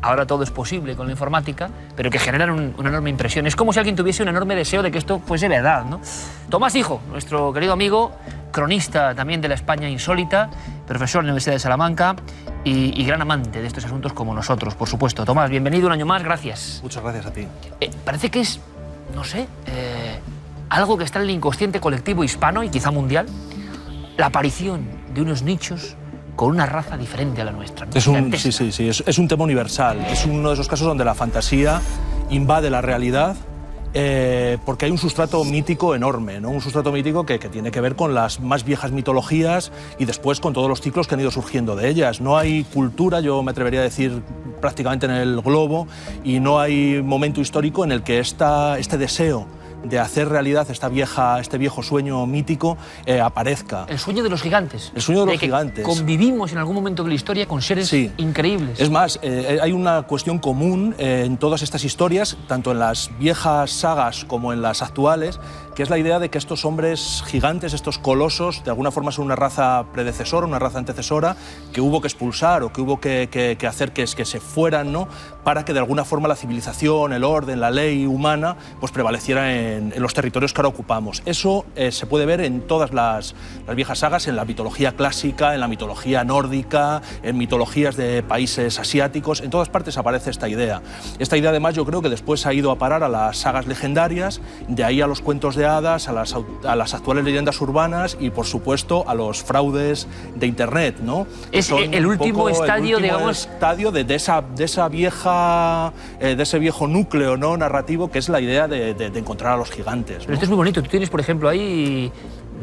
Ahora todo es posible con la informática, pero que generan una enorme impresión. Es como si alguien tuviese un enorme deseo de que esto fuese verdad, ¿no? Tomás Hijo, nuestro querido amigo, cronista también de la España insólita, profesor en la Universidad de Salamanca y gran amante de estos asuntos como nosotros, por supuesto. Tomás, bienvenido un año más, gracias. Muchas gracias a ti. Parece que es, no sé, algo que está en el inconsciente colectivo hispano y quizá mundial, la aparición de unos nichos con una raza diferente a la nuestra, ¿no? Es un tema universal. Es uno de esos casos donde la fantasía invade la realidad porque hay un sustrato mítico enorme, ¿no? Un sustrato mítico que tiene que ver con las más viejas mitologías y después con todos los ciclos que han ido surgiendo de ellas. No hay cultura, yo me atrevería a decir, prácticamente en el globo, y no hay momento histórico en el que este deseo de hacer realidad este viejo sueño mítico aparezca. El sueño de los gigantes. El sueño de los gigantes. Convivimos en algún momento de la historia con seres increíbles. Es más, hay una cuestión común en todas estas historias, tanto en las viejas sagas como en las actuales, que es la idea de que estos hombres gigantes, estos colosos, de alguna forma son una raza predecesora, una raza antecesora, que hubo que expulsar o que hubo que hacer que se fueran, ¿no?, para que de alguna forma la civilización, el orden, la ley humana, pues prevaleciera en los territorios que ahora ocupamos. Eso se puede ver en todas las viejas sagas, en la mitología clásica, en la mitología nórdica, en mitologías de países asiáticos, en todas partes aparece esta idea. Esta idea además yo creo que después ha ido a parar a las sagas legendarias, de ahí a los cuentos de hadas, a las actuales leyendas urbanas y por supuesto a los fraudes de internet, ¿no? Es el último estadio, digamos, de ese viejo núcleo, ¿no?, narrativo, que es la idea de encontrar a los gigantes, ¿no? Pero esto es muy bonito. Tú tienes, por ejemplo, ahí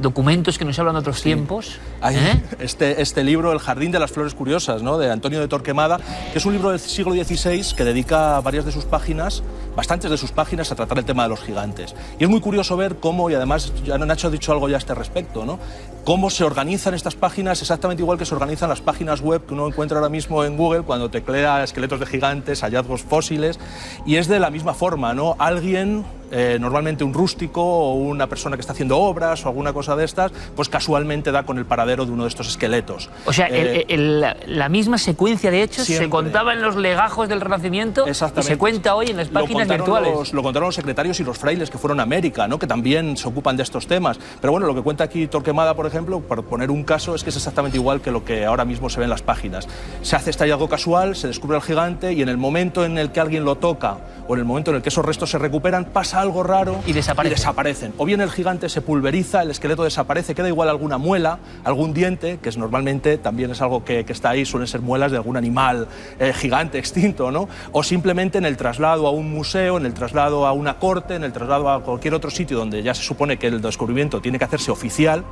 documentos que nos hablan de otros tiempos. Hay este libro, El jardín de las flores curiosas, ¿no?, de Antonio de Torquemada, que es un libro del siglo XVI que dedica bastantes de sus páginas a tratar el tema de los gigantes. Y es muy curioso ver cómo, y además Nacho ha dicho algo ya a este respecto, ¿no?, cómo se organizan estas páginas exactamente igual que se organizan las páginas web que uno encuentra ahora mismo en Google cuando teclea esqueletos de gigantes, hallazgos fósiles, y es de la misma forma, ¿no? Alguien, normalmente un rústico o una persona que está haciendo obras o alguna cosa de estas, pues casualmente da con el paradero de uno de estos esqueletos. O sea, la misma secuencia de hechos se contaba en los legajos del Renacimiento y se cuenta hoy en las páginas virtuales. Lo contaron los secretarios y los frailes que fueron a América, ¿no?, que también se ocupan de estos temas. Pero bueno, lo que cuenta aquí Torquemada, por ejemplo, por poner un caso, es que es exactamente igual que lo que ahora mismo se ve en las páginas. Se hace este hallazgo casual, se descubre el gigante y en el momento en el que alguien lo toca o en el momento en el que esos restos se recuperan, pasa algo raro y desaparecen. O bien el gigante se pulveriza, el esqueleto desaparece, queda igual alguna muela, algún diente, que es normalmente también es algo que está ahí, suelen ser muelas de algún animal gigante extinto, ¿no? O simplemente en el traslado a un museo, en el traslado a una corte, en el traslado a cualquier otro sitio donde ya se supone que el descubrimiento tiene que hacerse oficial,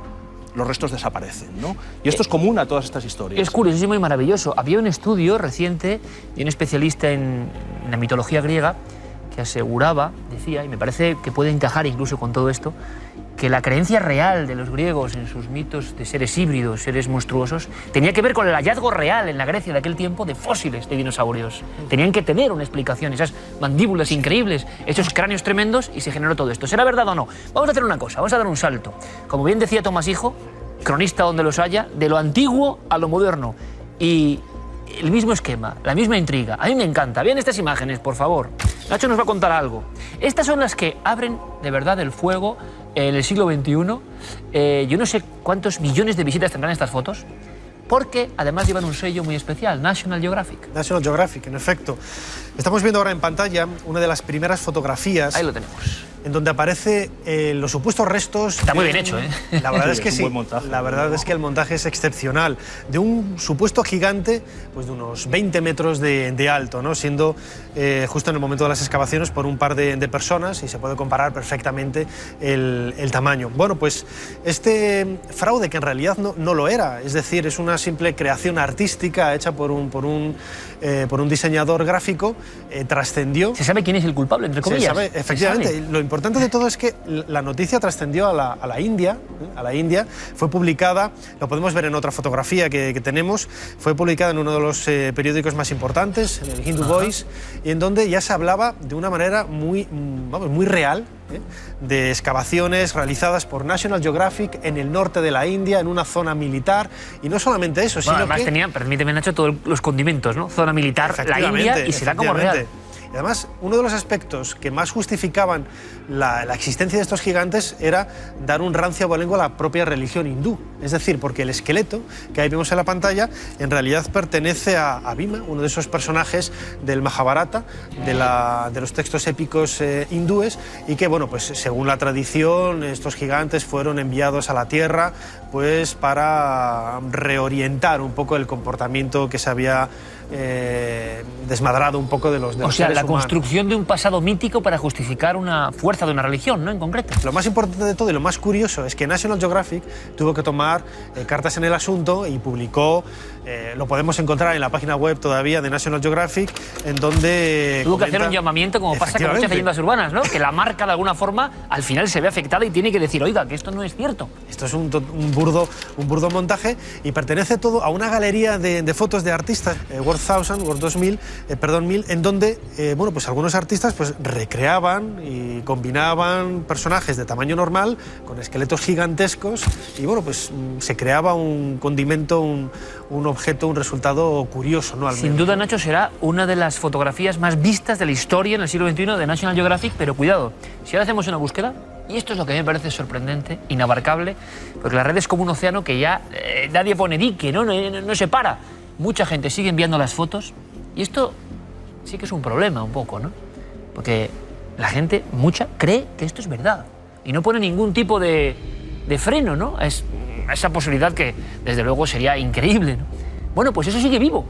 los restos desaparecen, ¿no? Y esto es común a todas estas historias. Es curiosísimo y maravilloso. Había un estudio reciente de un especialista en la mitología griega que aseguraba, decía, y me parece que puede encajar incluso con todo esto, que la creencia real de los griegos en sus mitos de seres híbridos, seres monstruosos, tenía que ver con el hallazgo real en la Grecia de aquel tiempo de fósiles de dinosaurios. Tenían que tener una explicación, esas mandíbulas increíbles, esos cráneos tremendos, y se generó todo esto. ¿Será verdad o no? Vamos a hacer una cosa, vamos a dar un salto. Como bien decía Tomás Hijo, cronista donde los haya, de lo antiguo a lo moderno. Y el mismo esquema, la misma intriga. A mí me encanta. Vean estas imágenes, por favor. Nacho nos va a contar algo. Estas son las que abren de verdad el fuego en el siglo XXI. Yo no sé cuántos millones de visitas tendrán estas fotos, porque además llevan un sello muy especial, National Geographic. National Geographic, en efecto. Estamos viendo ahora en pantalla una de las primeras fotografías. Ahí lo tenemos. En donde aparece los supuestos restos... Está muy bien hecho, ¿eh? La verdad es que sí. La verdad es que el montaje es excepcional. De un supuesto gigante, pues de unos 20 metros de alto, ¿no? Siendo justo en el momento de las excavaciones por un par de personas, y se puede comparar perfectamente el tamaño. Bueno, pues este fraude, que en realidad no lo era, es decir, es una simple creación artística hecha por un por un diseñador gráfico, trascendió. ¿Se sabe quién es el culpable, entre comillas? Se sabe, efectivamente. ¿Se sabe? Lo importante de todo es que la noticia trascendió a la India. Fue publicada, lo podemos ver en otra fotografía que tenemos, fue publicada en uno de los periódicos más importantes, en el Hindu Voice, y en donde ya se hablaba de una manera muy real, de excavaciones realizadas por National Geographic en el norte de la India, en una zona militar, y no solamente eso, bueno, sino además que... tenían, permíteme Nacho, todos los condimentos, ¿no? Zona militar, la India, y será como real. Y además, uno de los aspectos que más justificaban la existencia de estos gigantes era dar un rancio abolengo a la propia religión hindú. Es decir, porque el esqueleto que ahí vemos en la pantalla en realidad pertenece a Bhima, uno de esos personajes del Mahabharata, de los textos épicos hindúes, y que, bueno, pues según la tradición, estos gigantes fueron enviados a la tierra pues para reorientar un poco el comportamiento que se había desmadrado un poco de los O sea, la humanos. construcción de un pasado mítico para justificar una fuerza de una religión, ¿no? En concreto. Lo más importante de todo y lo más curioso es que National Geographic tuvo que tomar cartas en el asunto y publicó, lo podemos encontrar en la página web todavía de National Geographic, en donde tuvo que hacer un llamamiento, como pasa con muchas leyendas urbanas, ¿no? Que la marca de alguna forma al final se ve afectada y tiene que decir, oiga, que esto no es cierto. Esto es un burdo montaje, y pertenece todo a una galería de fotos de artistas, World 2000, en donde bueno, pues algunos artistas pues recreaban y combinaban personajes de tamaño normal con esqueletos gigantescos, y bueno, pues se creaba un condimento, un objeto, un resultado curioso, ¿no? Sin duda, Nacho, será una de las fotografías más vistas de la historia en el siglo XXI de National Geographic, pero cuidado, si ahora hacemos una búsqueda, y esto es lo que a mí me parece sorprendente, inabarcable, porque la red es como un océano que ya nadie pone dique, no se para. Mucha gente sigue enviando las fotos, y esto sí que es un problema un poco, ¿no? Porque la gente, mucha, cree que esto es verdad y no pone ningún tipo de freno, ¿no? A esa posibilidad que, desde luego, sería increíble, ¿no? Bueno, pues eso sigue vivo.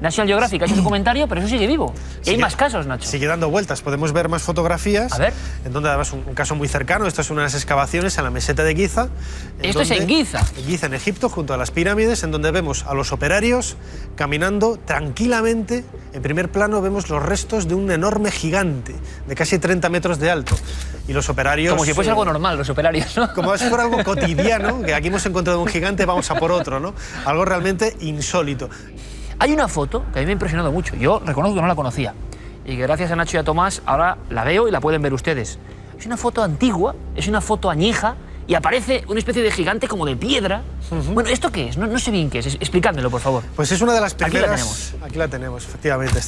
National Geographic ha hecho su comentario, pero eso sigue vivo. Y hay más casos, Nacho. Sigue dando vueltas. Podemos ver más fotografías. A ver. En donde, además, un caso muy cercano. Esto es unas excavaciones en la meseta de Giza. ¿Esto es en Giza? En Giza, en Egipto, junto a las pirámides, en donde vemos a los operarios caminando tranquilamente. En primer plano vemos los restos de un enorme gigante de casi 30 metros de alto. Y los operarios... Como si fuese algo normal, los operarios, ¿no? Como si fuera algo cotidiano, que aquí hemos encontrado un gigante, vamos a por otro, ¿no? Algo realmente insólito. Hay una foto que a mí me ha impresionado mucho. Yo reconozco que no la conocía. Y que gracias a Nacho y a Tomás ahora la veo y la pueden ver ustedes. Es una foto antigua, es una foto añeja, y aparece una especie de gigante como de piedra. Bueno, ¿esto qué es? No sé bien qué es. Explicádmelo, por favor. Pues es una de las primeras... Aquí la tenemos. Aquí la tenemos, efectivamente.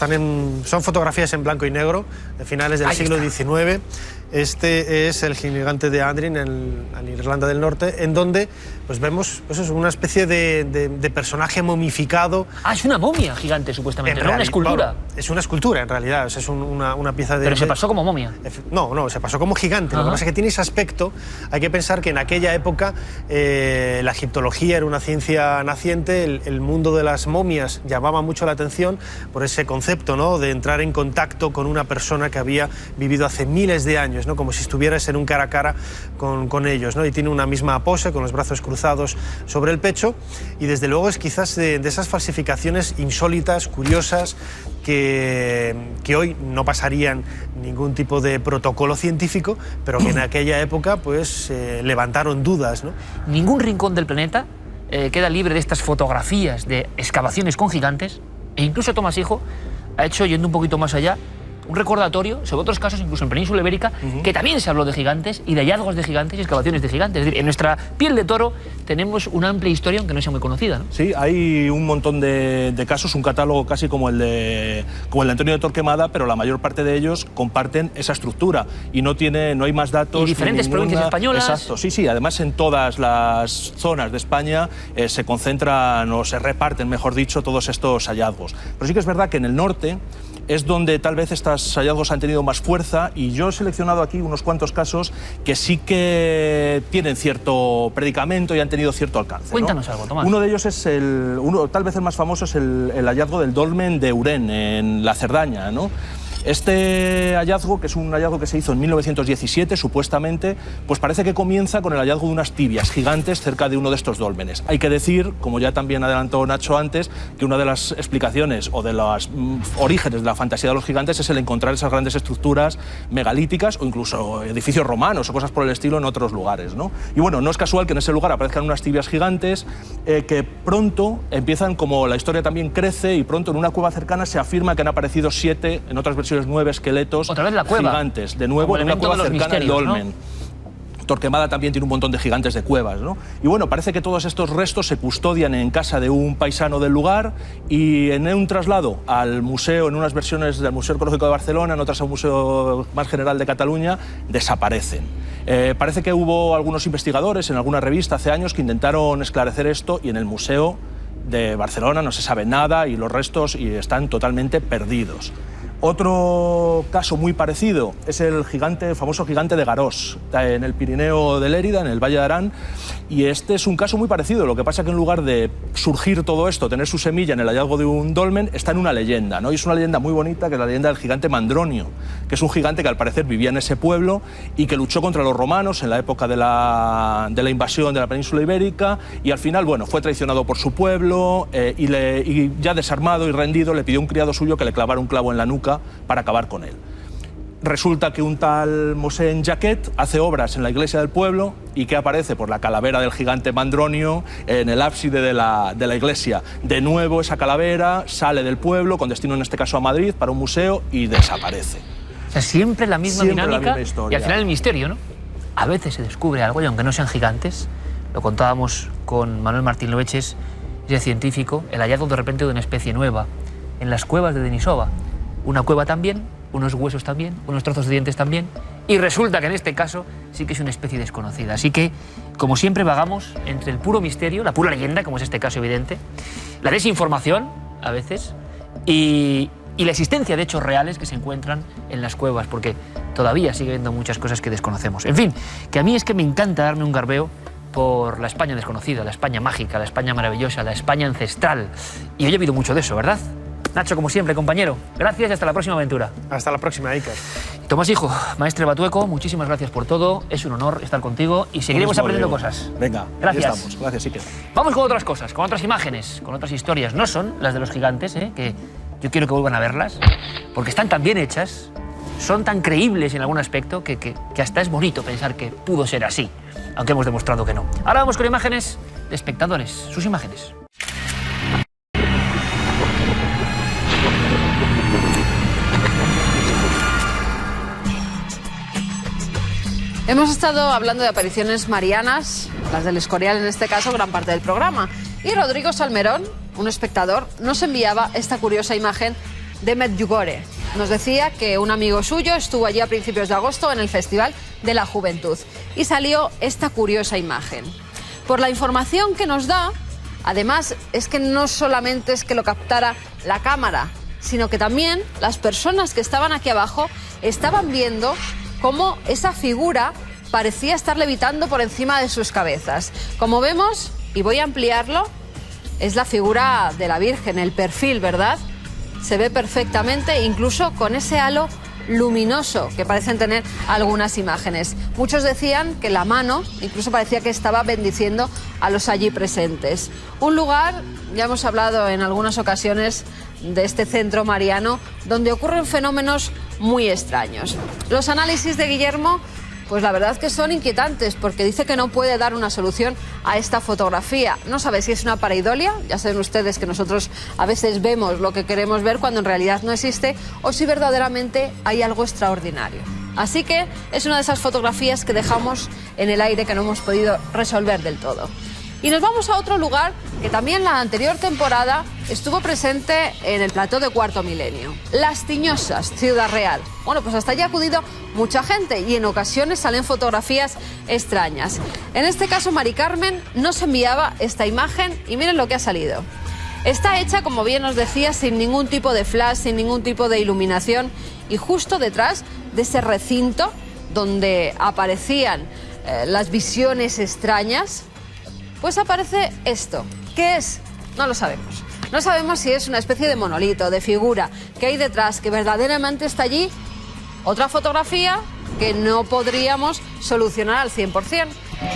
Son fotografías en blanco y negro de finales del siglo XIX. Este es el gigante de Andrin en Irlanda del Norte, en donde pues vemos pues una especie de personaje momificado. Ah, es una momia gigante, supuestamente, no una escultura. Es una escultura, en realidad. Es una pieza de... Pero se pasó como momia. No, se pasó como gigante. Lo que pasa es que tiene ese aspecto. Hay que pensar que en aquella época la egiptología era una ciencia naciente. El mundo de las momias llamaba mucho la atención por ese concepto, ¿no? De entrar en contacto con una persona que había vivido hace miles de años, ¿no? Como si estuvieras en un cara a cara con ellos, ¿no? Y tiene una misma pose, con los brazos cruzados sobre el pecho, y desde luego es quizás de esas falsificaciones insólitas, curiosas, que hoy no pasarían ningún tipo de protocolo científico, pero que en aquella época pues levantaron dudas, ¿no? Ningún rincón del planeta queda libre de estas fotografías de excavaciones con gigantes, e incluso Tomás Hijo ha hecho, yendo un poquito más allá, un recordatorio sobre otros casos, incluso en Península Ibérica, que también se habló de gigantes y de hallazgos de gigantes y excavaciones de gigantes. Es decir, en nuestra piel de toro tenemos una amplia historia, aunque no sea muy conocida, ¿no? Sí, hay un montón de casos, un catálogo casi como el de Antonio de Torquemada, pero la mayor parte de ellos comparten esa estructura y no hay más datos. Y diferentes provincias españolas. Exacto, sí. Además, en todas las zonas de España se concentran o se reparten, mejor dicho, todos estos hallazgos. Pero sí que es verdad que en el norte es donde tal vez estos hallazgos han tenido más fuerza, y yo he seleccionado aquí unos cuantos casos que sí que tienen cierto predicamento y han tenido cierto alcance, ¿no? Cuéntanos algo, Tomás. Uno de ellos es tal vez el más famoso, es el hallazgo del dolmen de Urén, en la Cerdaña, ¿no? Este hallazgo, que es un hallazgo que se hizo en 1917, supuestamente, pues parece que comienza con el hallazgo de unas tibias gigantes cerca de uno de estos dólmenes. Hay que decir, como ya también adelantó Nacho antes, que una de las explicaciones o de los orígenes de la fantasía de los gigantes es el encontrar esas grandes estructuras megalíticas o incluso edificios romanos o cosas por el estilo en otros lugares, ¿no? Y bueno, no es casual que en ese lugar aparezcan unas tibias gigantes que pronto empiezan, como la historia también crece, y pronto en una cueva cercana se afirma que han aparecido 7, en otras versiones 9 esqueletos gigantes, de nuevo en una cueva cercana al dolmen. ¿No? Torquemada también tiene un montón de gigantes de cuevas, ¿no? Y bueno, parece que todos estos restos se custodian en casa de un paisano del lugar y en un traslado al museo, en unas versiones del Museo Arqueológico de Barcelona, en otras al Museo más General de Cataluña, desaparecen. Parece que hubo algunos investigadores en alguna revista hace años que intentaron esclarecer esto y en el Museo de Barcelona no se sabe nada y los restos están totalmente perdidos. Otro caso muy parecido es el famoso gigante de Garós, en el Pirineo de Lérida, en el Valle de Arán, y este es un caso muy parecido. Lo que pasa es que en lugar de surgir todo esto, tener su semilla en el hallazgo de un dolmen, está en una leyenda, ¿no? Y es una leyenda muy bonita, que es la leyenda del gigante Mandronio, que es un gigante que al parecer vivía en ese pueblo y que luchó contra los romanos en la época de la invasión de la península ibérica, y al final, bueno, fue traicionado por su pueblo y ya desarmado y rendido le pidió a un criado suyo que le clavara un clavo en la nuca para acabar con él. Resulta que un tal Mosén Jaquet hace obras en la iglesia del pueblo y que aparece por la calavera del gigante Mandronio en el ábside de la iglesia. De nuevo esa calavera sale del pueblo, con destino en este caso a Madrid, para un museo y desaparece. O sea, siempre la misma dinámica la misma historia. Y al final el misterio, ¿no? A veces se descubre algo y aunque no sean gigantes, lo contábamos con Manuel Martín Loeches, es científico, el hallazgo de repente de una especie nueva en las cuevas de Denisova. Una cueva también, unos huesos también, unos trozos de dientes también, y resulta que en este caso sí que es una especie desconocida. Así que, como siempre, vagamos entre el puro misterio, la pura leyenda, como es este caso evidente, la desinformación, a veces, y la existencia de hechos reales que se encuentran en las cuevas, porque todavía sigue habiendo muchas cosas que desconocemos. En fin, que a mí es que me encanta darme un garbeo por la España desconocida, la España mágica, la España maravillosa, la España ancestral. Y hoy ha habido mucho de eso, ¿verdad? Nacho, como siempre, compañero, gracias y hasta la próxima aventura. Hasta la próxima, Iker. Tomás Hijo, maestre Batueco, muchísimas gracias por todo. Es un honor estar contigo y seguiremos aprendiendo cosas. Venga, gracias. Ahí estamos. Gracias, Iker. Vamos con otras cosas, con otras imágenes, con otras historias. No son las de los gigantes, que yo quiero que vuelvan a verlas, porque están tan bien hechas, son tan creíbles en algún aspecto, que hasta es bonito pensar que pudo ser así, aunque hemos demostrado que no. Ahora vamos con imágenes de espectadores, sus imágenes. Hemos estado hablando de apariciones marianas, las del Escorial en este caso, gran parte del programa. Y Rodrigo Salmerón, un espectador, nos enviaba esta curiosa imagen de Medjugorje. Nos decía que un amigo suyo estuvo allí a principios de agosto en el Festival de la Juventud y salió esta curiosa imagen. Por la información que nos da, además, es que no solamente es que lo captara la cámara, sino que también las personas que estaban aquí abajo estaban viendo cómo esa figura parecía estar levitando por encima de sus cabezas. Como vemos, y voy a ampliarlo, es la figura de la Virgen, el perfil, ¿verdad? Se ve perfectamente, incluso con ese halo luminoso que parecen tener algunas imágenes. Muchos decían que la mano incluso parecía que estaba bendiciendo a los allí presentes. Un lugar, ya hemos hablado en algunas ocasiones de este centro mariano, donde ocurren fenómenos muy extraños. Los análisis de Guillermo, pues la verdad que son inquietantes, porque dice que no puede dar una solución a esta fotografía. No sabe si es una pareidolia, ya saben ustedes que nosotros a veces vemos lo que queremos ver cuando en realidad no existe, o si verdaderamente hay algo extraordinario. Así que es una de esas fotografías que dejamos en el aire, que no hemos podido resolver del todo. Y nos vamos a otro lugar que también la anterior temporada estuvo presente en el plató de Cuarto Milenio. Las Tiñosas, Ciudad Real. Bueno, pues hasta allí ha acudido mucha gente y en ocasiones salen fotografías extrañas. En este caso, Mari Carmen nos enviaba esta imagen y miren lo que ha salido. Está hecha, como bien os decía, sin ningún tipo de flash, sin ningún tipo de iluminación, y justo detrás de ese recinto donde aparecían las visiones extrañas, pues aparece esto. ¿Qué es? No lo sabemos. No sabemos si es una especie de monolito, de figura, que hay detrás, que verdaderamente está allí. Otra fotografía que no podríamos solucionar al 100%.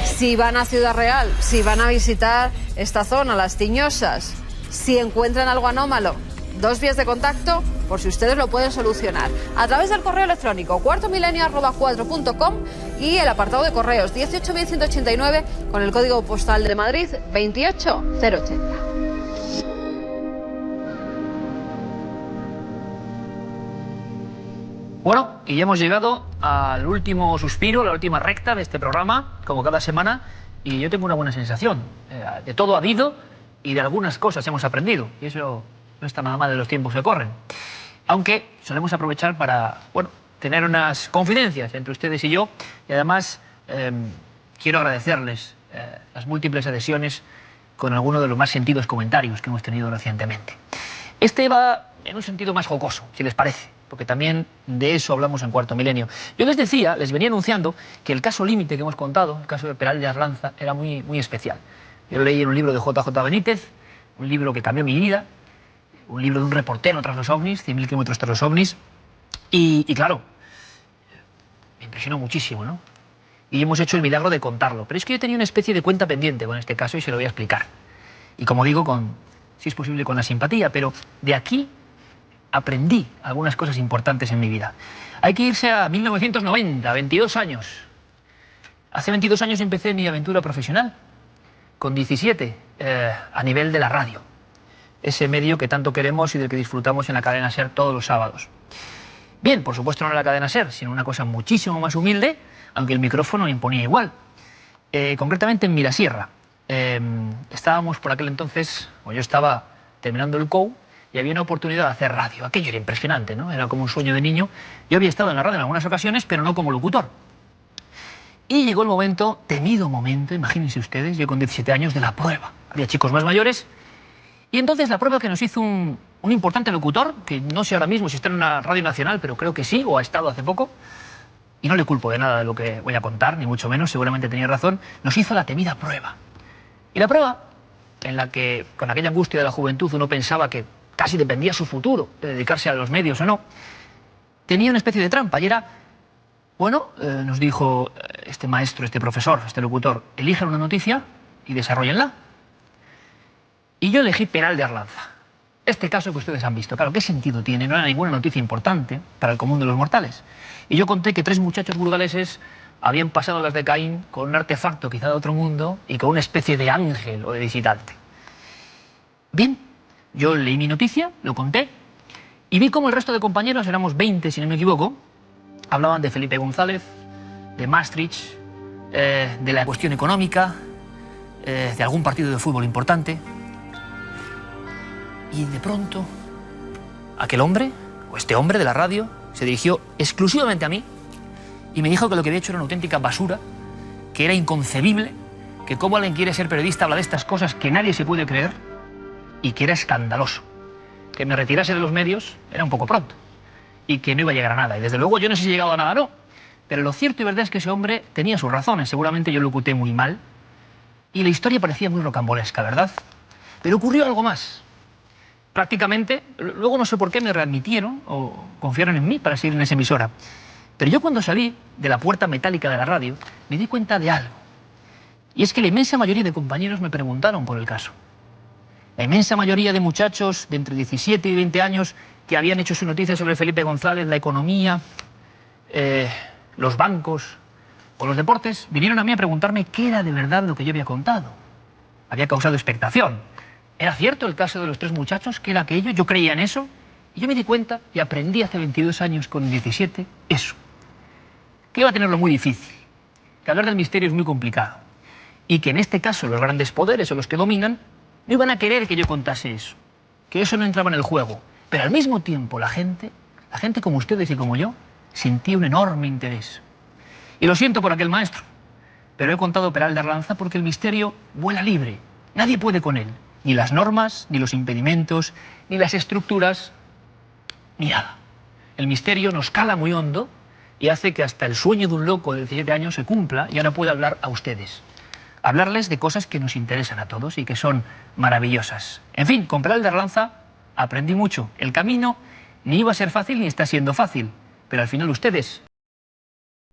Si van a Ciudad Real, si van a visitar esta zona, Las Tiñosas, si encuentran algo anómalo, 2 vías de contacto, por si ustedes lo pueden solucionar. A través del correo electrónico cuartomilenio@cuatro.com y el apartado de correos 18.189 con el código postal de Madrid 28080. Bueno, y ya hemos llegado al último suspiro, la última recta de este programa, como cada semana, y yo tengo una buena sensación. De todo ha habido y de algunas cosas hemos aprendido, y eso no está nada mal de los tiempos que corren. Aunque solemos aprovechar para, bueno, tener unas confidencias entre ustedes y yo, y además quiero agradecerles las múltiples adhesiones con algunos de los más sentidos comentarios que hemos tenido recientemente. Este va en un sentido más jocoso, si les parece, porque también de eso hablamos en Cuarto Milenio. Yo les decía, les venía anunciando que el caso límite que hemos contado, el caso de Peral de Arlanza, era muy especial. Yo lo leí en un libro de JJ Benítez, un libro que cambió mi vida, un libro de un reportero tras los ovnis, 100.000 kilómetros tras los ovnis, y claro, me impresionó muchísimo, ¿no? Y hemos hecho el milagro de contarlo. Pero es que yo tenía una especie de cuenta pendiente con este caso y se lo voy a explicar. Y como digo, si es posible, con la simpatía, pero de aquí aprendí algunas cosas importantes en mi vida. Hay que irse a 1990, 22 años. Hace 22 años empecé mi aventura profesional, con 17, a nivel de la radio. Ese medio que tanto queremos y del que disfrutamos en la cadena SER todos los sábados. Bien, por supuesto no en la cadena SER, sino una cosa muchísimo más humilde, aunque el micrófono imponía igual. Concretamente en Mirasierra. Estábamos por aquel entonces, o yo estaba terminando el COU, y había una oportunidad de hacer radio. Aquello era impresionante, ¿no? Era como un sueño de niño. Yo había estado en la radio en algunas ocasiones, pero no como locutor. Y llegó el momento, temido momento, imagínense ustedes, yo con 17 años, de la prueba. Había chicos más mayores. Y entonces la prueba que nos hizo un importante locutor, que no sé ahora mismo si está en una radio nacional, pero creo que sí, o ha estado hace poco, y no le culpo de nada de lo que voy a contar, ni mucho menos, seguramente tenía razón, nos hizo la temida prueba. Y la prueba, en la que con aquella angustia de la juventud uno pensaba que casi dependía su futuro, de dedicarse a los medios o no, tenía una especie de trampa, y era, bueno, nos dijo este maestro, este profesor, este locutor, elijan una noticia y desarróllenla. Y yo elegí Peral de Arlanza. Este caso que ustedes han visto, claro, ¿qué sentido tiene? No era ninguna noticia importante para el común de los mortales. Y yo conté que 3 muchachos burgaleses habían pasado las de Caín con un artefacto quizá de otro mundo y con una especie de ángel o de visitante. Bien, yo leí mi noticia, lo conté, y vi cómo el resto de compañeros, éramos 20 si no me equivoco, hablaban de Felipe González, de Maastricht, de la cuestión económica, de algún partido de fútbol importante. Y de pronto, aquel hombre, o este hombre de la radio, se dirigió exclusivamente a mí y me dijo que lo que había hecho era una auténtica basura, que era inconcebible, que cómo alguien quiere ser periodista habla de estas cosas que nadie se puede creer y que era escandaloso. Que me retirase de los medios era un poco pronto y que no iba a llegar a nada. Y desde luego yo no sé si he llegado a nada o no, pero lo cierto y verdad es que ese hombre tenía sus razones. Seguramente yo lo locuté muy mal y la historia parecía muy rocambolesca, ¿verdad? Pero ocurrió algo más. Prácticamente, luego no sé por qué me readmitieron o confiaron en mí para seguir en esa emisora. Pero yo cuando salí de la puerta metálica de la radio me di cuenta de algo. Y es que la inmensa mayoría de compañeros me preguntaron por el caso. La inmensa mayoría de muchachos de entre 17 y 20 años que habían hecho su noticia sobre Felipe González, la economía, los bancos o los deportes, vinieron a mí a preguntarme qué era de verdad lo que yo había contado. Había causado expectación. ¿Era cierto el caso de los 3 muchachos? ¿Qué era aquello? Yo creía en eso. Y yo me di cuenta y aprendí hace 22 años con 17 eso. Que iba a tenerlo muy difícil. Que hablar del misterio es muy complicado. Y que en este caso los grandes poderes o los que dominan no iban a querer que yo contase eso. Que eso no entraba en el juego. Pero al mismo tiempo la gente como ustedes y como yo, sentía un enorme interés. Y lo siento por aquel maestro. Pero he contado Peral de Arlanza porque el misterio vuela libre. Nadie puede con él. Ni las normas, ni los impedimentos, ni las estructuras, ni nada. El misterio nos cala muy hondo y hace que hasta el sueño de un loco de 17 años se cumpla y ahora pueda hablar a ustedes. hablarles de cosas que nos interesan a todos y que son maravillosas. En fin, con Peral de Arlanza aprendí mucho. El camino ni iba a ser fácil ni está siendo fácil, pero al final ustedes